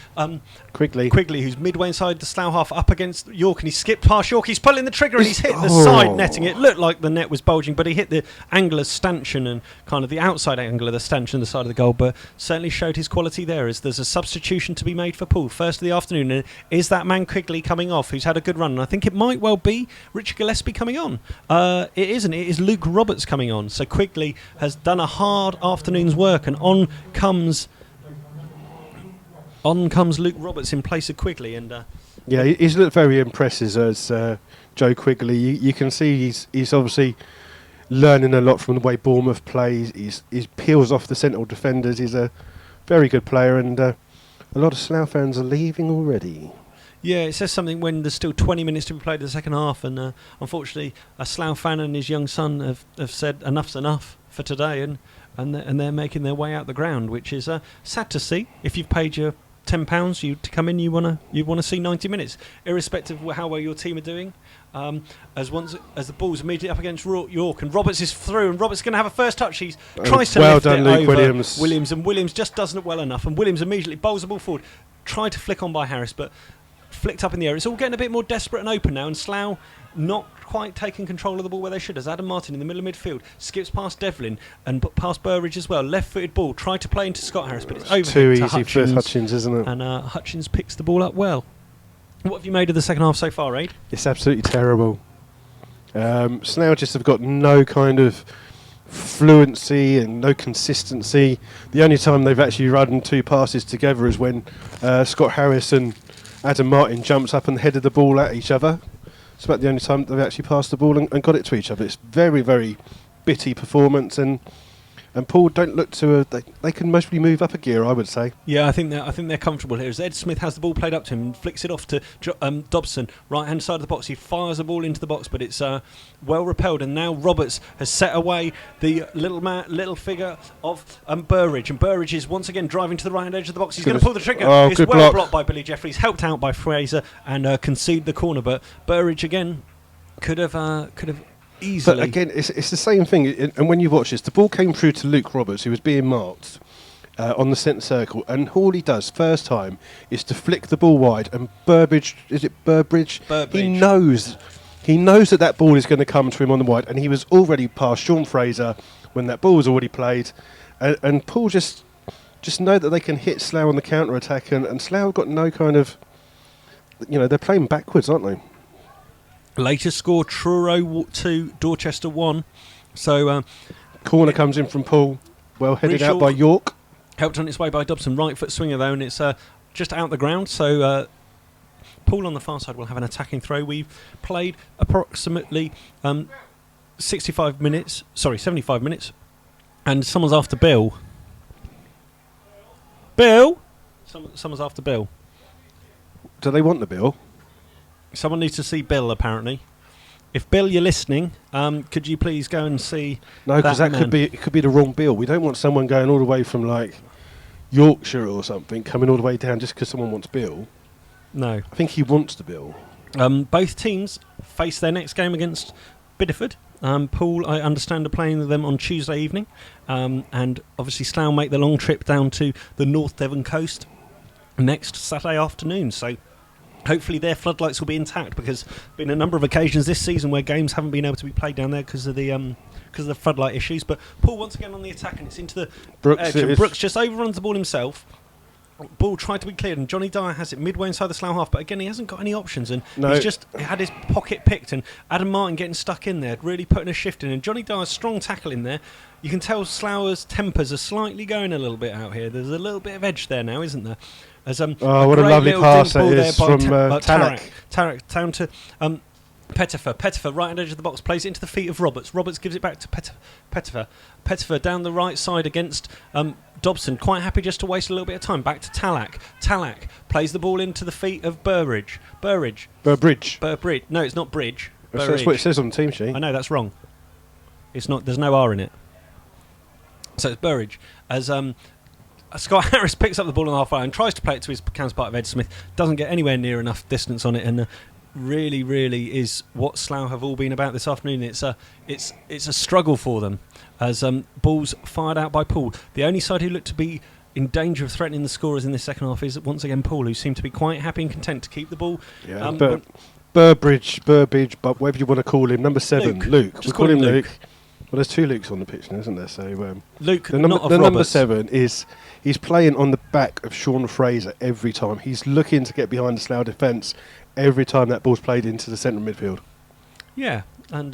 Quigley, who's midway inside the Slough half up against York, and he skipped past York. He's pulling the trigger and he's hit the side netting. It looked like the net was bulging, but he hit the angle of stanchion and kind of the outside angle of the stanchion, the side of the goal, but certainly showed his quality there as there's a substitution to be made for Poole first of the afternoon. And is that man Quigley coming off, who's had a good run? And I think it might well be Richard Gillespie coming on. It isn't. It is Luke Roberts coming on. So Quigley has done a hard afternoon's work, and on comes Luke Roberts in place of Quigley. And yeah, he's looked very impressive as Joe Quigley. You can see he's obviously learning a lot from the way Bournemouth plays. He peels off the central defenders. He's a very good player, and a lot of Slough fans are leaving already. Yeah, it says something when there's still 20 minutes to be played in the second half, and unfortunately a Slough fan and his young son have said enough's enough for today, and they're making their way out the ground, which is sad to see. If you've paid your £10 to come in, you want to see 90 minutes, irrespective of how well your team are doing. As the ball's immediately up against York, and Roberts is through, and Roberts is going to have a first touch. He tries to lift it Luke over Williams, and Williams just doesn't it well enough, and Williams immediately bowls the ball forward. Tried to flick on by Harris, but flicked up in the air. It's all getting a bit more desperate and open now, and Slough not quite taking control of the ball where they should, as Adam Martin in the middle of midfield skips past Devlin and past Burridge as well. Left-footed ball, tried to play into Scott Harris, but it's over too to easy for Hutchins, isn't it? And Hutchins picks the ball up well. What have you made of the second half so far, Ade? It's absolutely terrible. Slough just have got no kind of fluency and no consistency. The only time they've actually run two passes together is when Scott Harris and Adam Martin jumps up and headed the ball at each other. It's about the only time they've actually passed the ball and got it to each other. It's very, very bitty performance, and Poole don't look to they can mostly move up a gear, I would say. Yeah, I think they're comfortable here. As Ed Smith has the ball played up to him and flicks it off to Dobson, right hand side of the box. He fires the ball into the box, but it's well repelled. And now Roberts has set away the little figure of Burridge, and Burridge is once again driving to the right hand edge of the box. He's going to pull the trigger. It's well blocked by Billy Jeffries, helped out by Fraser, and concede the corner. But Burridge again could have easily. But again, it's the same thing. And when you watch this, the ball came through to Luke Roberts, who was being marked on the centre circle, and all he does first time is to flick the ball wide. And Burbridge, he knows that ball is going to come to him on the wide, and he was already past Sean Fraser when that ball was already played. And Poole just know that they can hit Slough on the counter attack, and Slough have got no kind of, they're playing backwards, aren't they? Latest score, Truro 2, Dorchester 1. So corner comes in from Poole, well headed out by York. Helped on its way by Dobson, right foot swinger though, and it's just out the ground. So Poole on the far side will have an attacking throw. We've played approximately 75 minutes, and someone's after Bill. Someone's after Bill. Do they want the bill? Someone needs to see Bill, apparently. If Bill, you're listening, could you please go and see? No, because that could be the wrong Bill. We don't want someone going all the way from like Yorkshire or something, coming all the way down just because someone wants Bill. No, I think he wants the bill. Both teams face their next game against Bideford. Poole, I understand, are playing them on Tuesday evening, and obviously Slough make the long trip down to the North Devon coast next Saturday afternoon. So hopefully their floodlights will be intact, because there have been a number of occasions this season where games haven't been able to be played down there because of the floodlight issues. But Poole once again on the attack, and it's into the Brooks. Brooks just overruns the ball himself. Ball tried to be cleared, and Johnny Dyer has it midway inside the Slough half, but again he hasn't got any options, and he's just had his pocket picked, and Adam Martin getting stuck in there, really putting a shift in, and Johnny Dyer's strong tackle in there. You can tell Slough's tempers are slightly going a little bit out here. There's a little bit of edge there now, isn't there? As what a lovely pass that is from Tarak. Tarak down to Pettifer, right hand edge of the box, plays it into the feet of Roberts. Roberts gives it back to Pettifer. Pettifer down the right side against Dobson. Quite happy just to waste a little bit of time. Back to Talak. Talak plays the ball into the feet of Burbridge. Burbridge. No, it's not Bridge. That's what it says on the team sheet. I know, that's wrong. It's not. There's no R in it. So it's Burridge. As Scott Harris picks up the ball on the half-line and tries to play it to his counterpart of Ed Smith. Doesn't get anywhere near enough distance on it, and really is what Slough have all been about this afternoon. It's a struggle for them as balls fired out by Poole. The only side who looked to be in danger of threatening the scorers in this second half is once again Poole, who seemed to be quite happy and content to keep the ball. Yeah, Burbridge, but whatever you want to call him, number 7, Luke. We call him Luke. Well, there's 2 Lukes on the pitch now, isn't there? So Luke, the number number 7 he's playing on the back of Sean Fraser every time. He's looking to get behind the Slough defence every time that ball's played into the central midfield. Yeah, and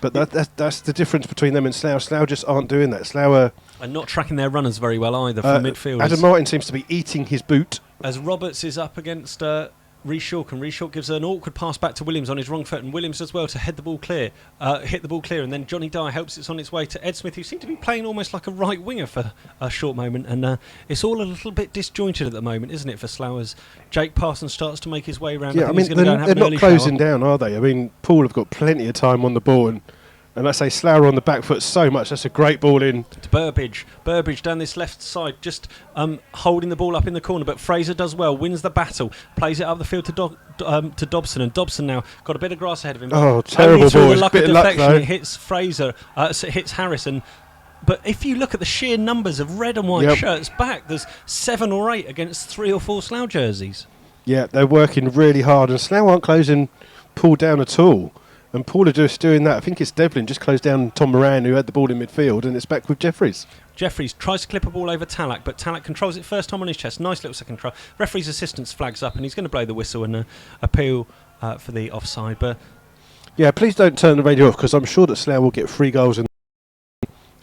but that's the difference between them and Slough. Slough just aren't doing that. Slough are not tracking their runners very well either from midfield. Adam Martin seems to be eating his boot. As Roberts is up against Rhys Shawk, and Rhys Shawk gives an awkward pass back to Williams on his wrong foot, and Williams as well to hit the ball clear, and then Johnny Dyer helps it's on its way to Ed Smith, who seemed to be playing almost like a right winger for a short moment, and it's all a little bit disjointed at the moment, isn't it, for Slough, as Jake Parsons starts to make his way around. Yeah, I mean, they're not closing down, are they? I mean, Poole have got plenty of time on the ball, and I say Slough on the back foot so much. That's a great ball in. To Burbridge down this left side, just holding the ball up in the corner. But Fraser does well, wins the battle, plays it up the field to Dobson. And Dobson now got a bit of grass ahead of him. Oh, terrible ball. The luck of deflection, luck, it hits Fraser, it hits Harrison. But if you look at the sheer numbers of red and white shirts back, there's 7 or 8 against 3 or 4 Slough jerseys. Yeah, they're working really hard, and Slough aren't closing Poole down at all. And Poole are just doing that. I think it's Devlin just closed down Tom Moran, who had the ball in midfield, and it's back with Jeffries. Jeffries tries to clip a ball over Talak, but Talak controls it first time on his chest. Nice little second try. Referee's assistance flags up, and he's going to blow the whistle and appeal for the offside. But yeah, please don't turn the radio off, because I'm sure that Slough will get 3 goals in.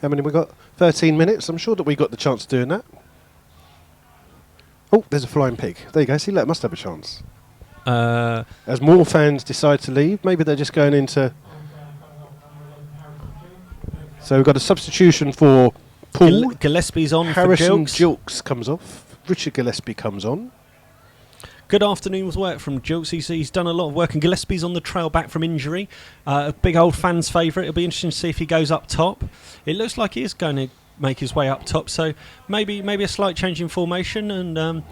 How many we got? 13 minutes. I'm sure that we got the chance of doing that. Oh, there's a flying pig. There you go. See, look, must have a chance. As more fans decide to leave, maybe they're just going into. So we've got a substitution for Poole. Gillespie's on. Harrison Jilks comes off. Richard Gillespie comes on. Good afternoon's work from Jilks. He's done a lot of work, and Gillespie's on the trail back from injury. A big old fan's favourite. It'll be interesting to see if he goes up top. It looks like he is going to make his way up top. So maybe a slight change in formation, and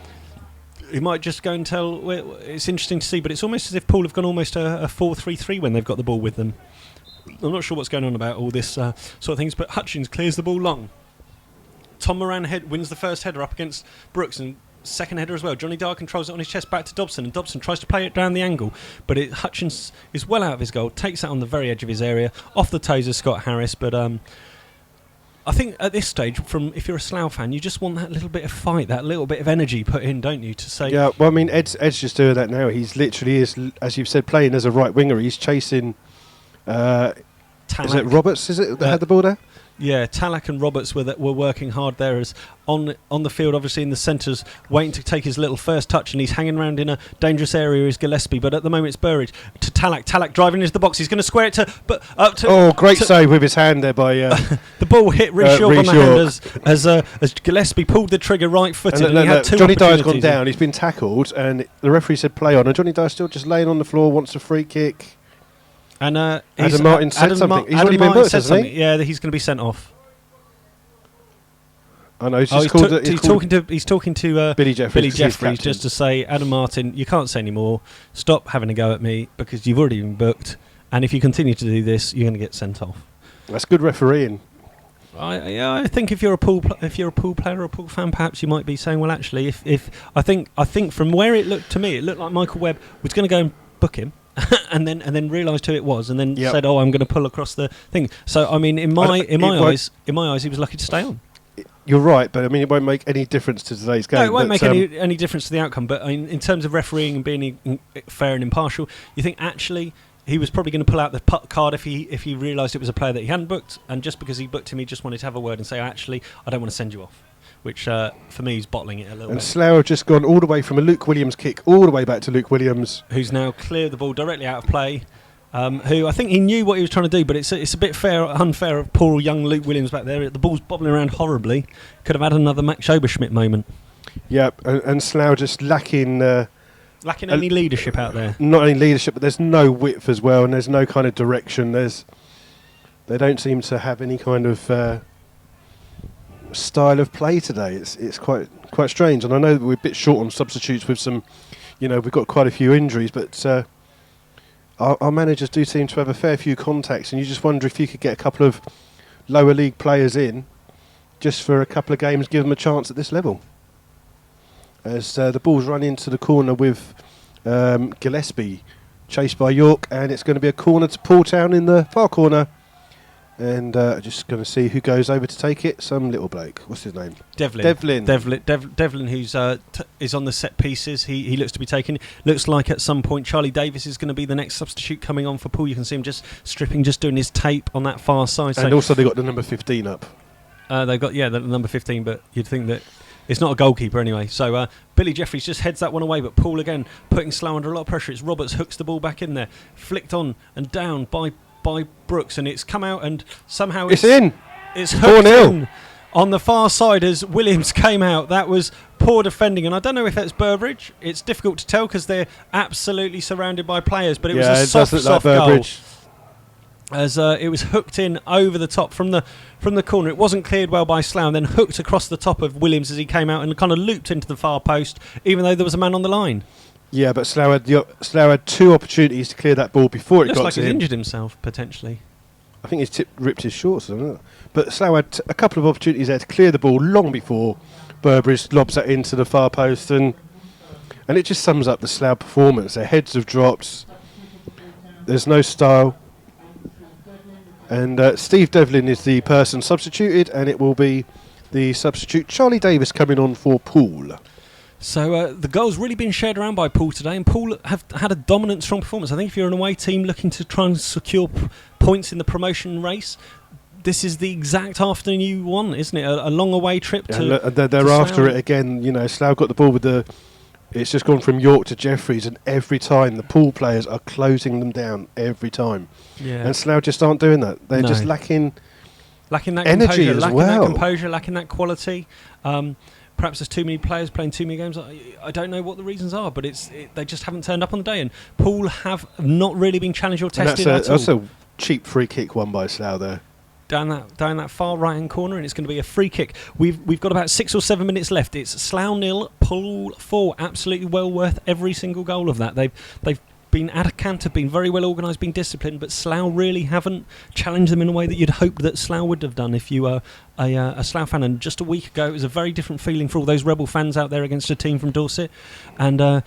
he might just go and tell. Well, it's interesting to see, but it's almost as if Poole have gone almost a 4-3-3 when they've got the ball with them. I'm not sure what's going on about all this sort of things, but Hutchins clears the ball long. Tom Moran wins the first header up against Brooks, and second header as well. Johnny Dyer controls it on his chest back to Dobson, and Dobson tries to play it down the angle, but Hutchins is well out of his goal, takes that on the very edge of his area, off the toes of Scott Harris, but I think at this stage, if you're a Slough fan, you just want that little bit of fight, that little bit of energy put in, don't you? To say, yeah. Well, I mean, Ed's just doing that now. He's literally as you've said, playing as a right winger. He's chasing. Is it Roberts? Is it that had the ball there? Yeah, Talak and Roberts were working hard there, as on the field, obviously in the centres, waiting to take his little first touch, and he's hanging around in a dangerous area is Gillespie, but at the moment it's Burridge to Talak. Talak driving into the box. He's going to square it to. Great save with his hand there by. The ball hit Rhys York on the hand as Gillespie pulled the trigger right-footed. And he had 2 Johnny Dyer's gone down. He's been tackled, and the referee said play on, and Johnny Dyer's still just laying on the floor, wants a free kick. And Adam Martin said something. He's already been booked, hasn't he? Yeah, he's going to be sent off. I know. He's Oh, just called it. he's talking to Billy Jeffries. Billy 'cause he's Jeffries captain. just to say, Adam Martin, you can't say any more. Stop having a go at me because you've already been booked, and if you continue to do this, you're going to get sent off. That's good refereeing. I think if you're a Poole player or a Poole fan, perhaps you might be saying, well, actually, if I think from where it looked to me, it looked like Michael Webb was going to go and book him. and then realised who it was, and then said, "Oh, I'm going to pull across the thing." So, I mean, in my eyes, he was lucky to stay on. You're right, but I mean, it won't make any difference to today's game. No, it won't make any difference to the outcome. But I mean, in terms of refereeing and being fair and impartial, you think actually he was probably going to pull out the card if he realised it was a player that he hadn't booked, and just because he booked him, he just wanted to have a word and say, "Actually, I don't want to send you off." Which for me is bottling it a little and bit. Slough have just gone all the way from a Luke Williams kick all the way back to Luke Williams, who's now cleared the ball directly out of play. Who I think he knew what he was trying to do, but it's a bit unfair of poor young Luke Williams back there. The ball's bobbling around horribly. Could have had another Max Oberschmidt moment. Yep, and Slough just lacking any leadership out there. Not only leadership, but there's no width as well, and there's no kind of direction. They don't seem to have any kind of style of play today. It's quite strange, and I know that we're a bit short on substitutes with some, we've got quite a few injuries, but our managers do seem to have a fair few contacts, and you just wonder if you could get a couple of lower league players in just for a couple of games, give them a chance at this level. As the ball's run into the corner with Gillespie chased by York, and it's going to be a corner to Poole Town in the far corner. And just going to see who goes over to take it. Some little bloke. What's his name? Devlin, who's is on the set pieces. He looks to be taken. Looks like at some point Charlie Davis is going to be the next substitute coming on for Poole. You can see him just stripping, just doing his tape on that far side. And also they got the number 15 up. They've got the number 15, but you'd think that it's not a goalkeeper anyway. So Billy Jeffries just heads that one away, but Poole again putting Slough under a lot of pressure. It's Roberts hooks the ball back in there, flicked on and down by Brooks, and it's come out and somehow it's in. It's hooked in on the far side as Williams came out. That was poor defending, and I don't know if that's Burbridge. It's difficult to tell because they're absolutely surrounded by players, but it was a soft goal. As it was hooked in over the top from the corner. It wasn't cleared well by Slough, and then hooked across the top of Williams as he came out and kind of looped into the far post, even though there was a man on the line. Yeah, but Slough had two opportunities to clear that ball before it got to him. Looks like he's injured himself, potentially. I think he's ripped his shorts, hasn't it? But Slough had a couple of opportunities there to clear the ball long before Burbridge lobs that into the far post, and it just sums up the Slough performance. Their heads have dropped. There's no style. And Steve Devlin is the person substituted, and it will be the substitute Charlie Davis coming on for Poole. So the goal's really been shared around by Poole today, and Poole have had a dominant, strong performance. I think if you're an away team looking to try and secure points in the promotion race, this is the exact afternoon you want, isn't it? A long away trip to. They're after it again. Slough got the ball with the. It's just gone from York to Jeffries, and every time the Poole players are closing them down every time. Yeah. And Slough just aren't doing that. They're just lacking that energy composure, as lacking well. that composure, lacking that quality. Perhaps there's too many players playing too many games. I don't know what the reasons are, but they just haven't turned up on the day. And Poole have not really been challenged or tested at all. That's a cheap free kick won by Slough there. Down that far right hand corner, and it's going to be a free kick. We've got about 6 or 7 minutes left. It's Slough 0, Poole 4. Absolutely well worth every single goal of that. They've been at a canter, been very well organised, been disciplined, but Slough really haven't challenged them in a way that you'd hope that Slough would have done if you were a Slough fan. And just a week ago, it was a very different feeling for all those Rebel fans out there against a team from Dorset. And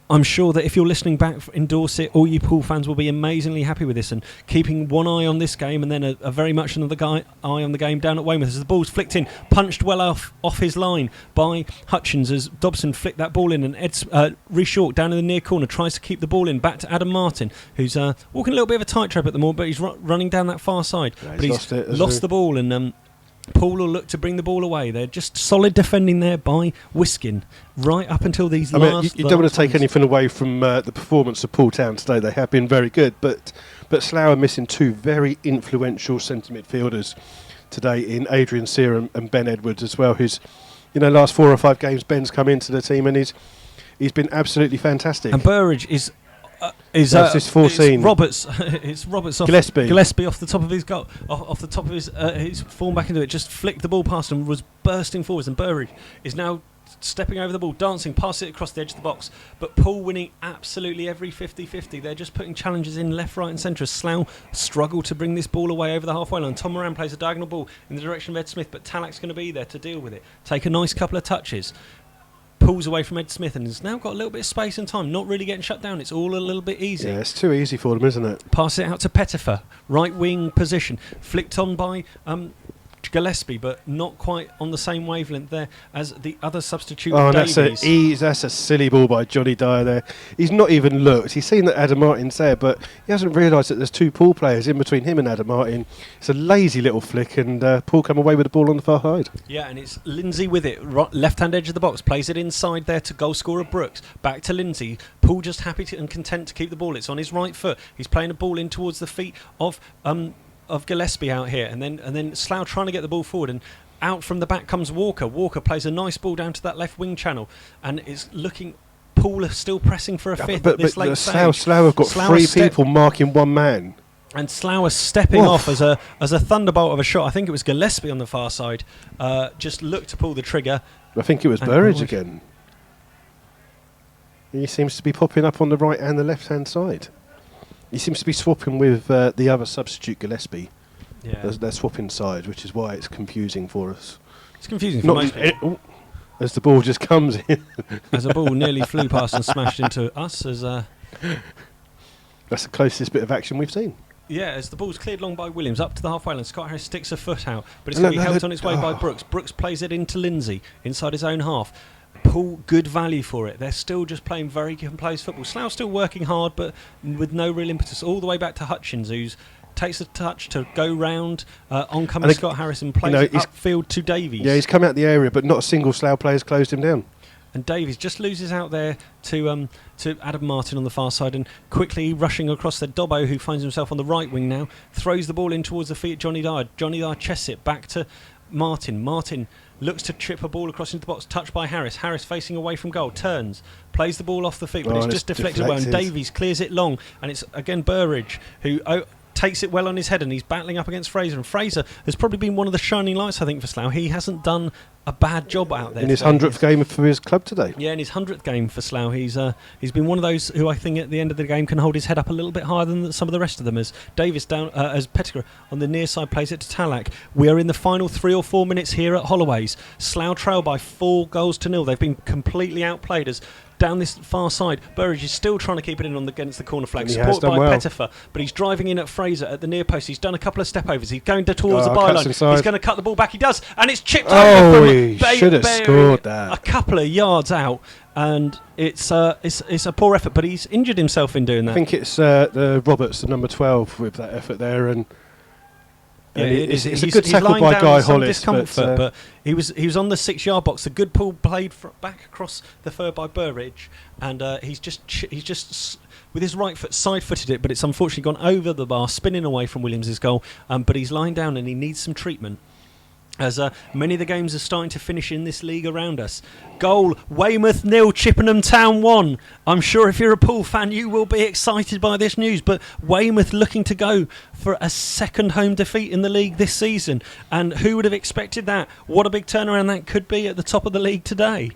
I'm sure that if you're listening back in Dorset, all you Poole fans will be amazingly happy with this and keeping one eye on this game and then a very much another eye on the game down at Weymouth as the ball's flicked in, punched well off his line by Hutchins as Dobson flicked that ball in, and Rhys York down in the near corner tries to keep the ball in back to Adam Martin, who's walking a little bit of a tightrope at the moment, but he's running down that far side. Yeah, but he's lost the ball, and Poole will look to bring the ball away. They're just solid defending there by Wiskin right up until these you don't want to take anything away from the performance of Poole Town today. They have been very good, but Slough are missing two very influential centre midfielders today in Adrian Sear and Ben Edwards as well, who's, last 4 or 5 games Ben's come into the team and he's been absolutely fantastic. And Burridge is That's his 14. It's Roberts. It's Roberts off Gillespie off the top of his goal, off the top of his form back into it. Just flicked the ball past him, was bursting forwards, and Burridge is now stepping over the ball, dancing, pass it across the edge of the box. But Poole winning absolutely every 50-50. They're just putting challenges in left, right and centre. Slough struggle to bring this ball away over the halfway line. Tom Moran plays a diagonal ball in the direction of Ed Smith, but Talak's going to be there to deal with it. Take a nice couple of touches. Pulls away from Ed Smith and has now got a little bit of space and time, not really getting shut down. It's all a little bit easy. Yeah, it's too easy for them, isn't it? Pass it out to Pettifer, right wing position, flicked on by Gillespie, but not quite on the same wavelength there as the other substitute. Davies. That's a silly ball by Johnny Dyer there. He's not even looked. He's seen that Adam Martin's there, but he hasn't realised that there's two Poole players in between him and Adam Martin. It's a lazy little flick, and Poole come away with the ball on the far side. Yeah, and it's Lindsay with it, left-hand edge of the box, plays it inside there to goal scorer Brooks. Back to Lindsay. Poole just happy and content to keep the ball. It's on his right foot. He's playing a ball in towards the feet of Gillespie out here, and then Slough trying to get the ball forward, and out from the back comes Walker. Walker plays a nice ball down to that left wing channel, and it's looking. Poole are still pressing for a fifth at this late stage. Slough have got three people marking one man, and Slough is stepping off as a thunderbolt of a shot. I think it was Gillespie on the far side. Just looked to pull the trigger. I think it was Burridge again. He seems to be popping up on the right and the left hand side. He seems to be swapping with the other substitute, Gillespie. Yeah. They're swapping sides, which is why it's confusing for us. It's confusing for most people. As the ball just comes in. As a ball nearly flew past and smashed into us. That's the closest bit of action we've seen. Yeah, as the ball's cleared long by Williams, up to the halfway line, Scott Harris sticks a foot out, but it's going to be helped on its way by Brooks. Brooks plays it into Lindsay, inside his own half. Poole, good value for it. They're still just playing very composed football. Slough still working hard, but with no real impetus. All the way back to Hutchins, who takes a touch to go round. Oncoming Scott Harrison plays it upfield to Davies. Yeah, he's come out the area, but not a single Slough player's closed him down. And Davies just loses out there to Adam Martin on the far side, and quickly rushing across the Dobbo, who finds himself on the right wing now, throws the ball in towards the feet of Johnny Dyer. Johnny Dyer chests it back to Martin. Martin looks to chip a ball across into the box, touched by Harris. Harris facing away from goal, turns, plays the ball off the feet, but it's just deflected well, and Davies clears it long, and it's again Burridge who takes it well on his head, and he's battling up against Fraser, and Fraser has probably been one of the shining lights, I think, for Slough. He hasn't done a bad job out there. In his 100th game for his club today. Yeah, in his 100th game for Slough. He's been one of those who I think at the end of the game can hold his head up a little bit higher than some of the rest of them, as Davis down, as Pettigrew on the near side plays it to Talak. We are in the final 3 or 4 minutes here at Holloway's. Slough trail by 4-0. They've been completely outplayed as down this far side, Burridge is still trying to keep it in against the corner flag, supported by Pettifer, but he's driving in at Fraser at the near post. He's done a couple of step overs. He's going towards the byline. He's going to cut the ball back. He does, and it's chipped over from he should have scored that. A couple of yards out, and it's a poor effort. But he's injured himself in doing that. I think it's the Roberts, the number 12, with that effort there, and. Yeah, it's a good tackle by Guy Hollis, but he was on the 6-yard box. The good pull played back across the fur by Burridge, and he's just with his right foot side-footed it, but it's unfortunately gone over the bar, spinning away from Williams' goal. But he's lying down and he needs some treatment, as many of the games are starting to finish in this league around us. Goal, Weymouth 0, Chippenham Town 1. I'm sure if you're a Poole fan, you will be excited by this news, but Weymouth looking to go for a second home defeat in the league this season. And who would have expected that? What a big turnaround that could be at the top of the league today.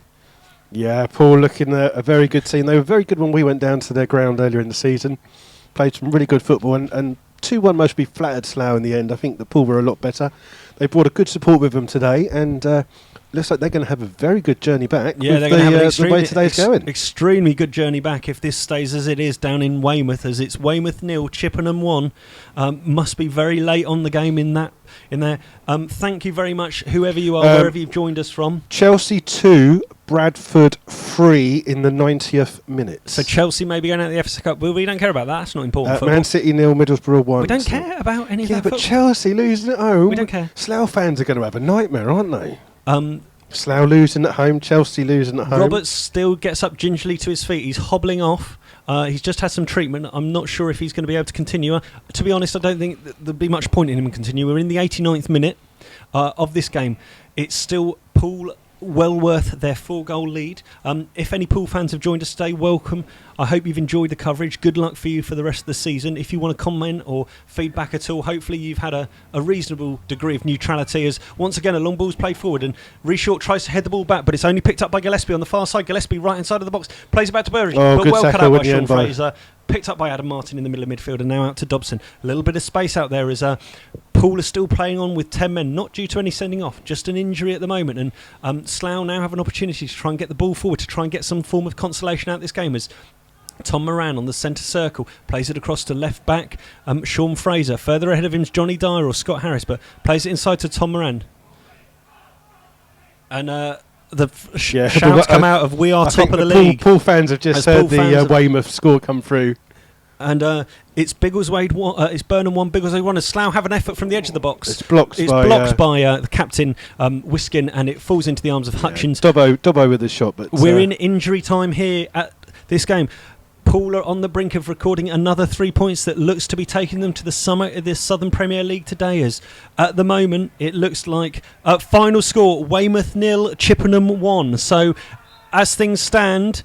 Yeah, Poole looking a very good team. They were very good when we went down to their ground earlier in the season. Played some really good football, and 2-1 mostly flattered Slough in the end. I think the Poole were a lot better. They brought a good support with them today, and looks like they're going to have a very good journey back. Yeah, they're going to have the way today's going. Extremely good journey back if this stays as it is down in Weymouth, as it's Weymouth 0, Chippenham 1. Must be very late on the game in there. Thank you very much, whoever you are, wherever you've joined us from. Chelsea 2, Bradford 3 in the 90th minute. So Chelsea may be going out of the FA Cup. Well, we don't care about that. That's not important football. Man City 0, Middlesbrough 1. We don't care about any of that. Yeah, but football. Chelsea losing at home. We don't care. Slough fans are going to have a nightmare, aren't they? Slough losing at home, Chelsea losing at home. Roberts still gets up gingerly to his feet. He's hobbling off. He's just had some treatment. I'm not sure if he's going to be able to continue. To be honest, I don't think there'd be much point in him continuing. We're in the 89th minute of this game. It's still Poole well worth their 4-goal lead. If any Poole fans have joined us today, welcome. I hope you've enjoyed the coverage. Good luck for you for the rest of the season. If you want to comment or feedback at all, hopefully you've had a reasonable degree of neutrality, as once again a long ball's played forward and Reshort tries to head the ball back, but it's only picked up by Gillespie on the far side. Gillespie right inside of the box, plays it back to Burridge, but well cut out by Sean Fraser. Picked up by Adam Martin in the middle of midfield and now out to Dobson. A little bit of space out there as Poole is still playing on with 10 men, not due to any sending off, just an injury at the moment. And Slough now have an opportunity to try and get the ball forward, to try and get some form of consolation out of this game, as Tom Moran on the centre circle plays it across to left back. Sean Fraser, further ahead of him is Johnny Dyer or Scott Harris, but plays it inside to Tom Moran. And shouts come out of "We are top of the league." Poole fans have just heard the Weymouth score come through. And it's Biggleswade 1, it's Burnham 1, Biggleswade 1, as Slough have an effort from the edge of the box. It's blocked by the captain, Wiskin, and it falls into the arms of Hutchins. Dobbo with the shot. But we're in injury time here at this game. Poole are on the brink of recording another 3 points that looks to be taking them to the summit of this Southern Premier League today, as at the moment it looks like final score Weymouth 0, Chippenham 1. So as things stand,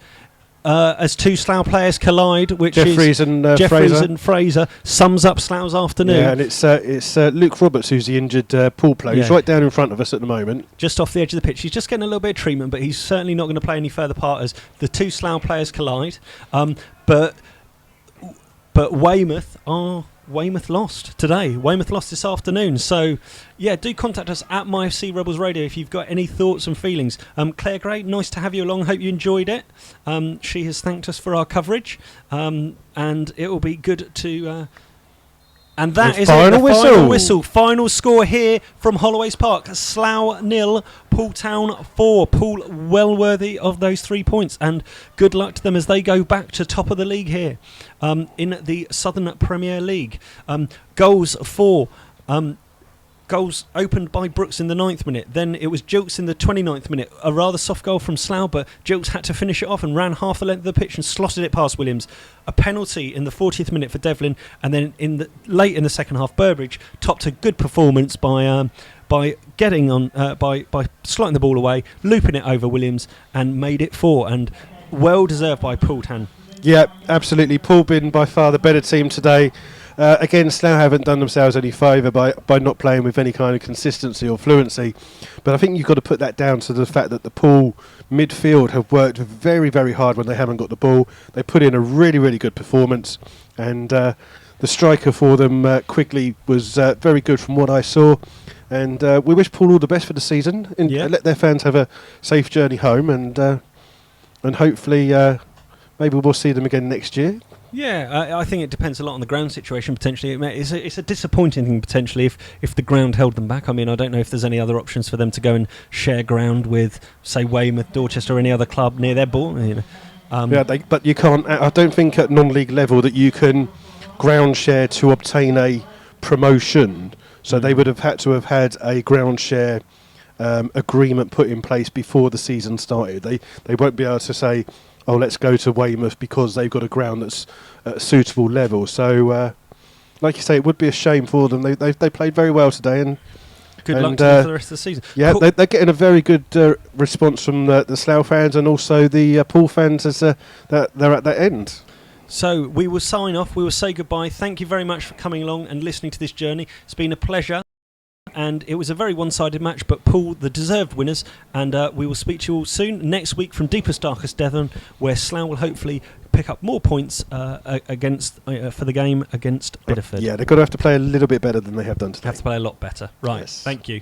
as two Slough players collide, which Jeffries and Fraser, sums up Slough's afternoon. Yeah, and it's Luke Roberts who's the injured Poole player. He's right down in front of us at the moment. Just off the edge of the pitch. He's just getting a little bit of treatment, but he's certainly not going to play any further part as the two Slough players collide. But Weymouth lost today. Weymouth lost this afternoon. So, yeah, do contact us at MyFC Rebels Radio if you've got any thoughts and feelings. Claire Gray, nice to have you along. Hope you enjoyed it. She has thanked us for our coverage. And it will be good to... and that is final whistle. Final score here from Holloway's Park. Slough 0, Poole Town 4. Poole well worthy of those 3 points. And good luck to them as they go back to top of the league here in the Southern Premier League. Goals for... goals opened by Brooks in the 9th minute. Then it was Jilks in the 29th minute. A rather soft goal from Slough, but Jilks had to finish it off and ran half the length of the pitch and slotted it past Williams. A penalty in the 40th minute for Devlin, and then late in the second half, Burbridge topped a good performance by getting on by slotting the ball away, looping it over Williams, and made it 4. And well deserved by Poole Town. Yeah, absolutely. Poole been by far the better team today. Again, Slough haven't done themselves any favour by not playing with any kind of consistency or fluency. But I think you've got to put that down to the fact that the Poole midfield have worked very, very hard when they haven't got the ball. They put in a really, really good performance. And the striker for them quickly was very good from what I saw. And we wish Poole all the best for the season. And let their fans have a safe journey home. And hopefully maybe we'll see them again next year. Yeah, I think it depends a lot on the ground situation, potentially. It's a disappointing thing, potentially, if the ground held them back. I mean, I don't know if there's any other options for them to go and share ground with, say, Weymouth, Dorchester, or any other club near their ball. You know. But you can't... I don't think at non-league level that you can ground share to obtain a promotion. So they would have had to have had a ground share agreement put in place before the season started. They won't be able to say... oh, let's go to Weymouth because they've got a ground that's at a suitable level. So, like you say, it would be a shame for them. They played very well today. And good luck to them for the rest of the season. Yeah, they're getting a very good response from the Slough fans and also the Poole fans as they're at that end. So we will sign off. We will say goodbye. Thank you very much for coming along and listening to this journey. It's been a pleasure. And it was a very one-sided match, but Poole, the deserved winners. And we will speak to you all soon next week from deepest, darkest Devon, where Slough will hopefully pick up more points against for the game against Bideford. Yeah, they're going to have to play a little bit better than they have done today. Have to play a lot better. Right, yes. Thank you.